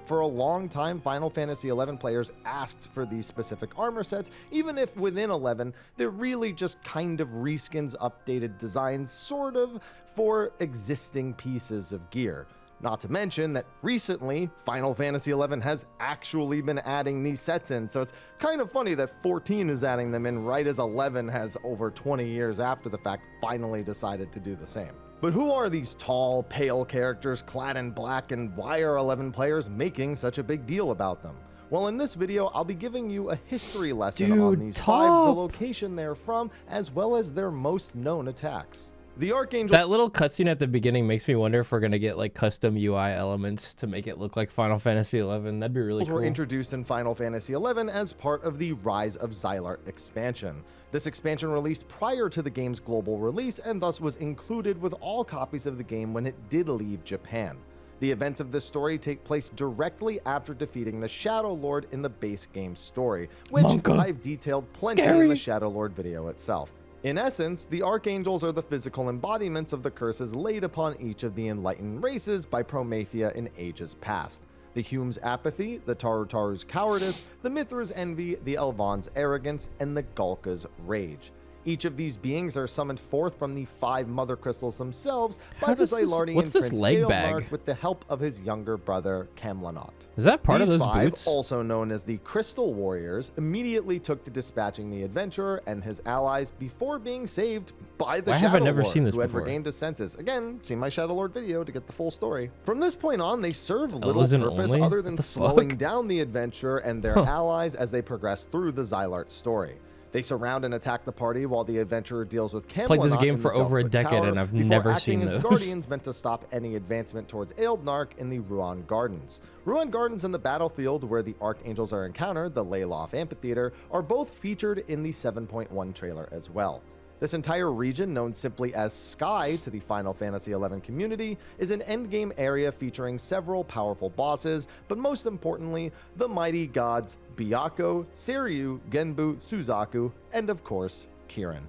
For a long time, Final Fantasy XI players asked for these specific armor sets, even if within 11, they're really just kind of reskins, updated designs, sort of, for existing pieces of gear. Not to mention that recently, Final Fantasy XI has actually been adding these sets in, so it's kind of funny that 14 is adding them in right as 11 has, over 20 years after the fact, finally decided to do the same. But who are these tall, pale characters clad in black, and why are 11 players making such a big deal about them? Well, in this video, I'll be giving you a history lesson on these 5, the location they're from, as well as their most known attacks. The Archangel... That little cutscene at the beginning makes me wonder if we're going to get like custom UI elements to make it look like Final Fantasy XI. That'd be really cool. Were introduced in Final Fantasy XI as part of the Rise of Xylart expansion. This expansion released prior to the game's global release and thus was included with all copies of the game when it did leave Japan. The events of this story take place directly after defeating the Shadow Lord in the base game story, which I've detailed plenty in the Shadow Lord video itself. In essence, the Archangels are the physical embodiments of the curses laid upon each of the enlightened races by Prometheia in ages past. The Hume's apathy, the Tarutaru's cowardice, the Mithra's envy, the Elvan's arrogance, and the Galka's rage. Each of these beings are summoned forth from the 5 mother crystals themselves by the Xylardian Prince Eilnark with the help of his younger brother Camlanot. Is that part of those 5, boots? also known as the Crystal Warriors, immediately took to dispatching the adventurer and his allies before being saved by the Shadow Lord, who had regained his senses. Again, see my Shadow Lord video to get the full story. From this point on, they serve little purpose other than slowing down the adventurer and their allies as they progress through the Xylart story. They surround and attack the party while the adventurer deals with Camlanot. Played this game for over a decade and I've never seen those. Guardians meant to stop any advancement towards Eildnark in the Ruan Gardens. Ruan Gardens and the battlefield where the Archangels are encountered, the Leyloff Amphitheater, are both featured in the 7.1 trailer as well. This entire region, known simply as Sky to the Final Fantasy XI community, is an endgame area featuring several powerful bosses, but most importantly, the mighty gods Byakko, Seiryu, Genbu, Suzaku, and of course, Kirin.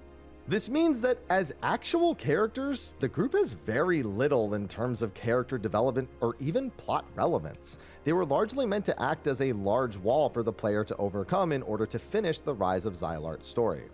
This means that as actual characters, the group has very little in terms of character development or even plot relevance. They were largely meant to act as a large wall for the player to overcome in order to finish the Rise of Xylart story.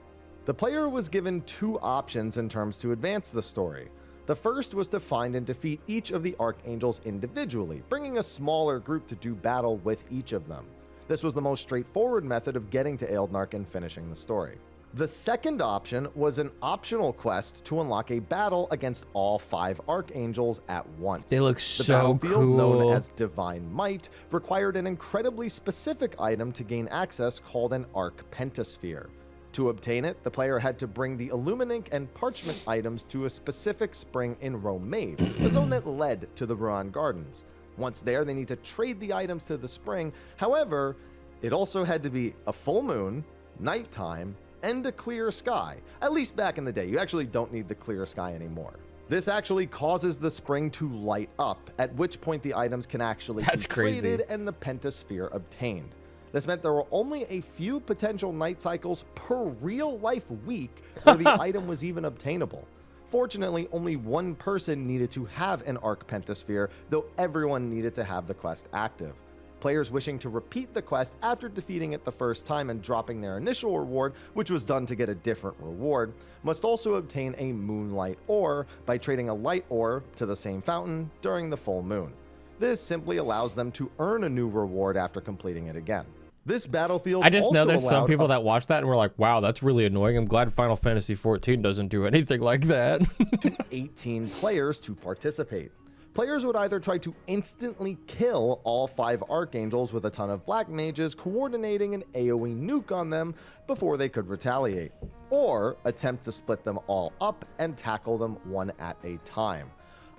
The player was given 2 options in terms to advance the story. The first was to find and defeat each of the Archangels individually, bringing a smaller group to do battle with each of them. This was the most straightforward method of getting to Eildnark and finishing the story. The second option was an optional quest to unlock a battle against all 5 Archangels at once. They look so cool. The battlefield, known as Divine Might, required an incredibly specific item to gain access called an Arc Pentasphere. To obtain it, the player had to bring the Illuminink and Parchment items to a specific spring in Romaid, the zone that led to the Ruan Gardens. Once there, they need to trade the items to the spring. However, it also had to be a full moon, nighttime, and a clear sky. At least back in the day. You actually don't need the clear sky anymore. This actually causes the spring to light up, at which point the items can actually be traded and the Pentasphere obtained. This meant there were only a few potential night cycles per real-life week where the item was even obtainable. Fortunately, only one person needed to have an Arc Pentasphere, though everyone needed to have the quest active. Players wishing to repeat the quest after defeating it the first time and dropping their initial reward, which was done to get a different reward, must also obtain a Moonlight Ore by trading a Light Ore to the same fountain during the full moon. This simply allows them to earn a new reward after completing it again. This battlefield I just know there's some people that watch that and we're like, wow, that's really annoying. I'm glad Final Fantasy XIV doesn't do anything like that. to 18 players to participate. Players would either try to instantly kill all 5 Archangels with a ton of Black Mages coordinating an AoE nuke on them before they could retaliate, or attempt to split them all up and tackle them one at a time.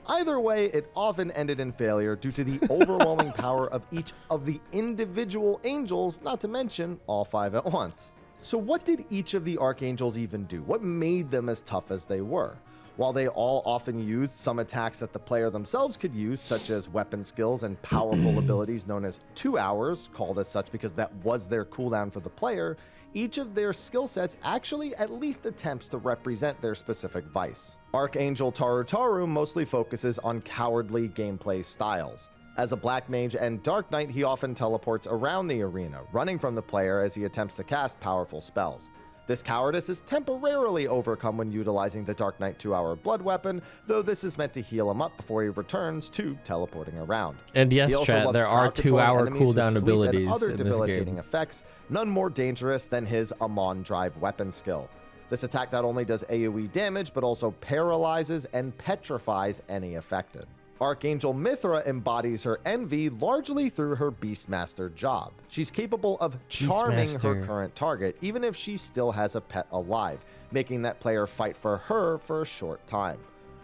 Either way, it often ended in failure due to the overwhelming power of each of the individual angels, not to mention all 5 at once. So what did each of the archangels even do? What made them as tough as they were? While they all often used some attacks that the player themselves could use, such as weapon skills and powerful abilities known as 2 hours, called as such because that was their cooldown for the player, each of their skill sets actually at least attempts to represent their specific vice. Archangel Tarutaru mostly focuses on cowardly gameplay styles. As a Black Mage and Dark Knight, he often teleports around the arena, running from the player as he attempts to cast powerful spells. This cowardice is temporarily overcome when utilizing the Dark Knight 2-hour blood weapon, though this is meant to heal him up before he returns to teleporting around. And yes, He also chat, loves there are crowd controlling 2-hour enemies with cooldown sleep abilities and other in this debilitating game. effects, none more dangerous than his Amon Drive weapon skill. This attack not only does AoE damage, but also paralyzes and petrifies any affected. Archangel Mithra embodies her envy largely through her Beastmaster job. She's capable of charming her Beastmaster. current target, even if she still has a pet alive, making that player fight for her for a short time.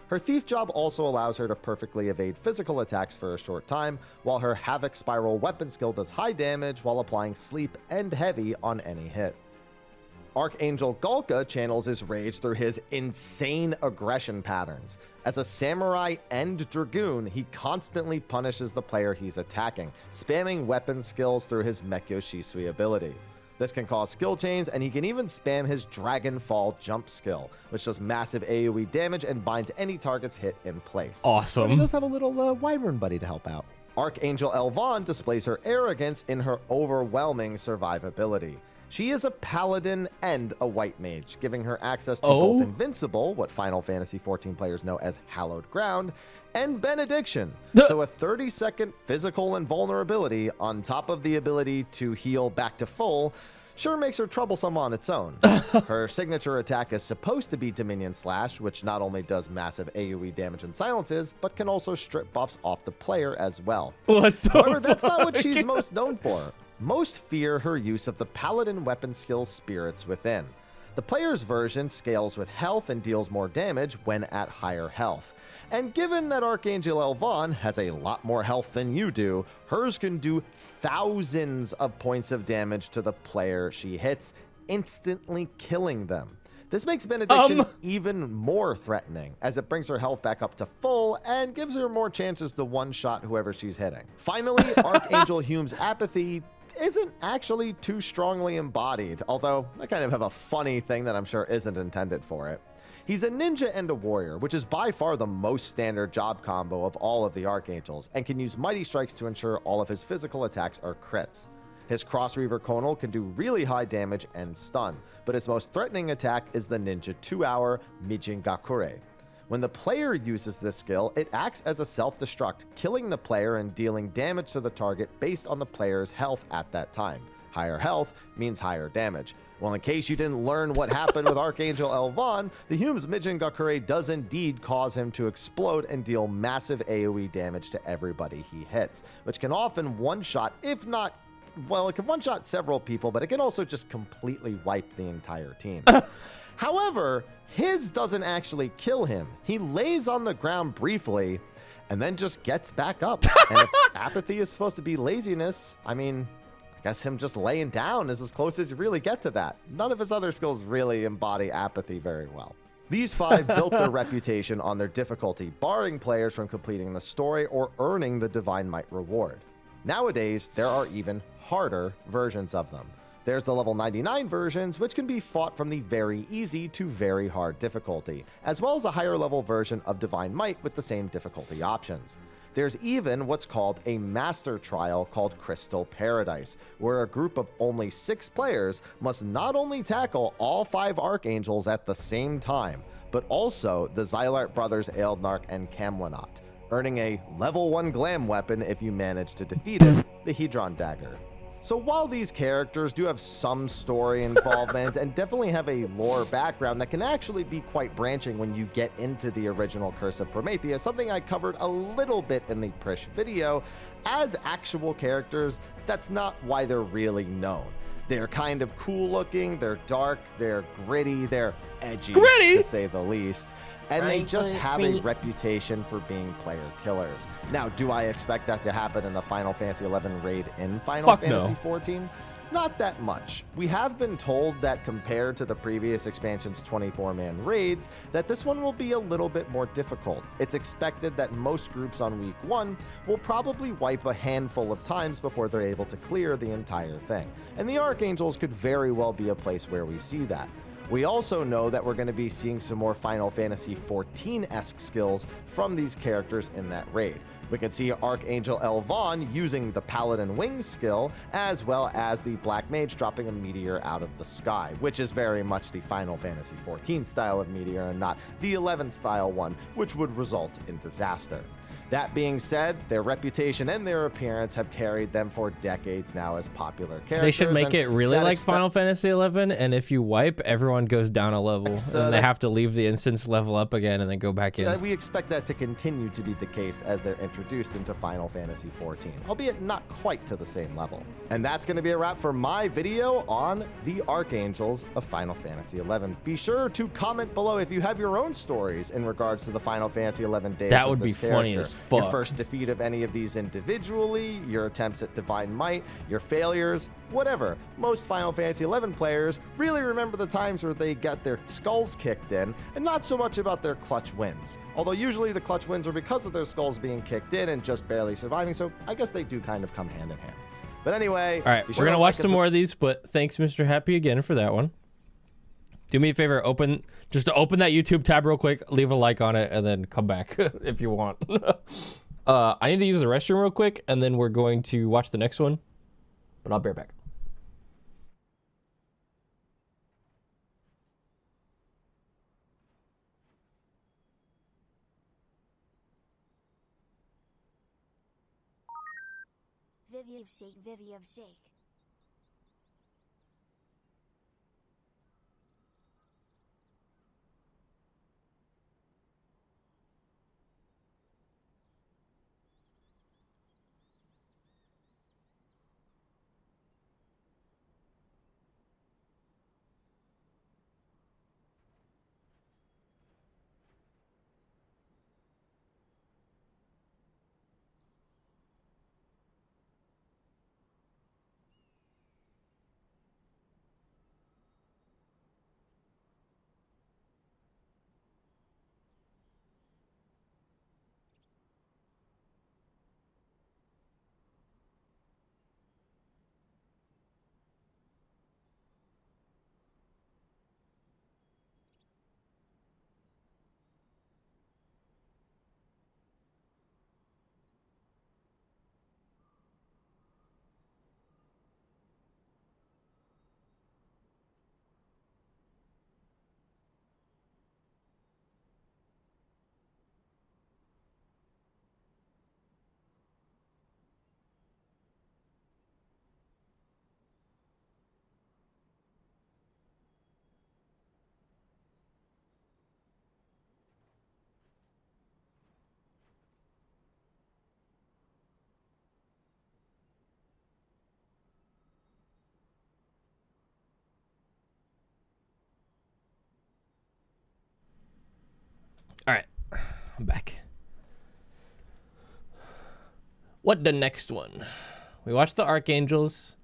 Her Thief job also allows her to perfectly evade physical attacks for a short time, while her Havoc Spiral weapon skill does high damage while applying sleep and heavy on any hit. Archangel Galka channels his rage through his insane aggression patterns. As a samurai and dragoon, he constantly punishes the player he's attacking, spamming weapon skills through his Mekyo Shisui ability. This can cause skill chains, and he can even spam his Dragon Fall jump skill, which does massive AoE damage and binds any targets hit in place. Awesome. But he does have a little wyvern buddy to help out. Archangel Elvon displays her arrogance in her overwhelming survivability. She is a paladin and a white mage, giving her access to both Invincible, what Final Fantasy XIV players know as Hallowed Ground, and Benediction, so a 30-second physical invulnerability on top of the ability to heal back to full sure makes her troublesome on its own. Her signature attack is supposed to be Dominion Slash, which not only does massive AoE damage and silences, but can also strip buffs off the player as well. However, that's not what she's most known for. Most fear her use of the Paladin weapon skill Spirits Within. The player's version scales with health and deals more damage when at higher health. And given that Archangel Elvon has a lot more health than you do, hers can do thousands of points of damage to the player she hits, instantly killing them. This makes Benediction even more threatening, as it brings her health back up to full and gives her more chances to one-shot whoever she's hitting. Finally, Archangel Hume's apathy isn't actually too strongly embodied, although I kind of have a funny thing that I'm sure isn't intended for it. He's a ninja and a warrior, which is by far the most standard job combo of all of the Archangels, and can use Mighty Strikes to ensure all of his physical attacks are crits. His Crossreaver Conal can do really high damage and stun, but his most threatening attack is the Ninja 2-hour Mijin Gakure. When the player uses this skill, it acts as a self-destruct, killing the player and dealing damage to the target based on the player's health at that time. Higher health means higher damage. Well, in case you didn't learn what happened with Archangel Elvon, the Hume's Mijin Gakure does indeed cause him to explode and deal massive AoE damage to everybody he hits, which can often one-shot, if not, well, it can one-shot several people, but it can also just completely wipe the entire team. However, his doesn't actually kill him. He lays on the ground briefly and then just gets back up. And if apathy is supposed to be laziness, I mean, I guess him just laying down is as close as you really get to that. None of his other skills really embody apathy very well. These 5 built their reputation on their difficulty, barring players from completing the story or earning the Divine Might reward. Nowadays, there are even harder versions of them. There's the level 99 versions, which can be fought from the very easy to very hard difficulty, as well as a higher level version of Divine Might with the same difficulty options. There's even what's called a master trial called Crystal Paradise, where a group of only 6 players must not only tackle all 5 Archangels at the same time, but also the Xylart brothers Ealdnark and Camlanot, earning a level 1 glam weapon if you manage to defeat it, the Hedron Dagger. So while these characters do have some story involvement and definitely have a lore background that can actually be quite branching when you get into the original Curse of Prometheus, something I covered a little bit in the Prish video, as actual characters, that's not why they're really known. They're kind of cool looking, they're dark, they're gritty, they're edgy, to say the least. and they just have a reputation for being player killers. Now, do I expect that to happen in the Final Fantasy XI raid in Final Fantasy XIV? Not that much. We have been told that compared to the previous expansion's 24-man raids, that this one will be a little bit more difficult. It's expected that most groups on week 1 will probably wipe a handful of times before they're able to clear the entire thing. And the Archangels could very well be a place where we see that. We also know that we're going to be seeing some more Final Fantasy XIV-esque skills from these characters in that raid. We can see Archangel Elvon using the Paladin Wings skill, as well as the Black Mage dropping a meteor out of the sky, which is very much the Final Fantasy XIV style of meteor and not the 11 style one, which would result in disaster. That being said, their reputation and their appearance have carried them for decades now as popular characters. They should make it really like Final Fantasy XI, and if you wipe, everyone goes down a level, and they have to leave the instance, level up again, and then go back in. We expect that to continue to be the case as they're introduced into Final Fantasy XIV, albeit not quite to the same level. And that's going to be a wrap for my video on the Archangels of Final Fantasy XI. Be sure to comment below if you have your own stories in regards to the Final Fantasy XI days. That would be funny as fuck. Your first defeat of any of these individually, your attempts at Divine Might, your failures, whatever. Most Final Fantasy XI players really remember the times where they got their skulls kicked in, and not so much about their clutch wins. Although usually the clutch wins are because of their skulls being kicked in and just barely surviving, so I guess they do kind of come hand in hand. But anyway, all right, we're going to watch some more of these, but thanks, Mr. Happy, again for that one. Do me a favor, just to open that YouTube tab real quick, leave a like on it, and then come back if you want. I need to use the restroom real quick, and then we're going to watch the next one, but I'll be right back. Viviv shake. All right, I'm back. What the next one? We watched the Archangels.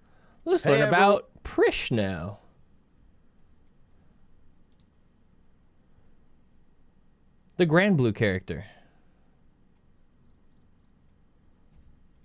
Let's learn about Prish now. The Grand Blue character.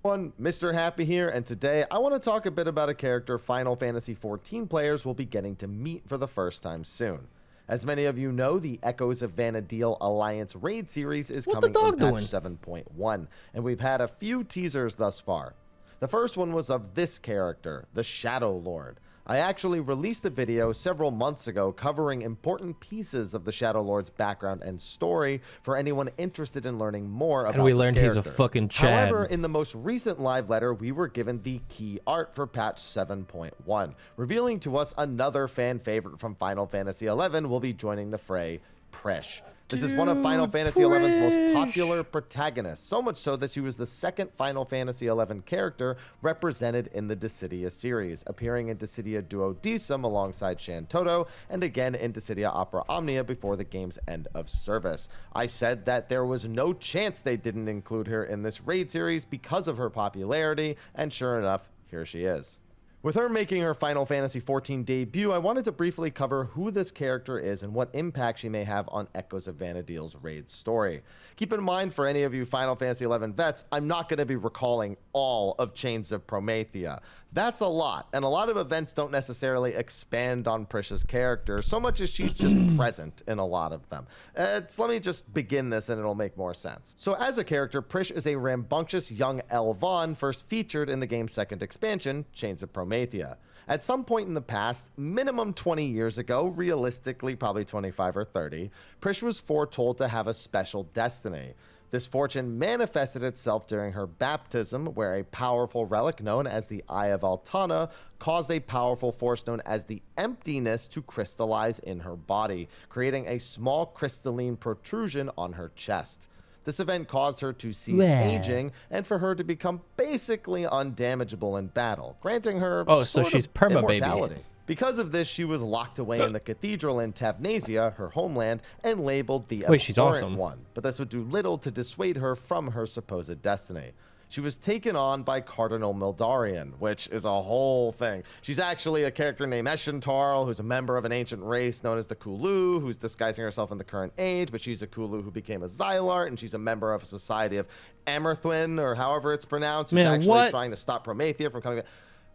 Mr. Happy here, and today I want to talk a bit about a character Final Fantasy XIV players will be getting to meet for the first time soon. As many of you know, the Echoes of Vana'diel Alliance raid series is coming in patch 7.1, and we've had a few teasers thus far. The first one was of this character, the Shadow Lord. I actually released a video several months ago covering important pieces of the Shadow Lord's background and story for anyone interested in learning more about this character. And we learned he's a fucking Chad. However, in the most recent live letter, we were given the key art for patch 7.1, revealing to us another fan favorite from Final Fantasy XI will be joining the fray, Prish. This is one of Final Fantasy XI's most popular protagonists, so much so that she was the second Final Fantasy XI character represented in the Dissidia series, appearing in Dissidia Duodecim alongside Shantoto, and again in Dissidia Opera Omnia before the game's end of service. I said that there was no chance they didn't include her in this raid series because of her popularity, and sure enough, here she is. With her making her Final Fantasy XIV debut, I wanted to briefly cover who this character is and what impact she may have on Echoes of Vana'diel's raid story. Keep in mind, for any of you Final Fantasy XI vets, I'm not going to be recalling all of Chains of Promethea. That's a lot, and a lot of events don't necessarily expand on Prisha's character, so much as she's just present in a lot of them. Let me just begin this and it'll make more sense. So as a character, Prish is a rambunctious young Elvan, first featured in the game's second expansion, Chains of Promethea. At some point in the past, minimum 20 years ago, realistically probably 25 or 30, Prish was foretold to have a special destiny. This fortune manifested itself during her baptism, where a powerful relic known as the Eye of Altana caused a powerful force known as the Emptiness to crystallize in her body, creating a small crystalline protrusion on her chest. This event caused her to cease aging and for her to become basically undamageable in battle, granting her so she's immortality. Because of this, she was locked away in the cathedral in Tavnasia, her homeland, and labeled the Abhorrent One. But this would do little to dissuade her from her supposed destiny. She was taken on by Cardinal Mildarian, which is a whole thing. She's actually a character named Eshentarl, who's a member of an ancient race known as the Kulu, who's disguising herself in the current age, but she's a Kulu who became a Xylart, and she's a member of a society of Amerthwin, or however it's pronounced, who's actually trying to stop Promethea from coming.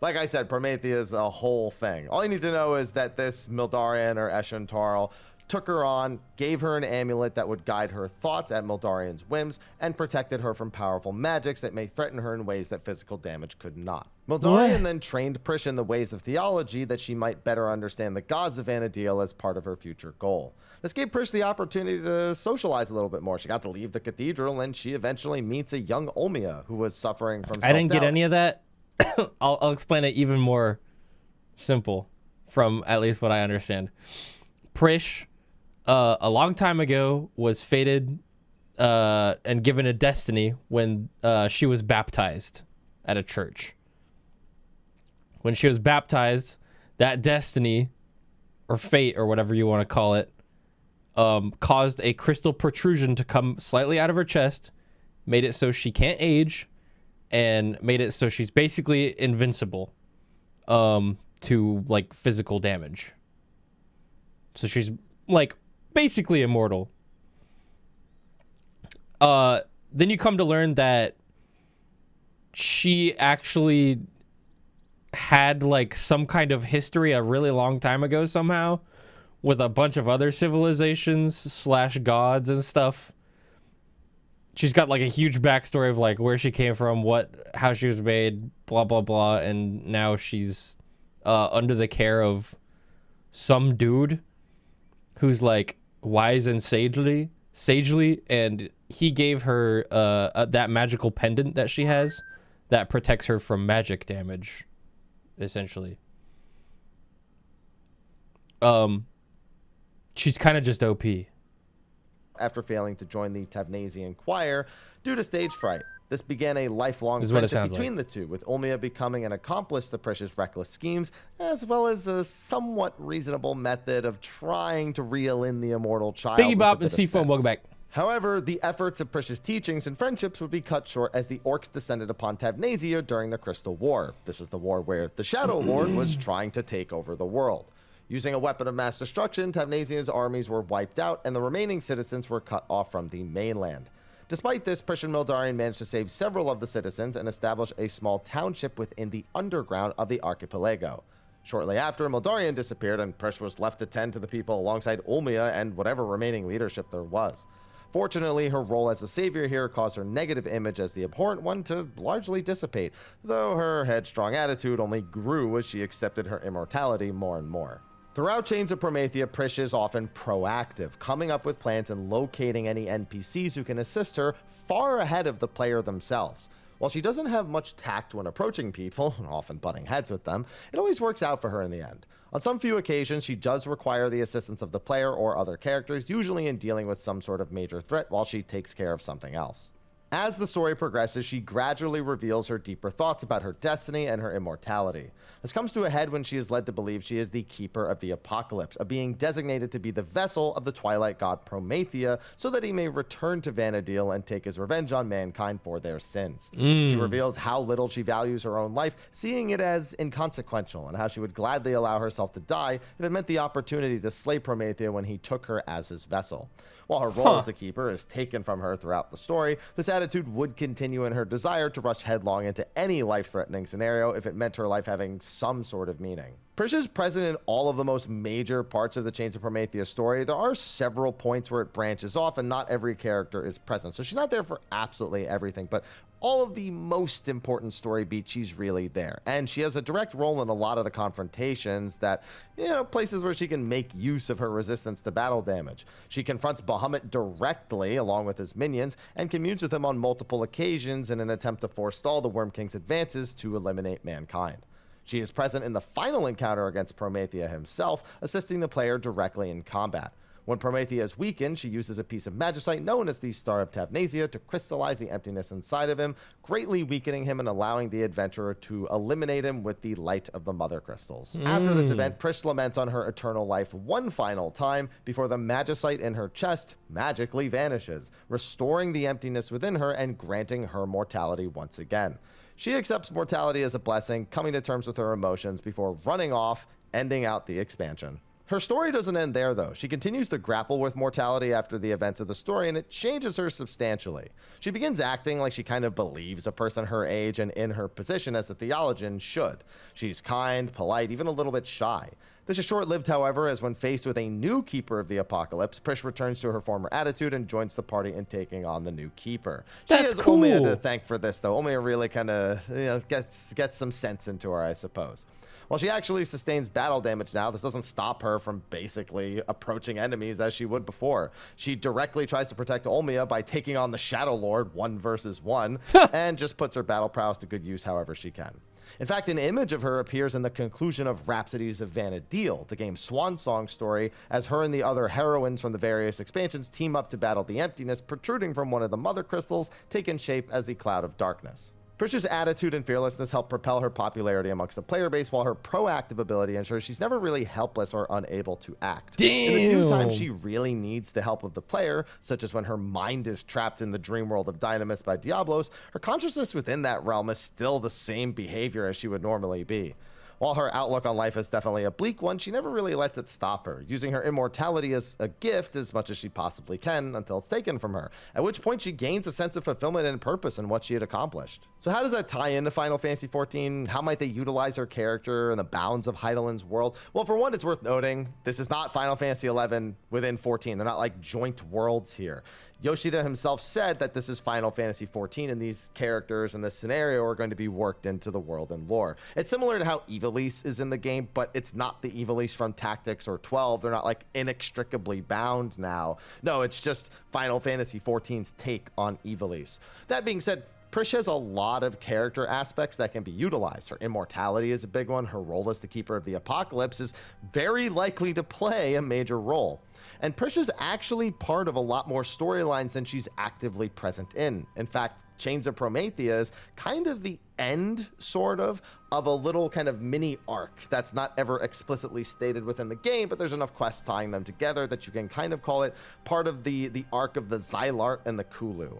Like I said, Promethea is a whole thing. All you need to know is that this Mildarian or Eshentarl took her on, gave her an amulet that would guide her thoughts at Mildarian's whims, and protected her from powerful magics that may threaten her in ways that physical damage could not. Mildarian then trained Prish in the ways of theology that she might better understand the gods of Vana'diel as part of her future goal. This gave Prish the opportunity to socialize a little bit more. She got to leave the cathedral, and she eventually meets a young Olmia who was suffering from self-doubt. I didn't get any of that. I'll explain it even more simple from at least what I understand. Prish, a long time ago, was fated and given a destiny when she was baptized at a church. When she was baptized, that destiny, or fate, or whatever you want to call it, caused a crystal protrusion to come slightly out of her chest, made it so she can't age, and made it so she's basically invincible to, like, physical damage. So she's, like, basically immortal. Then you come to learn that she actually had, like, some kind of history a really long time ago somehow with a bunch of other civilizations / gods and stuff. She's got, like, a huge backstory of, like, where she came from, how she was made, blah, blah, blah, and now she's under the care of some dude who's, like, wise and sagely, and he gave her that magical pendant that she has that protects her from magic damage, essentially. She's kind of just OP. After failing to join the Tavnasian choir due to stage fright. This began a lifelong friendship between the two, with Olmia becoming an accomplice to Prish's reckless schemes, as well as a somewhat reasonable method of trying to reel in the immortal child. Biggie Bop and Seafoam, welcome back. However, the efforts of Prish's teachings and friendships would be cut short as the orcs descended upon Tavnasia during the Crystal War. This is the war where the Shadow Lord was trying to take over the world. Using a weapon of mass destruction, Tavnasia's armies were wiped out, and the remaining citizens were cut off from the mainland. Despite this, Prish and Mildarian managed to save several of the citizens and establish a small township within the underground of the archipelago. Shortly after, Mildarian disappeared, and Prish was left to tend to the people alongside Olmia and whatever remaining leadership there was. Fortunately, her role as a savior here caused her negative image as the Abhorrent One to largely dissipate, though her headstrong attitude only grew as she accepted her immortality more and more. Throughout Chains of Promethea, Prish is often proactive, coming up with plans and locating any NPCs who can assist her far ahead of the player themselves. While she doesn't have much tact when approaching people, often butting heads with them, it always works out for her in the end. On some few occasions, she does require the assistance of the player or other characters, usually in dealing with some sort of major threat while she takes care of something else. As the story progresses, she gradually reveals her deeper thoughts about her destiny and her immortality. This comes to a head when she is led to believe she is the Keeper of the Apocalypse, a being designated to be the vessel of the Twilight god Promethea, so that he may return to Vana'diel and take his revenge on mankind for their sins. She reveals how little she values her own life, seeing it as inconsequential, and how she would gladly allow herself to die if it meant the opportunity to slay Promethea when he took her as his vessel. While her role as the Keeper is taken from her throughout the story, this attitude would continue in her desire to rush headlong into any life-threatening scenario if it meant her life having some sort of meaning. Prisha is present in all of the most major parts of the Chains of Promethea story. There are several points where it branches off, and not every character is present, so she's not there for absolutely everything, but all of the most important story beats, she's really there. And she has a direct role in a lot of the confrontations that, places where she can make use of her resistance to battle damage. She confronts Bahamut directly, along with his minions, and communes with him on multiple occasions in an attempt to forestall the Worm King's advances to eliminate mankind. She is present in the final encounter against Promethea himself, assisting the player directly in combat. When Promethea is weakened, she uses a piece of magicite known as the Star of Tavnasia to crystallize the emptiness inside of him, greatly weakening him and allowing the adventurer to eliminate him with the light of the Mother Crystals. After this event, Prish laments on her eternal life one final time before the magicite in her chest magically vanishes, restoring the emptiness within her and granting her mortality once again. She accepts mortality as a blessing, coming to terms with her emotions before running off, ending out the expansion. Her story doesn't end there, though. She continues to grapple with mortality after the events of the story, and it changes her substantially. She begins acting like she kind of believes a person her age and in her position as a theologian should. She's kind, polite, even a little bit shy. This is short-lived, however, as when faced with a new Keeper of the Apocalypse, Prish returns to her former attitude and joins the party in taking on the new Keeper. That's she has cool. Omia to thank for this, though. Omia really kind of gets some sense into her, I suppose. While she actually sustains battle damage now, this doesn't stop her from basically approaching enemies as she would before. She directly tries to protect Olmia by taking on the Shadow Lord 1 versus 1, and just puts her battle prowess to good use however she can. In fact, an image of her appears in the conclusion of Rhapsodies of Vana'diel, the game's swan song story, as her and the other heroines from the various expansions team up to battle the emptiness protruding from one of the Mother Crystals, taking shape as the Cloud of Darkness. Prish's attitude and fearlessness help propel her popularity amongst the player base, while her proactive ability ensures she's never really helpless or unable to act. Damn. In the few times she really needs the help of the player, such as when her mind is trapped in the dream world of Dynamis by Diablos, her consciousness within that realm is still the same behavior as she would normally be. While her outlook on life is definitely a bleak one, she never really lets it stop her, using her immortality as a gift as much as she possibly can until it's taken from her, at which point she gains a sense of fulfillment and purpose in what she had accomplished. So how does that tie into Final Fantasy XIV? How might they utilize her character and the bounds of Heidelin's world? Well, for one, it's worth noting, this is not Final Fantasy XI within 14. They're not like joint worlds here. Yoshida himself said that this is Final Fantasy XIV, and these characters in this scenario are going to be worked into the world and lore. It's similar to how Ivalice is in the game, but it's not the Ivalice from Tactics or 12. They're not like inextricably bound now. No, it's just Final Fantasy XIV's take on Ivalice. That being said, Prish has a lot of character aspects that can be utilized. Her immortality is a big one. Her role as the Keeper of the Apocalypse is very likely to play a major role. And Prish is actually part of a lot more storylines than she's actively present in. In fact, Chains of Promethea is kind of the end, sort of a little kind of mini arc that's not ever explicitly stated within the game, but there's enough quests tying them together that you can kind of call it part of the arc of the Xylart and the Kulu.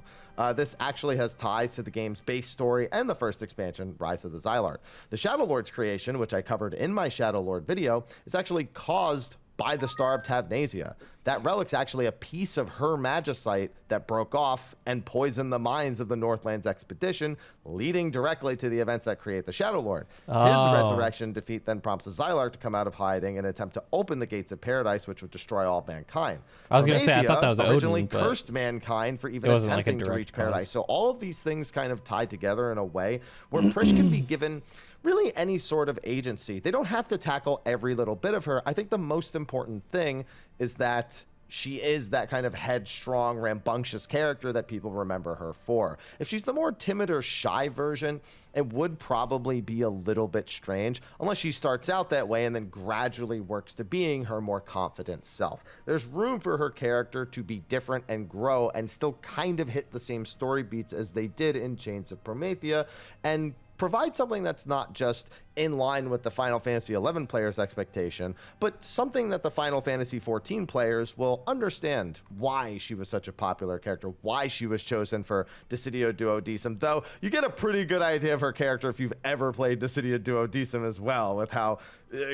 This actually has ties to the game's base story and the first expansion, Rise of the Xylart. The Shadow Lord's creation, which I covered in my Shadow Lord video, is actually caused by the Star of Tavnasia. That relic's actually a piece of her magicite that broke off and poisoned the minds of the Northlands expedition, leading directly to the events that create the Shadow Lord. His resurrection defeat then prompts the Xylarch to come out of hiding and attempt to open the gates of paradise, which would destroy all mankind. I was going to say, I thought that was originally Odin, cursed mankind for even it wasn't attempting like a to direct reach paradise. cause. So all of these things kind of tied together in a way where Prish can be given really any sort of agency. They don't have to tackle every little bit of her. I think the most important thing is that she is that kind of headstrong, rambunctious character that people remember her for. If she's the more timid or shy version, it would probably be a little bit strange, unless she starts out that way and then gradually works to being her more confident self. There's room for her character to be different and grow and still kind of hit the same story beats as they did in Chains of Promethea, and provide something that's not just in line with the Final Fantasy XI players' expectation, but something that the Final Fantasy XIV players will understand why she was such a popular character, why she was chosen for Dissidia Duodecim, though you get a pretty good idea of her character if you've ever played Dissidia Duodecim as well, with how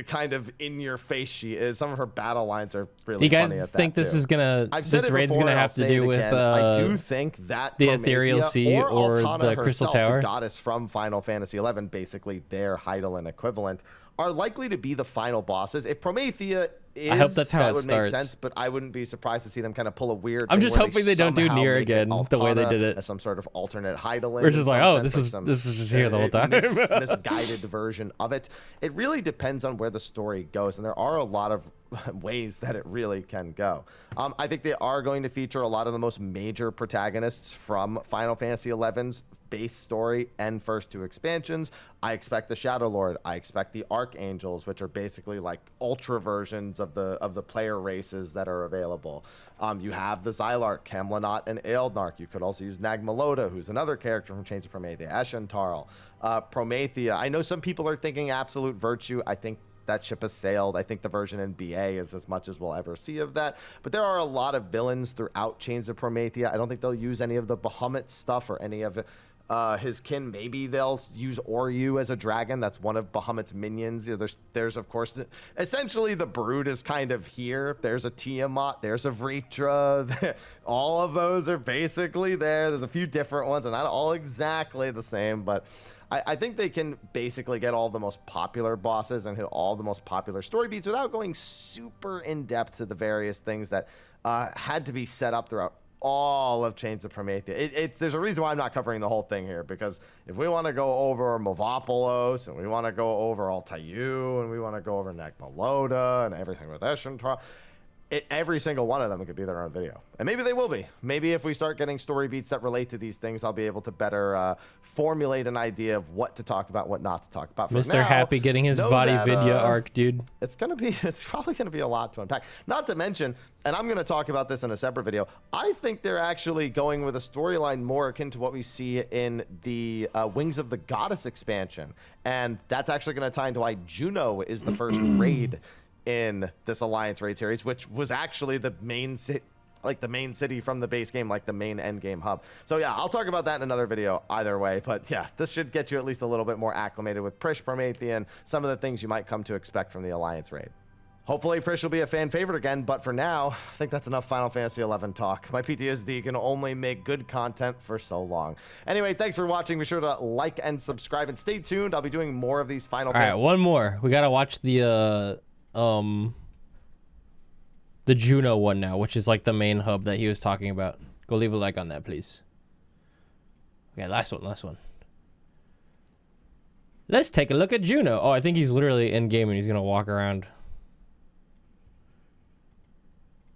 kind of in your face she is. Some of her battle lines are really funny at that. Do you guys think this is gonna, this raid's gonna have to do with I do think that the Ethereal Sea or the Crystal Tower, the goddess from Final Fantasy XI, basically their Hydaelyn equivalent, are likely to be the final bosses. If Promethea is, I hope that's how that it would starts. make sense, but I wouldn't be surprised to see them kind of pull a weird I'm thing just where hoping they don't do somehow Nier make again the way they did it as some sort of alternate Hydaelyn. we're just like, oh, this sense, is like this is just here the whole time. Misguided version of it. It really depends on where the story goes, and there are a lot of ways that it really can go. I think they are going to feature a lot of the most major protagonists from Final Fantasy XI's base story and first two expansions. I expect the Shadow Lord. I expect the Archangels, which are basically like ultra versions of the player races that are available. You have the Xylark, Camlanot, and Ealdnark. You could also use Nagmaloda, who's another character from Chains of Promethea, Ashentarl, Promethea. I know some people are thinking Absolute Virtue. I think that ship has sailed. I think the version in BA is as much as we'll ever see of that. But there are a lot of villains throughout Chains of Promethea. I don't think they'll use any of the Bahamut stuff or any of his kin. Maybe they'll use Oryu as a dragon. That's one of Bahamut's minions. You know, there's of course, essentially the Brood is kind of here. There's a Tiamat. There's a Vritra. All of those are basically there. There's a few different ones, and not all exactly the same, but I think they can basically get all the most popular bosses and hit all the most popular story beats without going super in depth to the various things that had to be set up throughout all of Chains of Promethea. There's a reason why I'm not covering the whole thing here, because if we want to go over Mavopolos, and we want to go over Altayu, and we want to go over Nagmaloda, and everything with Eshentra, every single one of them could be their own video. And maybe they will be. Maybe if we start getting story beats that relate to these things, I'll be able to better formulate an idea of what to talk about, what not to talk about. For Mr. now, Happy getting his Vadi Vidya arc, dude. It's probably gonna be a lot to unpack. Not to mention, and I'm gonna talk about this in a separate video, I think they're actually going with a storyline more akin to what we see in the Wings of the Goddess expansion. And that's actually gonna tie into why Juno is the first raid in this Alliance raid series, which was actually the main city from the base game, like the main end game hub. So yeah, I'll talk about that in another video either way, but yeah, this should get you at least a little bit more acclimated with Prish, Promethea, and some of the things you might come to expect from the Alliance raid. Hopefully Prish will be a fan favorite again, but for now, I think that's enough Final Fantasy XI talk. My PTSD can only make good content for so long. Anyway, thanks for watching. Be sure to like and subscribe, and stay tuned. I'll be doing more of these Final Fantasy. All right, one more. We gotta watch the Juno one now, which is like the main hub that he was talking about. Go leave a like on that, please. Okay, last one. Let's take a look at Juno. Oh, I think he's literally in game and he's gonna walk around.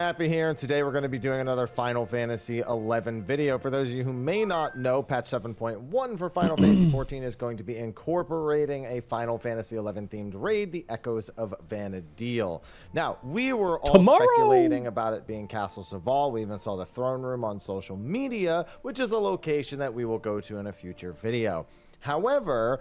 Happy here, and today we're going to be doing another Final Fantasy XI video. For those of you who may not know, patch 7.1 for Final Fantasy XIV is going to be incorporating a Final Fantasy XI themed raid, the Echoes of Vana'diel. Now, we were all speculating about it being Castle Saval. We even saw the throne room on social media, which is a location that we will go to in a future video. However,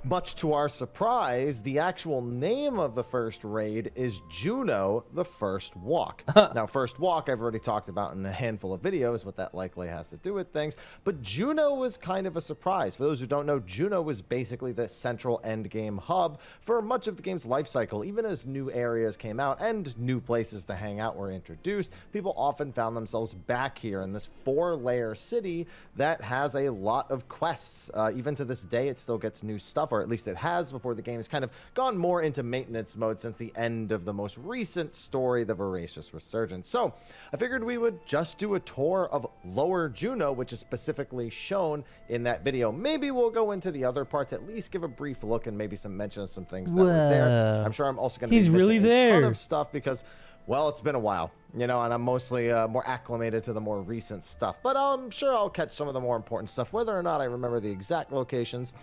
much to our surprise, the actual name of the first raid is Juno, the First Walk. Now, First Walk, I've already talked about in a handful of videos what that likely has to do with things, but Juno was kind of a surprise. For those who don't know, Juno was basically the central endgame hub for much of the game's life cycle. Even as new areas came out and new places to hang out were introduced, people often found themselves back here in this 4-layer city that has a lot of quests. Even to this day, it still gets new stuff, or at least it has, before the game has kind of gone more into maintenance mode since the end of the most recent story, the Voracious Resurgence. So I figured we would just do a tour of Lower Juno, which is specifically shown in that video. Maybe we'll go into the other parts, at least give a brief look and maybe some mention of some things that were there. I'm sure I'm also going to be missing a ton of stuff because Well, it's been a while, you know, and I'm mostly more acclimated to the more recent stuff. But I'm sure I'll catch some of the more important stuff. Whether or not I remember the exact locations,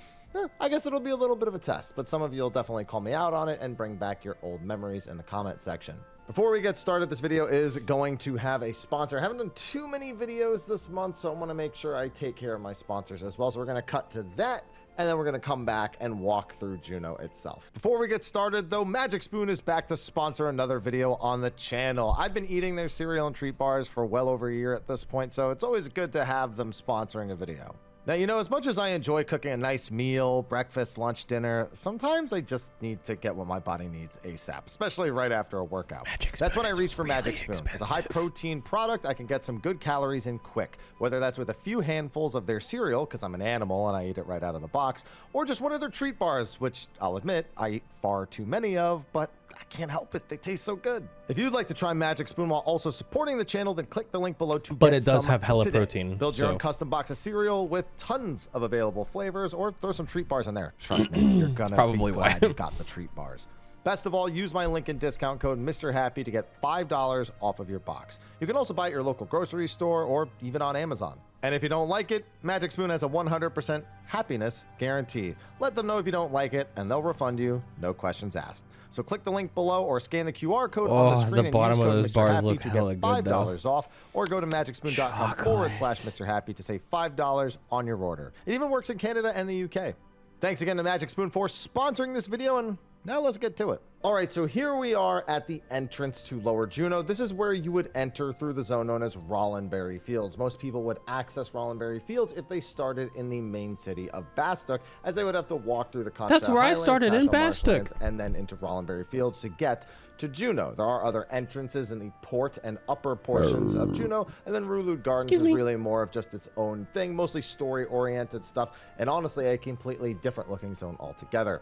I guess it'll be a little bit of a test. But some of you will definitely call me out on it and bring back your old memories in the comment section. Before we get started, this video is going to have a sponsor. I haven't done too many videos this month, so I want to make sure I take care of my sponsors as well. So we're going to cut to that, and then we're going to come back and walk through Juno itself. Before we get started, though, Magic Spoon is back to sponsor another video on the channel. I've been eating their cereal and treat bars for well over a year at this point, so it's always good to have them sponsoring a video. Now, you know, as much as I enjoy cooking a nice meal, breakfast, lunch, dinner, sometimes I just need to get what my body needs ASAP, especially right after a workout. That's when I reach for Magic Spoon. As a high-protein product, I can get some good calories in quick, whether that's with a few handfuls of their cereal, because I'm an animal and I eat it right out of the box, or just one of their treat bars, which I'll admit I eat far too many of, but I can't help it. They taste so good. If you'd like to try Magic Spoon while also supporting the channel, then click the link below to but get it does some have hella today. protein. Build your own custom box of cereal with tons of available flavors, or throw some treat bars in there. Trust me, you're gonna probably be glad you got the treat bars. Best of all, use my link and discount code MrHappy to get $5 off of your box. You can also buy it at your local grocery store or even on Amazon. And if you don't like it, Magic Spoon has a 100% happiness guarantee. Let them know if you don't like it, and they'll refund you, no questions asked. So click the link below or scan the QR code on the screen the bottom and of use those code bars MrHappy look to hella get good, $5 off, or go to magicspoon.com/MrHappy to save $5 on your order. It even works in Canada and the UK. Thanks again to Magic Spoon for sponsoring this video, and now let's get to it. All right, so here we are at the entrance to Lower Juno. This is where you would enter through the zone known as Rollenberry Fields. Most people would access Rollenberry Fields if they started in the main city of Bastok, as they would have to walk through the Conchal That's where I started, in Bastok. and then into Rollenberry Fields to get to Juno. There are other entrances in the port and upper portions of Juno, and then Rulud Gardens is really more of just its own thing, mostly story-oriented stuff, and honestly a completely different looking zone altogether.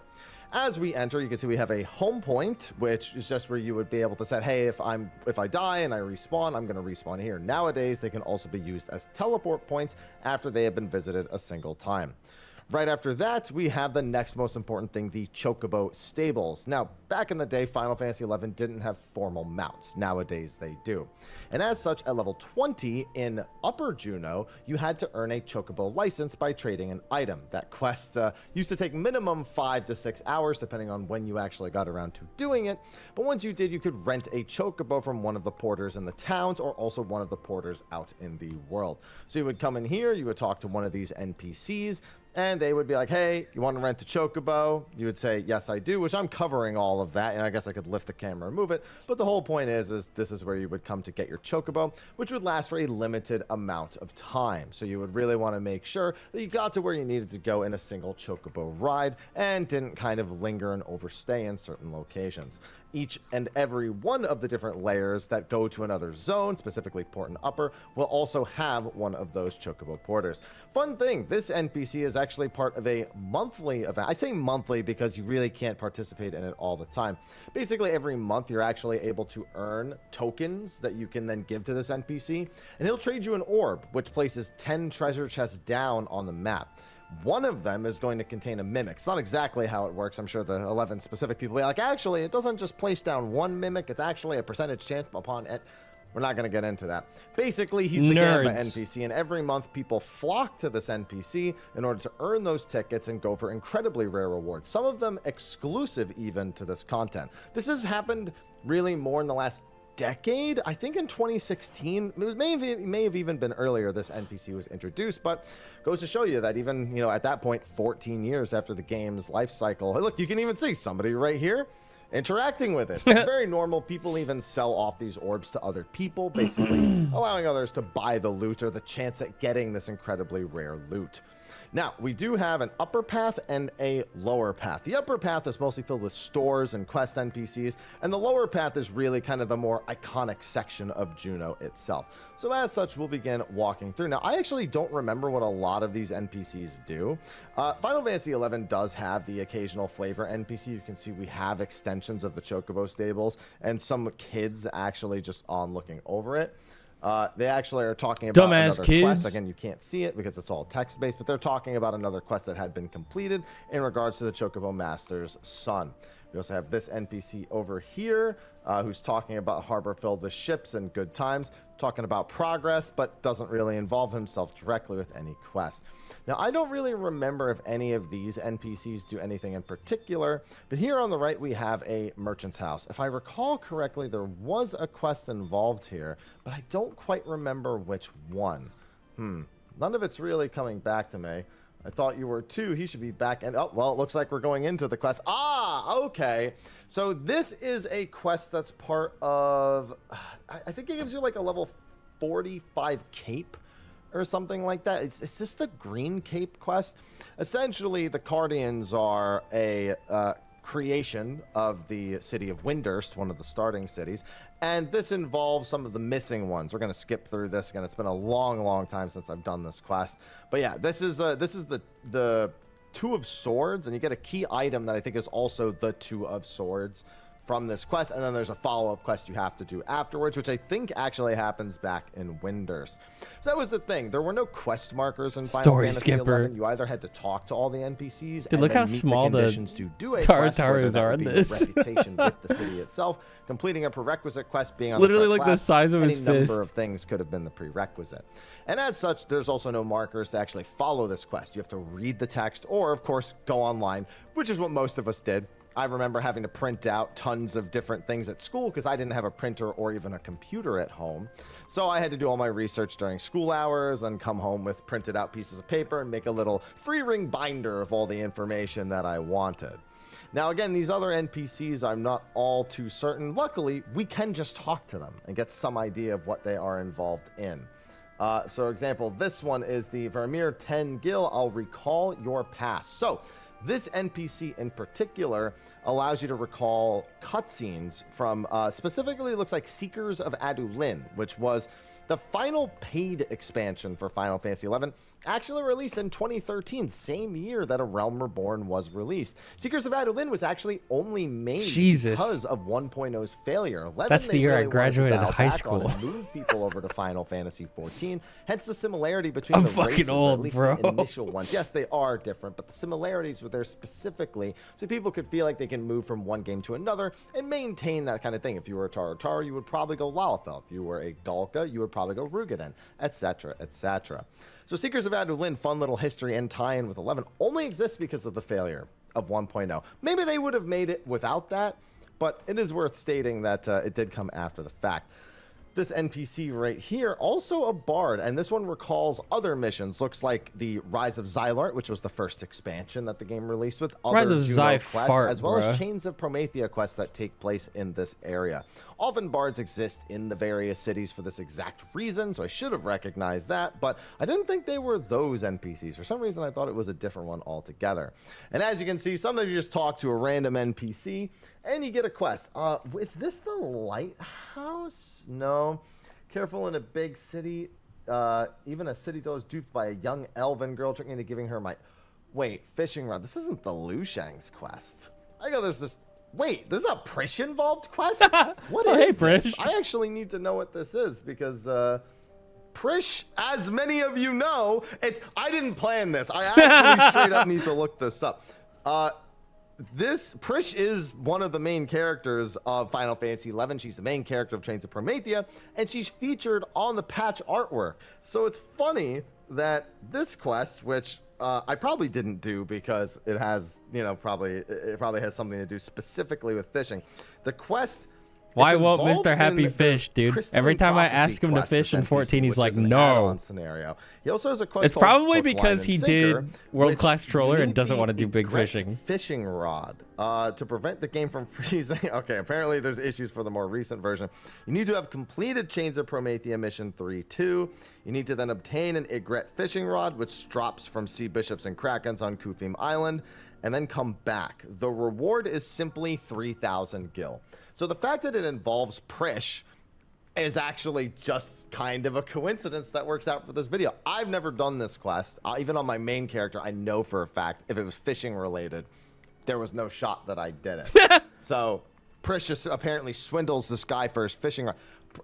As we enter, you can see we have a home point, which is just where you would be able to set, hey, if I die and I respawn, I'm going to respawn here. Nowadays, they can also be used as teleport points after they have been visited a single time. Right after that, we have the next most important thing, the Chocobo Stables. Now, back in the day, Final Fantasy XI didn't have formal mounts. Nowadays, they do. And as such, at level 20 in Upper Juno, you had to earn a Chocobo license by trading an item. That quest used to take minimum 5 to 6 hours, depending on when you actually got around to doing it. But once you did, you could rent a Chocobo from one of the porters in the towns, or also one of the porters out in the world. So you would come in here, you would talk to one of these NPCs, and they would be like, hey, you want to rent a Chocobo? You would say, yes, I do, which I'm covering all of that, and I guess I could lift the camera and move it. But the whole point is this is where you would come to get your Chocobo, which would last for a limited amount of time. So you would really want to make sure that you got to where you needed to go in a single Chocobo ride and didn't kind of linger and overstay in certain locations. Each and every one of the different layers that go to another zone, specifically Port and Upper, will also have one of those Chocobo porters. Fun thing, this NPC is actually part of a monthly event. I say monthly because you really can't participate in it all the time. Basically, every month you're actually able to earn tokens that you can then give to this NPC, and he'll trade you an orb, which places 10 treasure chests down on the map. One of them is going to contain a mimic. It's not exactly how it works. I'm sure the 11 specific people will be like, actually, it doesn't just place down one mimic. It's actually a percentage chance upon it. We're not going to get into that. Basically, he's the Gamba NPC, and every month people flock to this NPC in order to earn those tickets and go for incredibly rare rewards. Some of them exclusive even to this content. This has happened really more in the last decade. I think in 2016, it may have even been earlier this NPC was introduced, but goes to show you that even, you know, at that point, 14 years after the game's life cycle, hey, look, you can even see somebody right here interacting with it. It's very normal. People even sell off these orbs to other people, basically allowing others to buy the loot or the chance at getting this incredibly rare loot. Now, we do have an upper path and a lower path. The upper path is mostly filled with stores and quest NPCs, and the lower path is really kind of the more iconic section of Juno itself. So as such, we'll begin walking through. Now, I actually don't remember what a lot of these NPCs do. Final Fantasy XI does have the occasional flavor NPC. You can see we have extensions of the Chocobo Stables, and some kids actually just on looking over it. They actually are talking about another quest. Again, you can't see it because it's all text-based, but they're talking about another quest that had been completed in regards to the Chocobo Master's son. We also have this NPC over here who's talking about a harbor filled with ships and good times, talking about progress, but doesn't really involve himself directly with any quest. Now, I don't really remember if any of these NPCs do anything in particular, but here on the right we have a merchant's house. If I recall correctly, there was a quest involved here, but I don't quite remember which one. None of it's really coming back to me. I thought you were too. He should be back. And oh, well, it looks like we're going into the quest. Ah, okay. So this is a quest that's part of, I think it gives you like a level 45 cape or something like that. Is this the green cape quest? Essentially, the Cardians are a creation of the city of Windurst, one of the starting cities, and this involves some of the missing ones. We're going to skip through this again. It's been a long time since I've done this quest, but yeah, this is the Two of Swords, and you get a key item that I think is also the Two of Swords from this quest, and then there's a follow-up quest you have to do afterwards, which I think actually happens back in Windurst. So that was the thing. There were no quest markers in Final Fantasy XI. You either had to talk to all the NPCs and look how meet small the conditions to do a quest, Tartaros are in this. Reputation with the city itself, completing a prerequisite quest, being on literally the like class, the size of his any fist. number of things could have been the prerequisite. And as such, there's also no markers to actually follow this quest. You have to read the text or, of course, go online, which is what most of us did. I remember having to print out tons of different things at school because I didn't have a printer or even a computer at home. So I had to do all my research during school hours, then come home with printed out pieces of paper and make a little free ring binder of all the information that I wanted. Now, again, these other NPCs, I'm not all too certain. Luckily, we can just talk to them and get some idea of what they are involved in. So, for example, this one is the Vermeer 10 Gil. I'll recall your past. So, this NPC in particular allows you to recall cutscenes from, specifically, it looks like Seekers of Adulin, which was the final paid expansion for Final Fantasy XI, actually released in 2013, same year that A Realm Reborn was released. Seekers of Adulin was actually only made because of 1.0's failure. That's the year I graduated high school. And move people over to Final Fantasy XIV. Hence the similarity between the races, or at least the initial ones. Yes, they are different, but the similarities were there specifically so people could feel like they can move from one game to another and maintain that kind of thing. If you were a Taru, you would probably go Lalafell. If you were a Galka, you would probably go Rugaden, etc., etc. So Seekers of Adulin, fun little history and tie-in with 11, only exists because of the failure of 1.0. Maybe they would have made it without that, but it is worth stating that it did come after the fact. This NPC right here, also a bard, and this one recalls other missions. Looks like the Rise of Xylart, which was the first expansion that the game released with. Rise of Xy fart, as well as Chains of Promethea quests that take place in this area. Often bards exist in the various cities for this exact reason, so I should have recognized that, but I didn't think they were those NPCs. For some reason, I thought it was a different one altogether. And as you can see, sometimes you just talk to a random NPC, and you get a quest. Is this the lighthouse? No. Careful in a big city. Even a city dweller is duped by a young elven girl tricking into giving her my... Wait, fishing rod. This isn't the Lushang's quest. I go, there's this... Wait, there's a Prish involved quest? What is this? I actually need to know what this is because Prish, as many of you know, I didn't plan this. I actually straight up need to look this up. This Prish is one of the main characters of Final Fantasy XI. She's the main character of Chains of Promethea, and she's featured on the patch artwork. So it's funny that this quest, which I probably didn't do because it has, it probably has something to do specifically with fishing. The quest. Why won't Mr. Happy fish, dude? Every time I ask him to fish in 14, he's like, no. Scenario. He also has a quest. It's probably because he did world-class troller and doesn't want to do big fishing. Fishing rod to prevent the game from freezing. Okay, apparently there's issues for the more recent version. You need to have completed Chains of Promethea Mission 3-2. You need to then obtain an Igret fishing rod, which drops from Sea Bishops and Krakens on Kufim Island, and then come back. The reward is simply 3,000 gil. So the fact that it involves Prish is actually just kind of a coincidence that works out for this video. I've never done this quest. Even on my main character, I know for a fact if it was fishing related, there was no shot that I did it. So Prish just apparently swindles this guy for his fishing rod.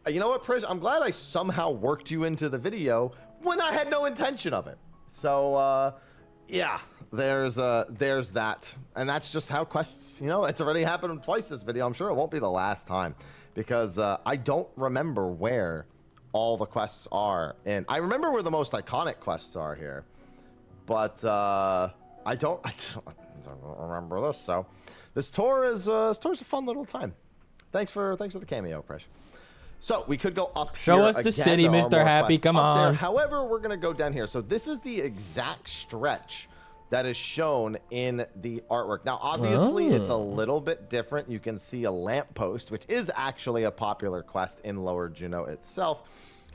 You know what, Prish? I'm glad I somehow worked you into the video when I had no intention of it. So, yeah, there's that, and that's just how quests, you know, it's already happened twice this video. I'm sure it won't be the last time, because I don't remember where all the quests are. And I remember where the most iconic quests are here, but I don't remember this. So this tour is a fun little time. Thanks for the cameo, Presh. So we could go up Show here us the again. city, There are Mr. more Happy. quests Come up there. on. However, we're gonna go down here. So this is the exact stretch that is shown in the artwork. Now, obviously, it's a little bit different. You can see a lamppost, which is actually a popular quest in Lower Juneau itself.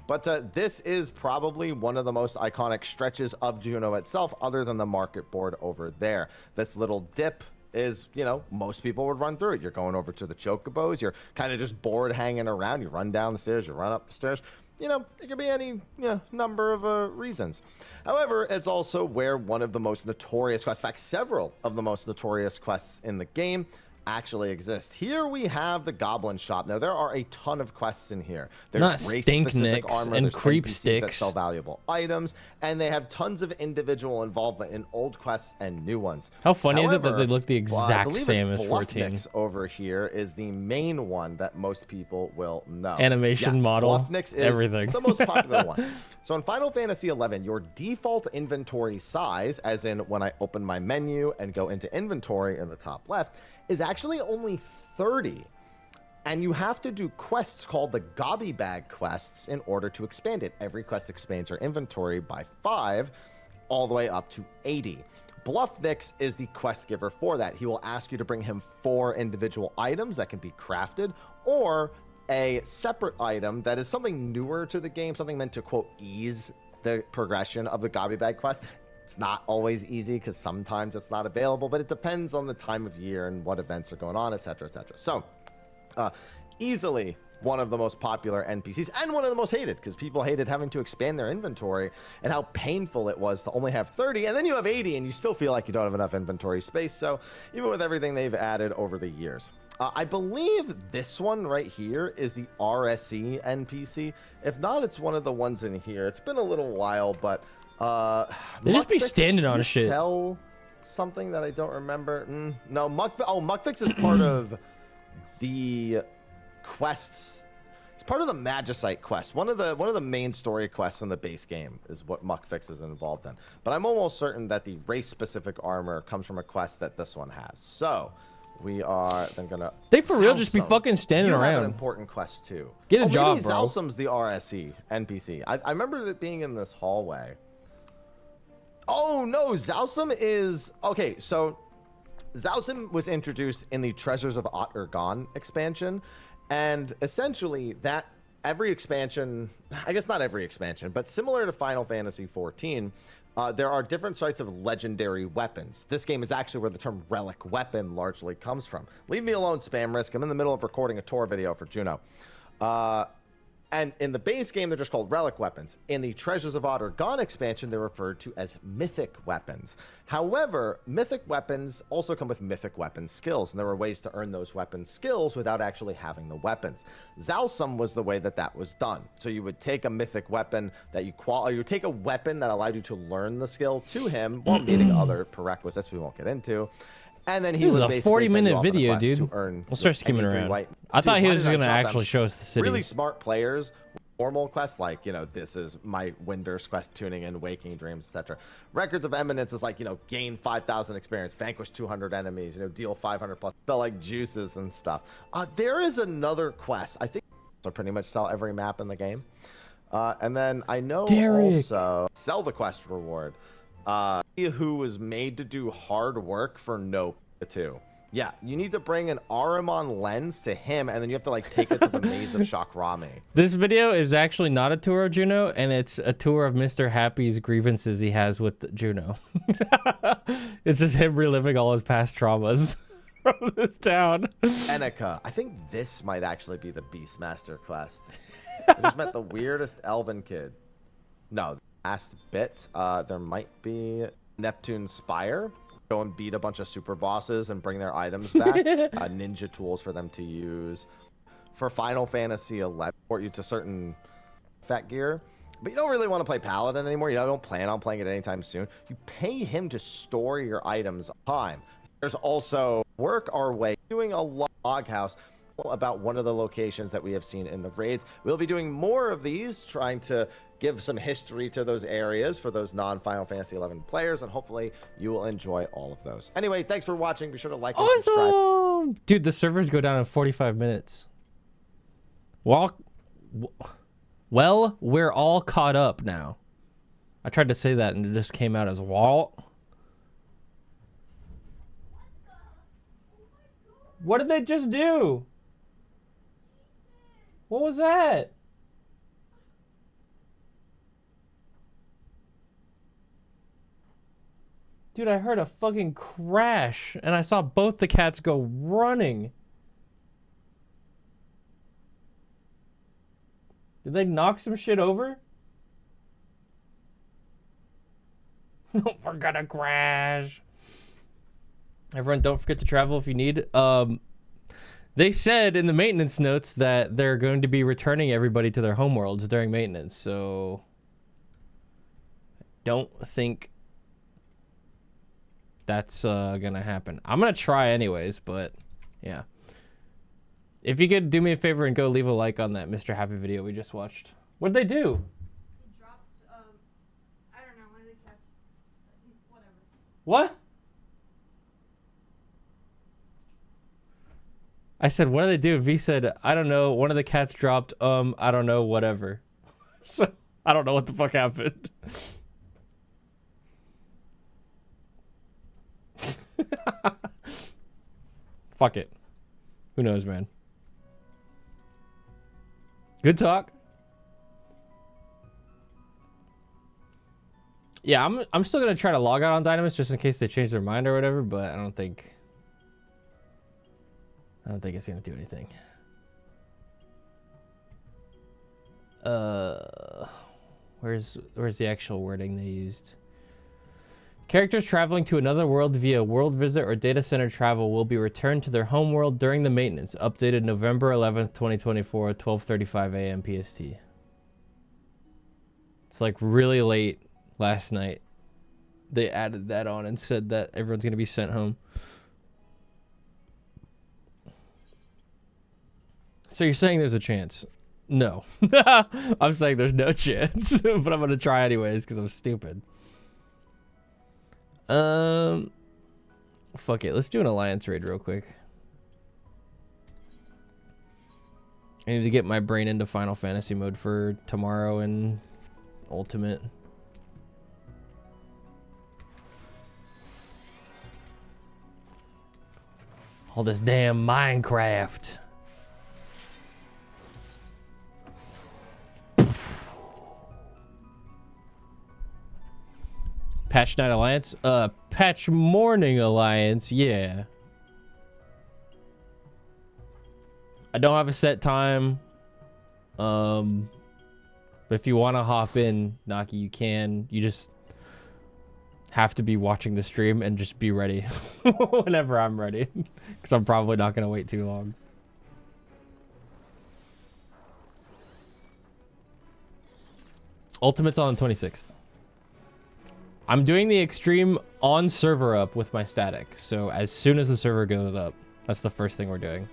But this is probably one of the most iconic stretches of Juneau itself, other than the market board over there. This little dip is, you know, most people would run through it. You're going over to the chocobos. You're kind of just bored hanging around. You run down the stairs. You run up the stairs. You know, it could be any number of reasons. However, it's also where one of the most notorious quests, in fact, several of the most notorious quests in the game actually exist. Here we have the Goblin Shop. Now, there are a ton of quests in here. There's Not race-specific stinknicks armor, and there's creep NPCs sticks that sell valuable items, and they have tons of individual involvement in old quests and new ones. How funny is it that However, they look the exact same as 14? Bluffnix over here is the main one that most people will know. Animation yes, model, Bluffnix is everything. the most popular one. So in Final Fantasy XI, your default inventory size, as in when I open my menu and go into inventory in the top left, is actually only 30. And you have to do quests called the Gobby Bag quests in order to expand it. Every quest expands your inventory by 5, all the way up to 80. Bluffnix is the quest giver for that. He will ask you to bring him 4 individual items that can be crafted, or a separate item that is something newer to the game, something meant to, quote, ease the progression of the Gobby Bag quest. It's not always easy because sometimes it's not available, but it depends on the time of year and what events are going on, etc., etc. So, easily one of the most popular NPCs and one of the most hated, because people hated having to expand their inventory and how painful it was to only have 30, and then you have 80 and you still feel like you don't have enough inventory space. So even with everything they've added over the years. I believe this one right here is the RSE NPC. If not, it's one of the ones in here. It's been a little while, but they just be standing on shit. Sell something that I don't remember. No, Muckfix is part of the quests. It's part of the Magicite quest. One of the main story quests in the base game is what Muckfix is involved in. But I'm almost certain that the race-specific armor comes from a quest that this one has. So we are then gonna. They for real just be fucking standing you around. Have an important quest too. Get a job, maybe bro. Zalsum's the RSE NPC. I remember it being in this hallway. Oh no, Zalsum is okay. So Zalsum was introduced in the Treasures of Otter-Gon expansion, and essentially that every expansion, I guess not every expansion, but similar to Final Fantasy XIV, there are different sorts of legendary weapons. This game is actually where the term relic weapon largely comes from. Leave me alone, Spam Risk. I'm in the middle of recording a tour video for Juneau. And in the base game, they're just called relic weapons. In the Treasures of Otter-Gon expansion, they're referred to as mythic weapons. However, mythic weapons also come with mythic weapon skills, and there were ways to earn those weapon skills without actually having the weapons. Zalsum was the way that that was done. So you would take a mythic weapon that you would take a weapon that allowed you to learn the skill to him while meeting other prerequisites we won't get into. And then he this is would a basically 40-minute video, to dude. earn We'll start skimming around. I thought he was going to actually show us the city. Really smart players, normal quests like, you know, this is my Winder's quest, tuning in, waking dreams, etc. Records of Eminence is like, you know, gain 5,000 experience, vanquish 200 enemies, you know, deal 500 plus, sell like juices and stuff. There is another quest. I think I pretty much sell every map in the game. And then I know also sell the quest reward. Who was made to do hard work for no too. Yeah, you need to bring an Aramon lens to him, and then you have to like take it to the maze of Shakrami. This video is actually not a tour of Juneau, and it's a tour of Mr. Happy's grievances he has with Juneau. It's just him reliving all his past traumas from this town. Enika. I think this might actually be the Beastmaster quest. I just met the weirdest elven kid. No, last bit. There might be Neptune's Spire. Go and beat a bunch of super bosses and bring their items back. Ninja tools for them to use. For Final Fantasy XI, port you to certain fat gear. but you don't really want to play Paladin anymore, you don't plan on playing it anytime soon, you pay him to store your items on time. There's also work our way doing a log house about one of the locations that we have seen in the raids. We'll be doing more of these, trying to give some history to those areas for those non-Final Fantasy XI players, and hopefully you will enjoy all of those. Anyway, thanks for watching. Be sure to like and subscribe. Dude, the servers go down in 45 minutes. Well, we're all caught up now. I tried to say that and it just came out as Walt. What did they just do? What was that? Dude, I heard a fucking crash and I saw both the cats go running. Did they knock some shit over? We're gonna crash. Everyone, don't forget to travel if you need. They said in the maintenance notes that they're going to be returning everybody to their homeworlds during maintenance, so don't think that's gonna happen. I'm gonna try anyways, but yeah. If you could do me a favor and go leave a like on that Mr. Happy video we just watched. What'd they do? He dropped, I don't know, one of the cats, whatever. What? I said, what did they do? V said, I don't know. One of the cats dropped, I don't know, whatever. So, I don't know what the fuck happened. Fuck it. Who knows, man? Good talk. Yeah, I'm still gonna try to log out on Dynamis just in case they change their mind or whatever, but I don't think it's gonna do anything. Where's the actual wording they used? Characters traveling to another world via world visit or data center travel will be returned to their home world during the maintenance. Updated November 11th, 2024, 12:35 a.m. PST. It's like really late last night. They added that on and said that everyone's gonna be sent home. So you're saying there's a chance? No. I'm saying there's no chance, but I'm gonna try anyways because I'm stupid. Fuck it. Let's do an alliance raid real quick. I need to get my brain into Final Fantasy mode for tomorrow and Ultimate. All this damn Minecraft. Patch Night Alliance? Patch Morning Alliance, yeah. I don't have a set time. But if you want to hop in, Naki, you can. You just have to be watching the stream and just be ready whenever I'm ready. Because I'm probably not going to wait too long. Ultimate's on the 26th. I'm doing the extreme on server up with my static. So as soon as the server goes up, that's the first thing we're doing.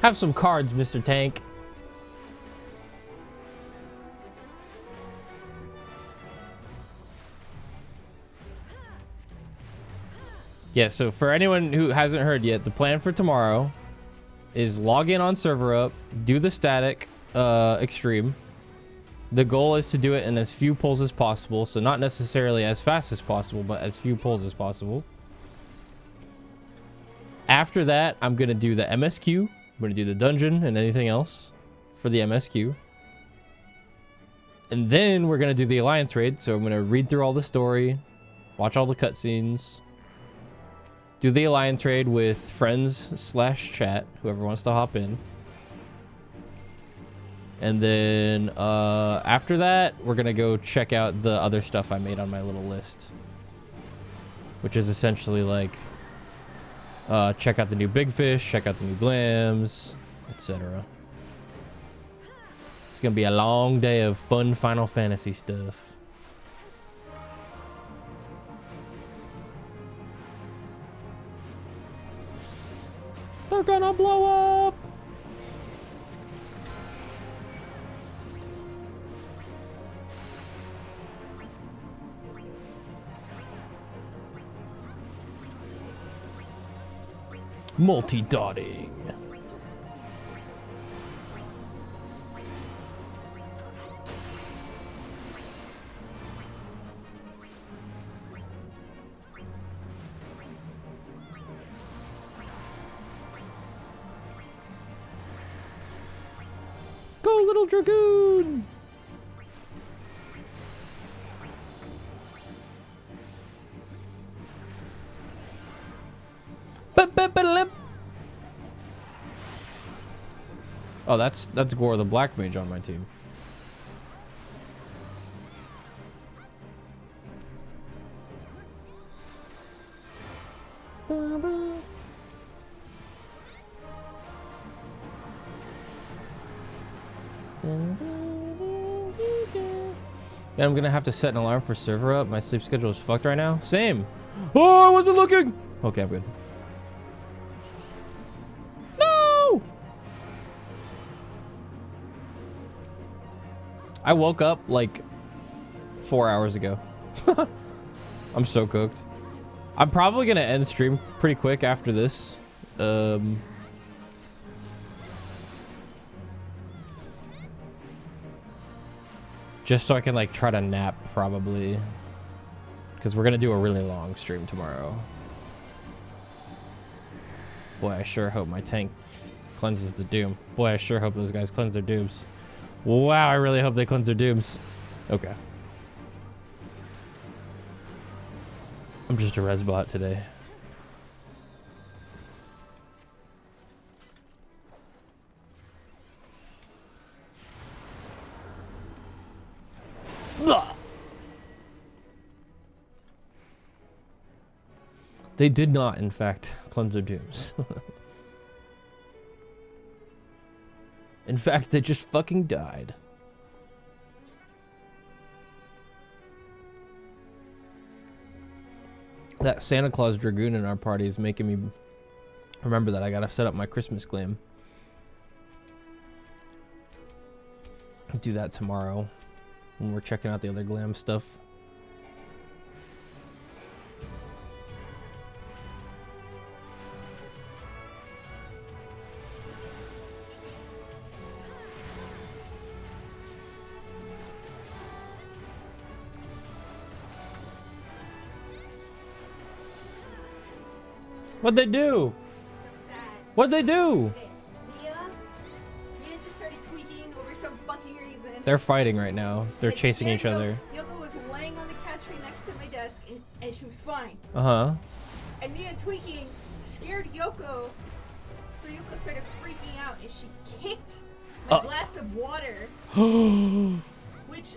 Have some cards, Mr. Tank. Yeah, so for anyone who hasn't heard yet, the plan for tomorrow is log in on server up, do the static extreme, The goal is to do it in as few pulls as possible. So not necessarily as fast as possible, but as few pulls as possible. After that, I'm going to do the MSQ. I'm going to do the dungeon and anything else for the MSQ. And then we're going to do the Alliance raid. So I'm going to read through all the story, watch all the cutscenes, do the Alliance raid with friends/chat, whoever wants to hop in. And then after that, we're going to go check out the other stuff I made on my little list. Which is essentially like, check out the new Big Fish, check out the new Glams, etc. It's going to be a long day of fun Final Fantasy stuff. They're gonna blow up! Multi-dotting. Go, little dragoon! Oh, that's Gore the Black Mage on my team. Yeah, I'm gonna have to set an alarm for server up. My sleep schedule is fucked right now. Same. Oh, I wasn't looking. Okay, I'm good. No! I woke up like 4 hours ago. I'm so cooked. I'm probably gonna end stream pretty quick after this. Just so I can like try to nap probably. Because we're gonna do a really long stream tomorrow. Boy, I sure hope my tank cleanses the doom. Boy, I sure hope those guys cleanse their dooms. Wow, I really hope they cleanse their dooms. Okay. I'm just a res bot today. Ugh. They did not, in fact, cleanse their dooms. In fact, they just fucking died. That Santa Claus Dragoon in our party is making me remember that I gotta set up my Christmas glam. I'll do that tomorrow when we're checking out the other glam stuff. What'd they do? What'd they do? Mia just started tweaking over some fucking reason. They're fighting right now. They're Like, chasing each other. Yoko was laying on the couch right next to my desk, and she was fine. Uh-huh. And Mia tweaking scared Yoko, so Yoko started freaking out, and she kicked my glass of water, which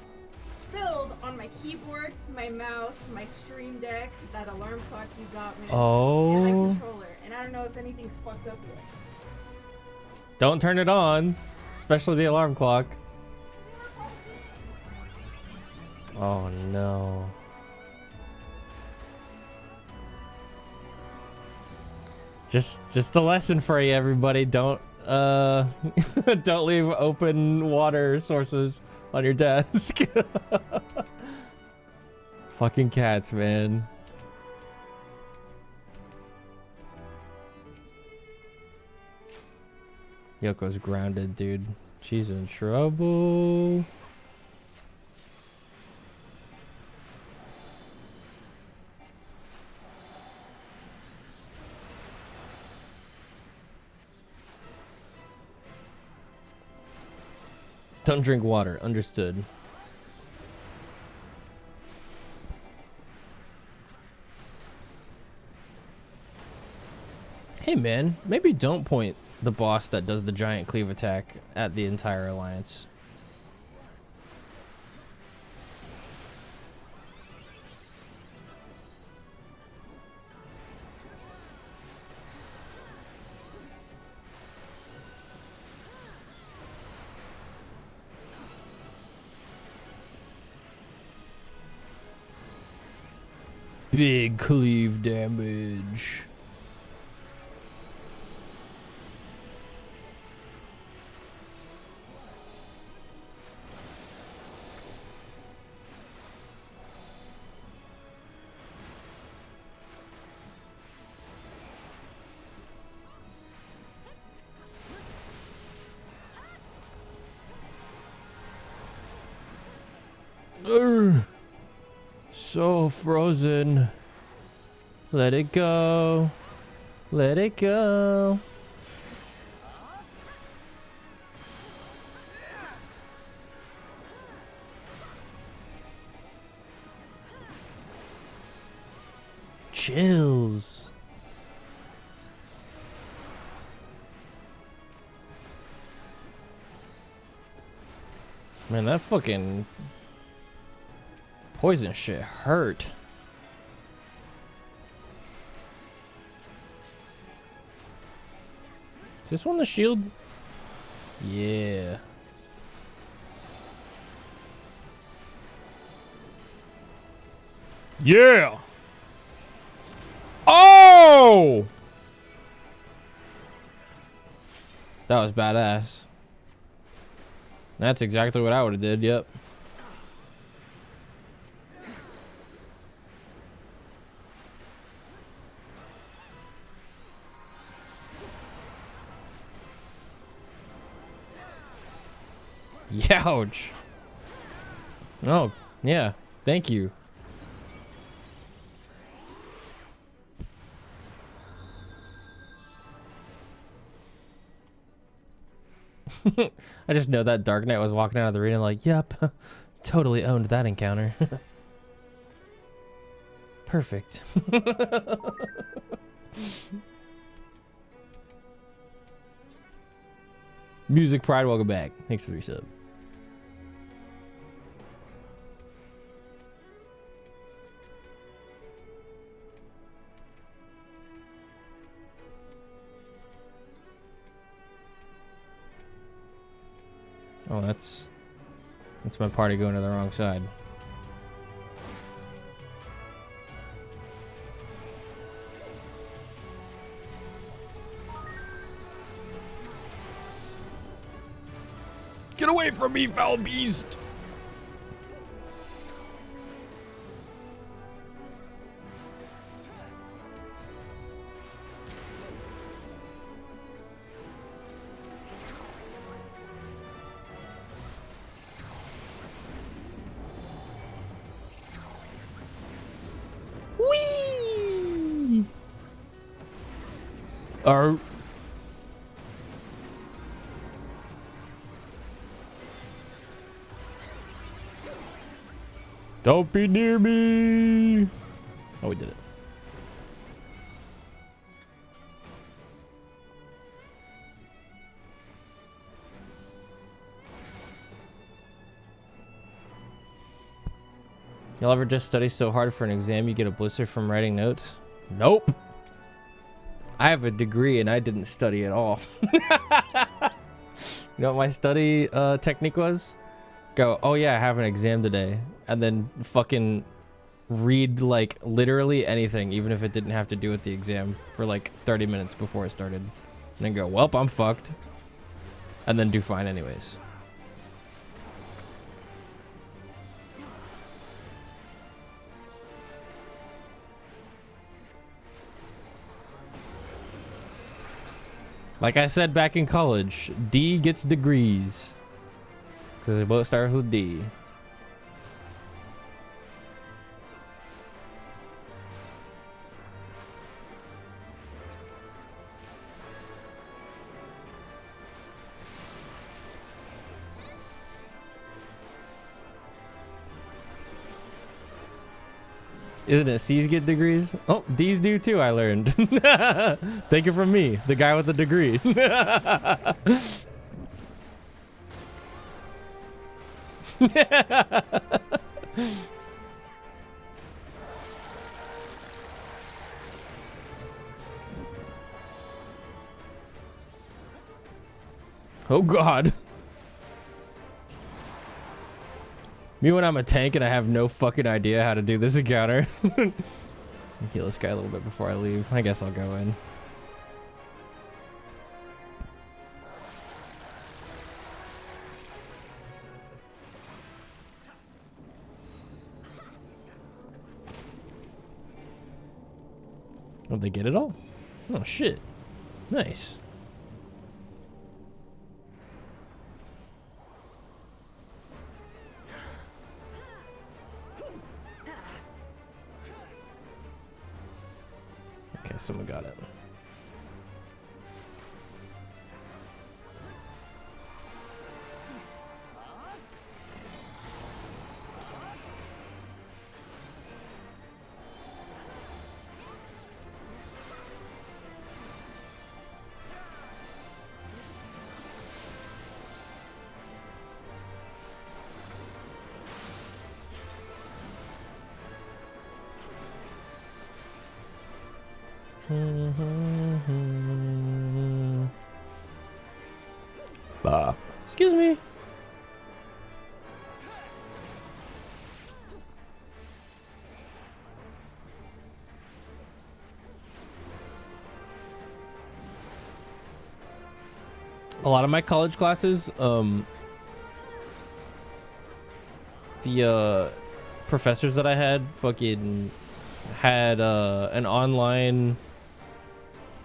spilled on my keyboard, my mouse, my stream deck, that alarm clock you got me, and my controller. And I don't know if anything's fucked up yet. Don't turn it on, especially the alarm clock. Oh no. Just a lesson for you, everybody. Don't don't leave open water sources on your desk. Fucking cats, man. Yoko's grounded, dude. She's in trouble. Don't drink water. Understood. Hey man, maybe don't point the boss that does the giant cleave attack at the entire alliance. Big cleave damage. So frozen. Let it go. Let it go. Chills. Man, that fucking poison shit hurt. Is this one the shield? Yeah. Yeah. Oh! That was badass. That's exactly what I would have did, yep. Youch. Oh, yeah. Thank you. I just know that Dark Knight was walking out of the arena like, yep, totally owned that encounter. Perfect. Music Pride, welcome back. Thanks for the resub. Oh, that's my party going to the wrong side. Get away from me, foul beast! Whee! Don't be near me! Oh, we did it. Y'all ever just study so hard for an exam you get a blister from writing notes? Nope. I have a degree and I didn't study at all. You know what my study technique was? Go, oh yeah, I have an exam today. And then fucking read like literally anything, even if it didn't have to do with the exam, for like 30 minutes before it started. And then go, welp, I'm fucked. And then do fine anyways. Like I said back in college, D gets degrees. Because they both start with D. Isn't it C's get degrees? Oh, D's do too, I learned. Take it from me, the guy with the degree. Oh God. Me when I'm a tank and I have no fucking idea how to do this encounter. Heal this guy a little bit before I leave. I guess I'll go in. Oh, they get it all? Oh shit. Nice. Okay, someone got it. Excuse me. A lot of my college classes, the professors that I had fucking had an online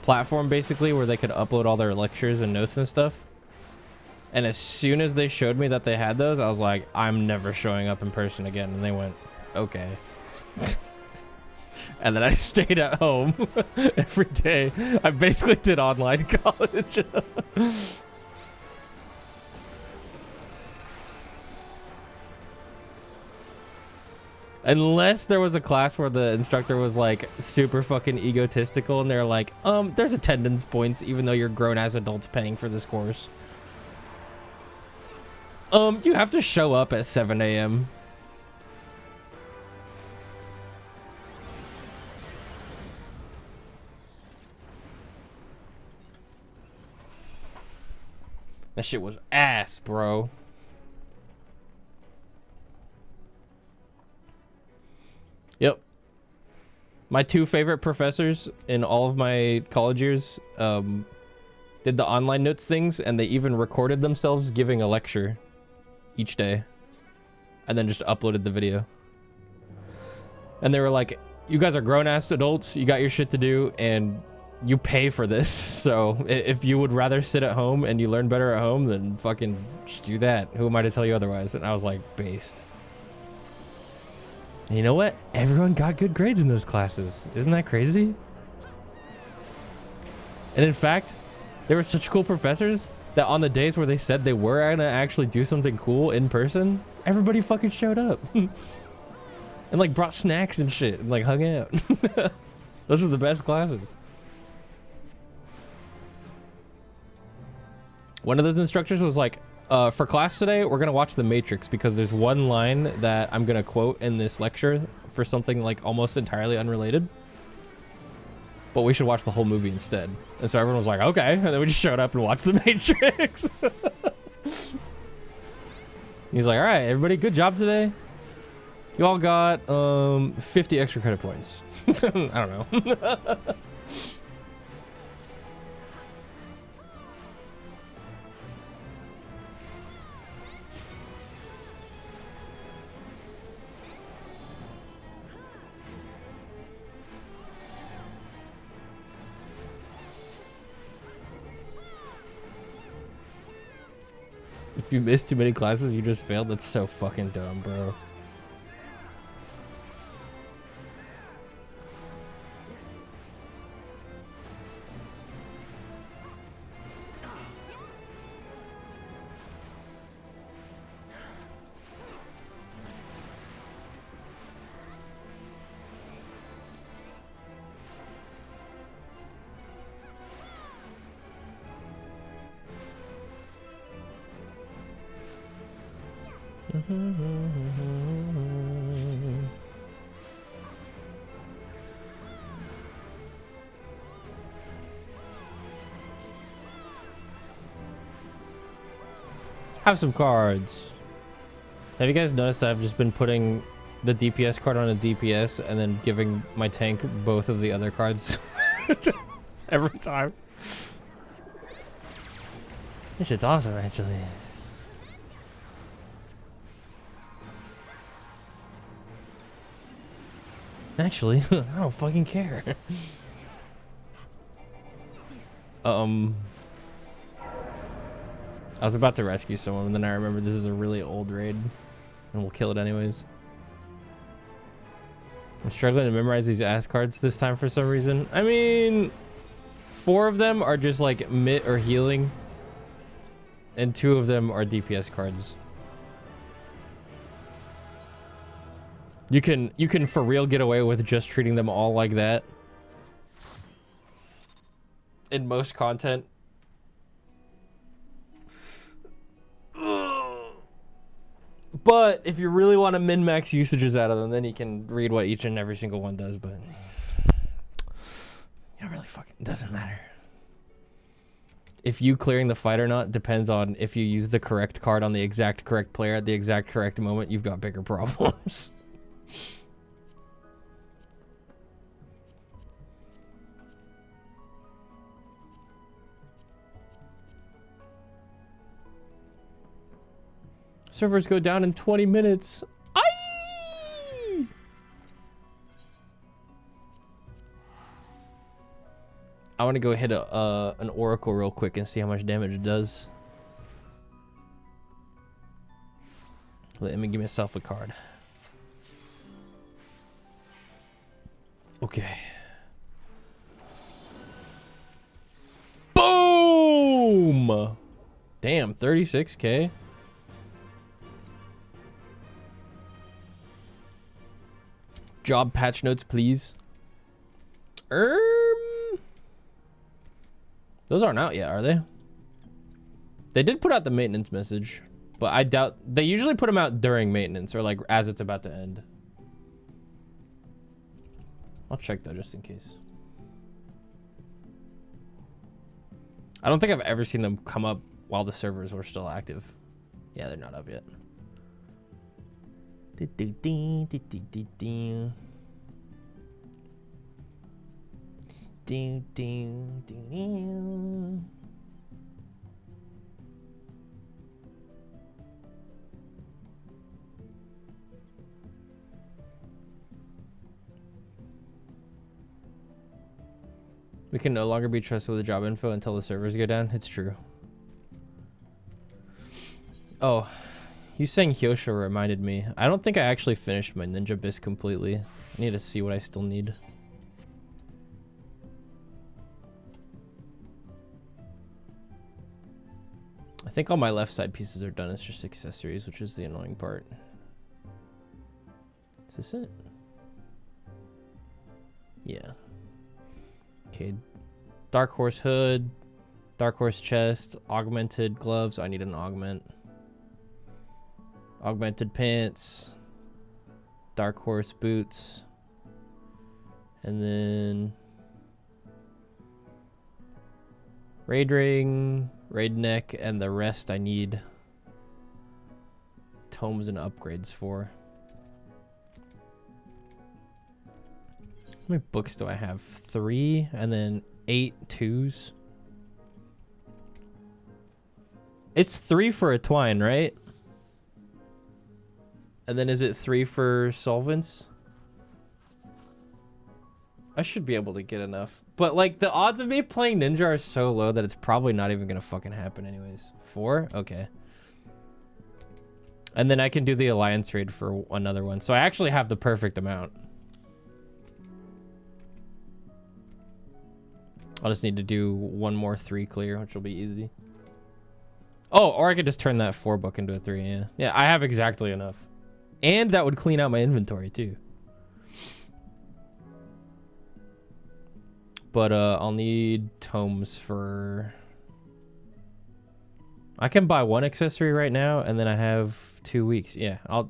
platform basically where they could upload all their lectures and notes and stuff. And as soon as they showed me that they had those, I was like, I'm never showing up in person again. And they went, okay. And then I stayed at home every day. I basically did online college. Unless there was a class where the instructor was like super fucking egotistical and they're like, there's attendance points even though you're grown as adults paying for this course. You have to show up at 7 a.m. That shit was ass, bro. Yep. My two favorite professors in all of my college years did the online notes things, and they even recorded themselves giving a lecture each day and then just uploaded the video. And they were like, you guys are grown-ass adults, you got your shit to do, and you pay for this. So if you would rather sit at home and you learn better at home, then fucking just do that. Who am I to tell you otherwise? And I was like, based. And you know what? Everyone got good grades in those classes. Isn't that crazy? And in fact, there were such cool professors that on the days where they said they were gonna actually do something cool in person, everybody fucking showed up. And like brought snacks and shit and like hung out. Those are the best classes. One of those instructors was like, for class today, we're gonna watch The Matrix because there's one line that I'm gonna quote in this lecture for something like almost entirely unrelated. But we should watch the whole movie instead. And so everyone was like, okay. And then we just showed up and watched The Matrix. He's like, all right, everybody, good job today. You all got 50 extra credit points. I don't know. If you miss too many classes, you just failed. That's so fucking dumb, bro. Have some cards. Have you guys noticed that I've just been putting the DPS card on a DPS and then giving my tank both of the other cards every time? This shit's awesome, actually. Actually, I don't fucking care. I was about to rescue someone, and then I remembered this is a really old raid, and we'll kill it anyways. I'm struggling to memorize these ass cards this time for some reason. I mean, 4 of them are just like mit or healing, and 2 of them are DPS cards. You can for real get away with just treating them all like that in most content. But if you really want to min-max usages out of them, then you can read what each and every single one does, but it really fucking doesn't matter. If you clearing the fight or not depends on if you use the correct card on the exact correct player at the exact correct moment, you've got bigger problems. Servers go down in 20 minutes. Aye! I want to go hit an oracle real quick and see how much damage it does. Let me give myself a card. Okay. Boom! Damn, 36k. Job patch notes, please. Those aren't out yet, are they? They did put out the maintenance message, but I doubt they usually put them out during maintenance or like as it's about to end. I'll check though just in case. I don't think I've ever seen them come up while the servers were still active. Yeah, they're not up yet. We can no longer be trusted with the job info until the servers go down. It's true. Oh, you saying Hyosha reminded me. I don't think I actually finished my Ninja Bis completely. I need to see what I still need. I think all my left side pieces are done. It's just accessories, which is the annoying part. Is this it? Yeah. Okay. Dark Horse hood. Dark Horse chest. Augmented gloves. I need an augment. Augmented pants. Dark Horse boots. And then raid ring, raid neck, and the rest I need tomes and upgrades for. How many books do I have? 3 and then 8 twos. It's 3 for a twine, right? And then is it 3 for solvents? I should be able to get enough. But like the odds of me playing ninja are so low that it's probably not even gonna fucking happen anyways. 4? Okay. And then I can do the alliance raid for another one. So I actually have the perfect amount. I'll just need to do one more 3 clear, which will be easy. Oh, or I could just turn that 4 book into a 3, yeah. Yeah, I have exactly enough. And that would clean out my inventory too. But I'll need tomes for... I can buy one accessory right now, and then I have 2 weeks. Yeah, I'll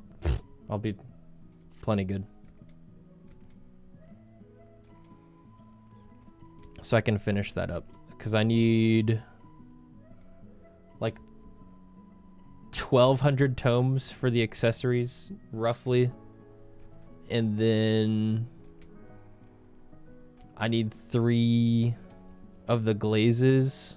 be plenty good. So I can finish that up, because I need like 1,200 tomes for the accessories, roughly. And then I need 3 of the glazes.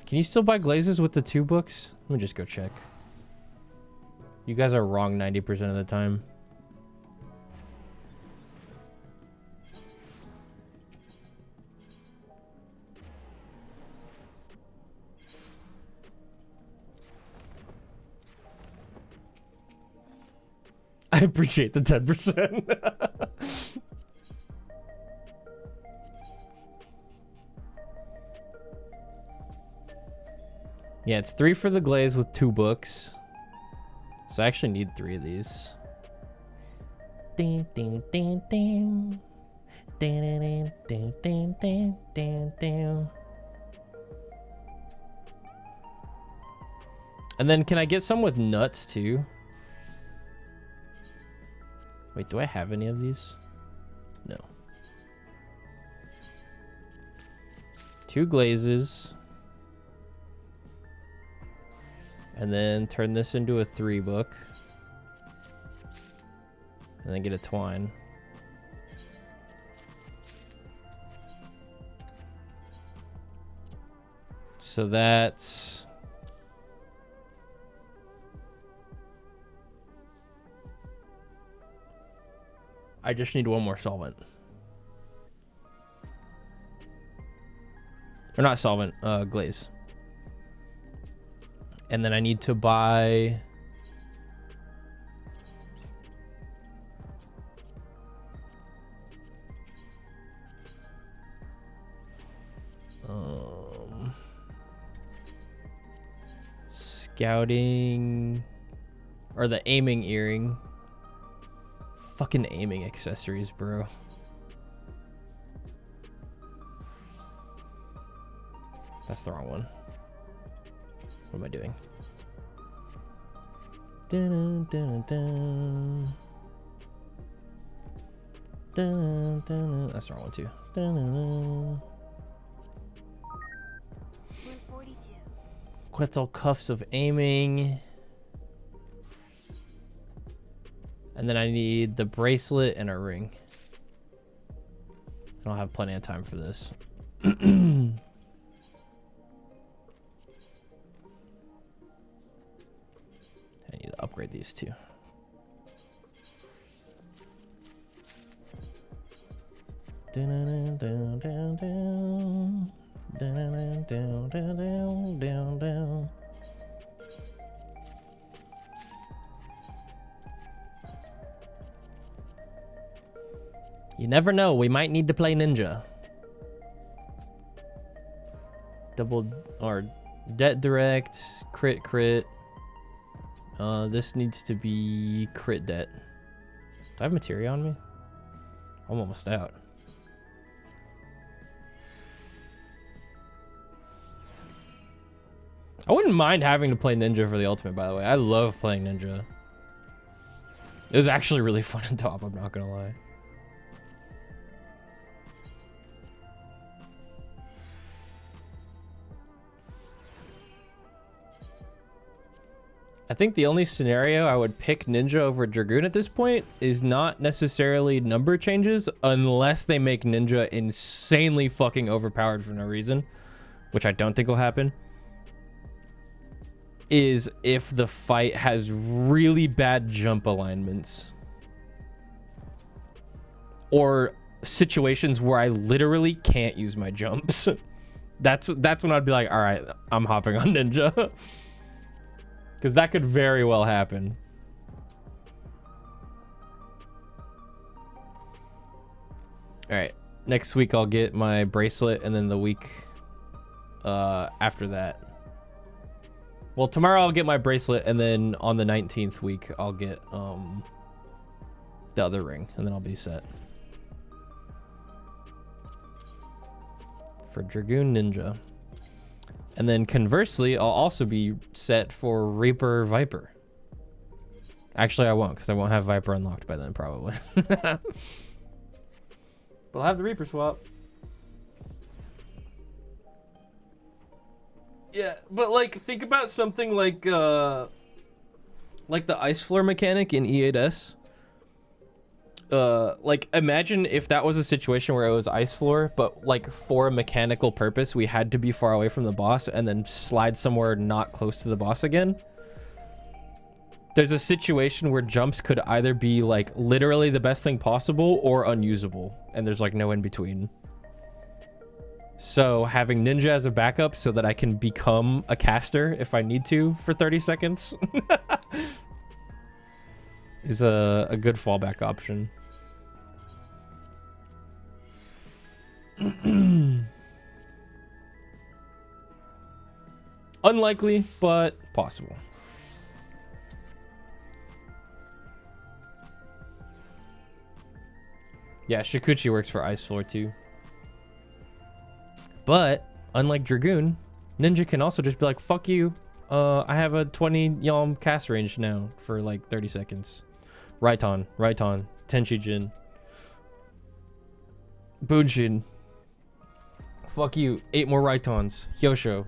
Can you still buy glazes with the 2 books? Let me just go check. You guys are wrong 90% of the time. I appreciate the 10%. Yeah, it's 3 for the glaze with 2 books. So I actually need 3 of these. Ding, ding, ding, ding. Ding, ding, ding, ding, ding, ding, ding. And then can I get some with nuts too? Wait, do I have any of these? No. 2 glazes. And then turn this into a 3 book. And then get a twine. So that's... I just need 1 more solvent. Or not solvent, glaze. And then I need to buy... Scouting... Or the aiming earring. Fucking aiming accessories, bro. That's the wrong one. What am I doing? Dun, dun, dun. Dun, dun. That's the wrong one too. Dun, dun, dun. Quetzal cuffs of aiming. And then I need the bracelet and a ring. I'll have plenty of time for this. I need to upgrade these two. Down, down, down, down. Down, down, down, down, down, down. You never know, we might need to play ninja. Double or debt direct, crit crit. This needs to be crit debt. Do I have materia on me? I'm almost out. I wouldn't mind having to play ninja for the ultimate, by the way. I love playing ninja. It was actually really fun on top, I'm not gonna lie. I think the only scenario I would pick ninja over dragoon at this point is not necessarily number changes, unless they make ninja insanely fucking overpowered for no reason, which I don't think will happen. Is if the fight has really bad jump alignments, or situations where I literally can't use my jumps. That's when I'd be like, all right, I'm hopping on ninja. Because that could very well happen. All right, next week I'll get my bracelet, and then the week after that. Well, tomorrow I'll get my bracelet, and then on the 19th week I'll get the other ring, and then I'll be set. for Dragoon Ninja. And then conversely, I'll also be set for Reaper Viper. Actually, I won't, because I won't have Viper unlocked by then, probably. But I'll have the Reaper swap. Yeah, but like, think about something like the ice floor mechanic in E8S. Like, imagine if that was a situation where it was ice floor, but like for a mechanical purpose, we had to be far away from the boss and then slide somewhere not close to the boss again. There's a situation where jumps could either be like literally the best thing possible or unusable, and there's like no in between. So having Ninja as a backup so that I can become a caster if I need to for 30 seconds is a good fallback option. Unlikely, but possible. Yeah, Shikuchi works for ice floor too. But unlike Dragoon, Ninja can also just be like, fuck you. I have a 20 yalm cast range now for like 30 seconds. Raiton, Tenshijin, Bunshin. Fuck you. 8 more Raitons. Hyosho.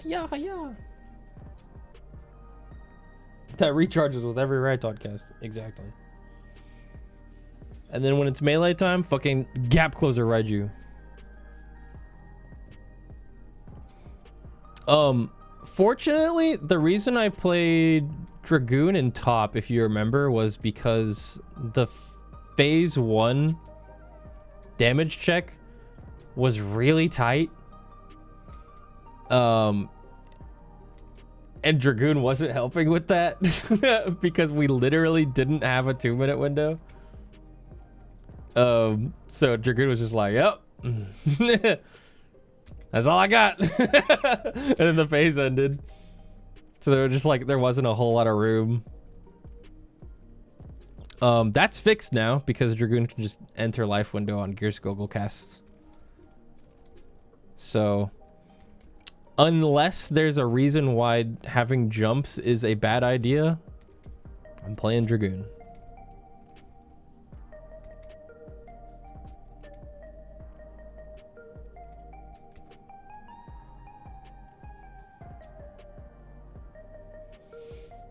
Hiya, hiya. That recharges with every Raiton cast. Exactly. And then when it's melee time, fucking gap closer Raiju. Fortunately, the reason I played Dragoon in top, if you remember, was because the phase 1 damage check was really tight. And Dragoon wasn't helping with that because we literally didn't have a 2-minute window. So Dragoon was just like, yep. That's all I got. And then the phase ended. So they were just like, there wasn't a whole lot of room. That's fixed now because Dragoon can just enter life window on Gears Gogol casts. So unless there's a reason why having jumps is a bad idea, I'm playing Dragoon.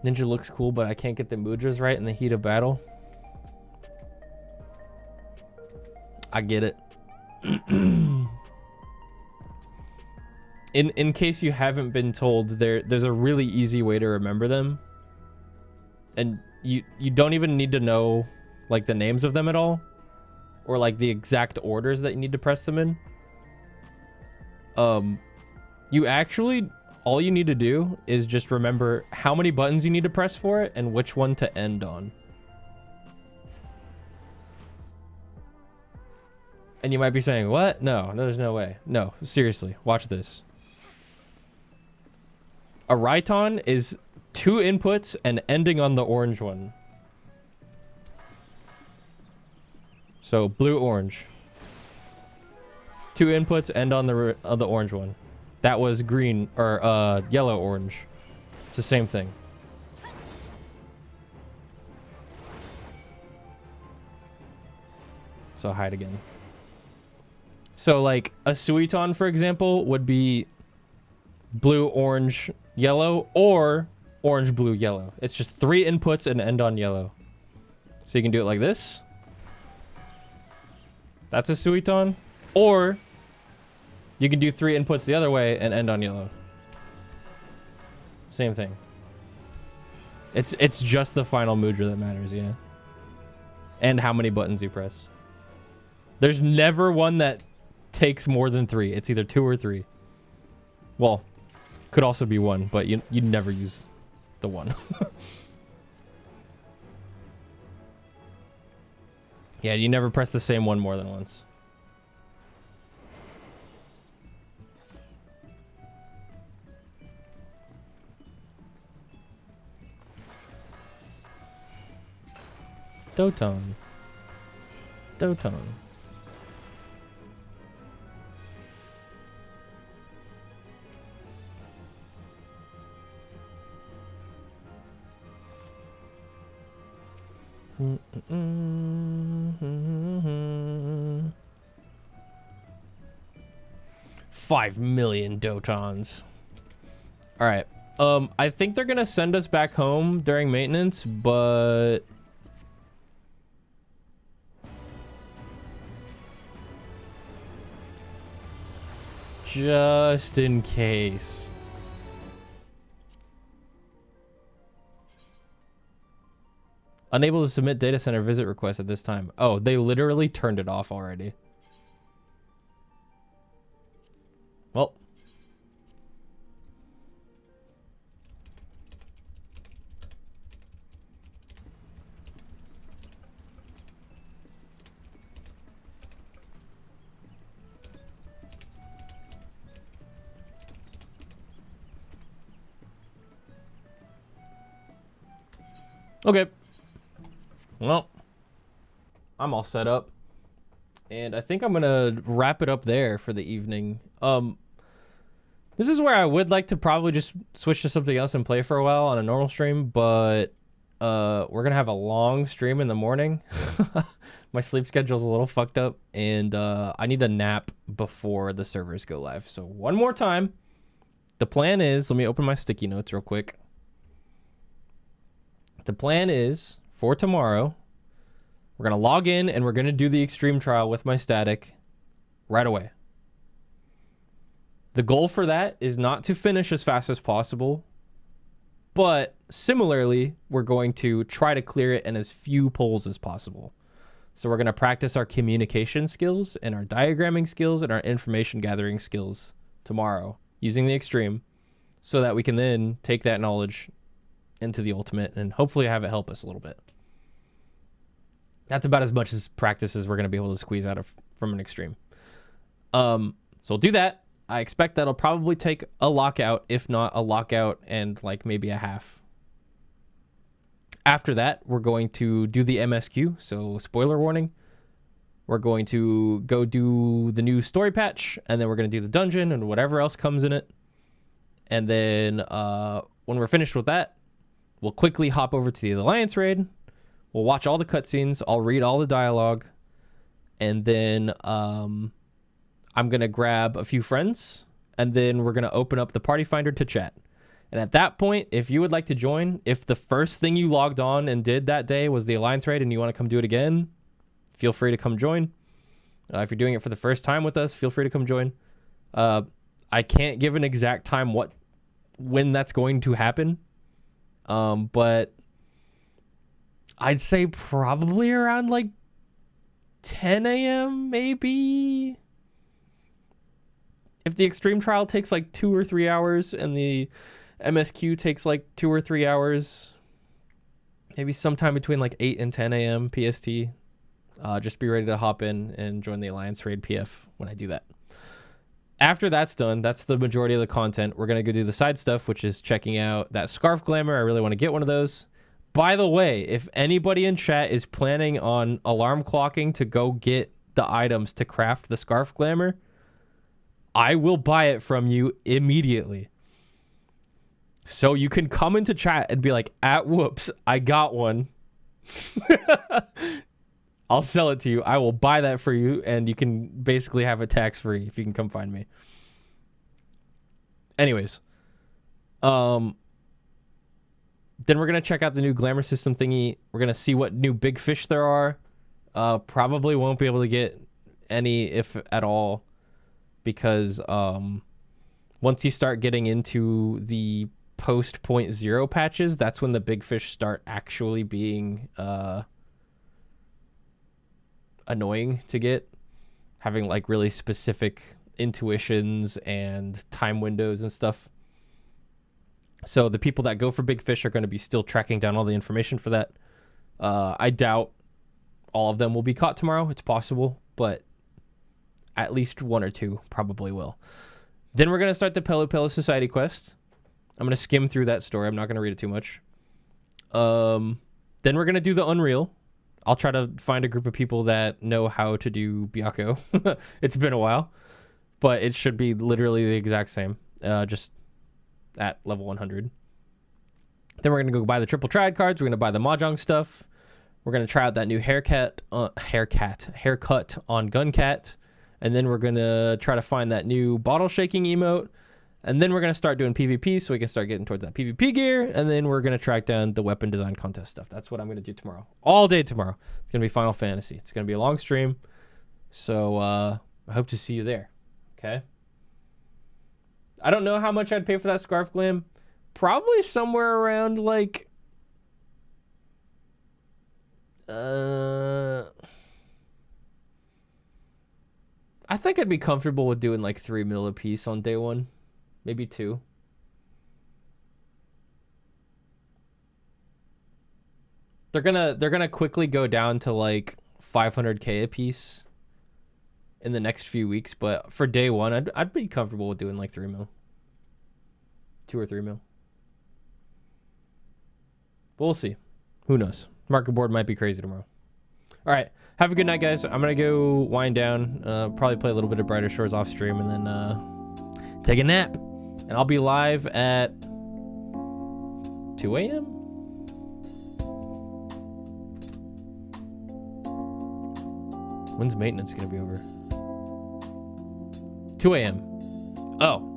Ninja looks cool, but I can't get the mudras right in the heat of battle. I get it. In case you haven't been told, there's a really easy way to remember them. And you don't even need to know like the names of them at all, or like the exact orders that you need to press them in. You actually, all you need to do is just remember how many buttons you need to press for it and which one to end on. And you might be saying, what? No, there's no way. No, seriously, watch this. A Raiton is 2 inputs and ending on the orange one. So blue, orange. 2 inputs, end on the orange one. That was green or yellow, orange. It's the same thing. So hide again. So like a Suiton, for example, would be blue, orange, yellow, or orange, blue, yellow. It's just 3 inputs and end on yellow. So you can do it like this. That's a Suiton. Or you can do 3 inputs the other way and end on yellow. Same thing. It's just the final mudra that matters, yeah. And how many buttons you press. There's never one that takes more than 3. It's either 2 or 3. Well, could also be 1, but you never use the 1. Yeah, you never press the same one more than once. Doton. Doton. Mm-mm-mm. 5 million Dotons. All right. I think they're gonna send us back home during maintenance, but just in case. Unable to submit data center visit requests at this time. Oh, they literally turned it off already. Well. Okay. Well, I'm all set up. And I think I'm going to wrap it up there for the evening. This is where I would like to probably just switch to something else and play for a while on a normal stream, but we're going to have a long stream in the morning. My sleep schedule's a little fucked up, and I need a nap before the servers go live. So one more time, the plan is, let me open my sticky notes real quick. The plan is, for tomorrow, we're going to log in and we're going to do the extreme trial with my static right away. The goal for that is not to finish as fast as possible, but similarly, we're going to try to clear it in as few polls as possible. So we're going to practice our communication skills and our diagramming skills and our information gathering skills tomorrow using the extreme so that we can then take that knowledge into the ultimate and hopefully have it help us a little bit. That's about as much as practice as we're going to be able to squeeze out of from an extreme. So we'll do that. I expect that'll probably take a lockout, if not a lockout and like maybe a half. After that, we're going to do the MSQ. So spoiler warning. We're going to go do the new story patch, and then we're going to do the dungeon and whatever else comes in it. And then when we're finished with that, we'll quickly hop over to the Alliance raid. We'll watch all the cutscenes. I'll read all the dialogue. And then I'm going to grab a few friends. And then we're going to open up the party finder to chat. And at that point, if you would like to join, if the first thing you logged on and did that day was the Alliance raid and you want to come do it again, feel free to come join. If you're doing it for the first time with us, feel free to come join. I can't give an exact time when that's going to happen. But I'd say probably around like 10 a.m. maybe. If the extreme trial takes like 2 or 3 hours and the MSQ takes like 2 or 3 hours, maybe sometime between like 8 and 10 a.m. PST. Just be ready to hop in and join the Alliance raid PF when I do that. After that's done, that's the majority of the content. We're going to go do the side stuff, which is checking out that scarf glamour. I really want to get one of those. By the way, if anybody in chat is planning on alarm clocking to go get the items to craft the scarf glamour, I will buy it from you immediately. So you can come into chat and be like, at Whoops, I got one. I'll sell it to you. I will buy that for you, and you can basically have it tax-free if you can come find me. Anyways. Then we're going to check out the new glamour system thingy. We're going to see what new big fish there are. Probably won't be able to get any, if at all, because once you start getting into the post 0.0 patches, that's when the big fish start actually being annoying to get, having like really specific intuitions and time windows and stuff. So the people that go for big fish are going to be still tracking down all the information for that. I doubt all of them will be caught tomorrow. It's possible, but at least 1 or 2 probably will. Then we're going to start the Pelo Pelo Society quest. I'm going to skim through that story. I'm not going to read it too much. Then we're going to do the Unreal. I'll try to find a group of people that know how to do Byakko. It's been a while, but it should be literally the exact same, just at level 100. Then we're going to go buy the triple triad cards. We're going to buy the Mahjong stuff. We're going to try out that new haircut on Guncat. And then we're going to try to find that new bottle shaking emote. And then we're going to start doing PvP so we can start getting towards that PvP gear. And then we're going to track down the weapon design contest stuff. That's what I'm going to do tomorrow. All day tomorrow. It's going to be Final Fantasy. It's going to be a long stream. So I hope to see you there. Okay? I don't know how much I'd pay for that Scarf Glam. Probably somewhere around like... I think I'd be comfortable with doing like 3 mil a piece on day 1. Maybe 2. They're gonna quickly go down to like 500k a piece in the next few weeks, but for day 1, I'd be comfortable with doing like 3 mil. 2 or 3 mil. But we'll see. Who knows? Market board might be crazy tomorrow. All right. Have a good night, guys. I'm going to go wind down. Probably play a little bit of Brighter Shores off stream and then take a nap. And I'll be live at 2 a.m. When's maintenance going to be over? 2 a.m. Oh.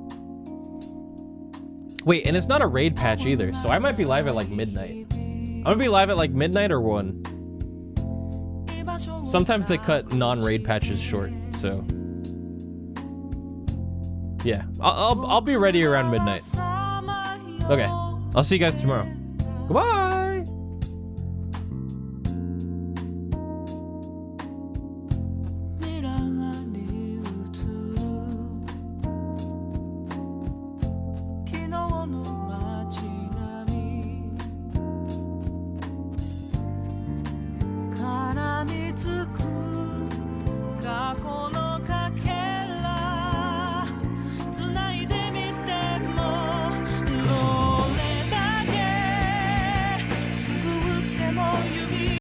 Wait, and it's not a raid patch either, so I might be live at like midnight. I'm going to be live at like midnight or 1. Sometimes they cut non-raid patches short, so yeah, I'll be ready around midnight. Okay, I'll see you guys tomorrow. Goodbye.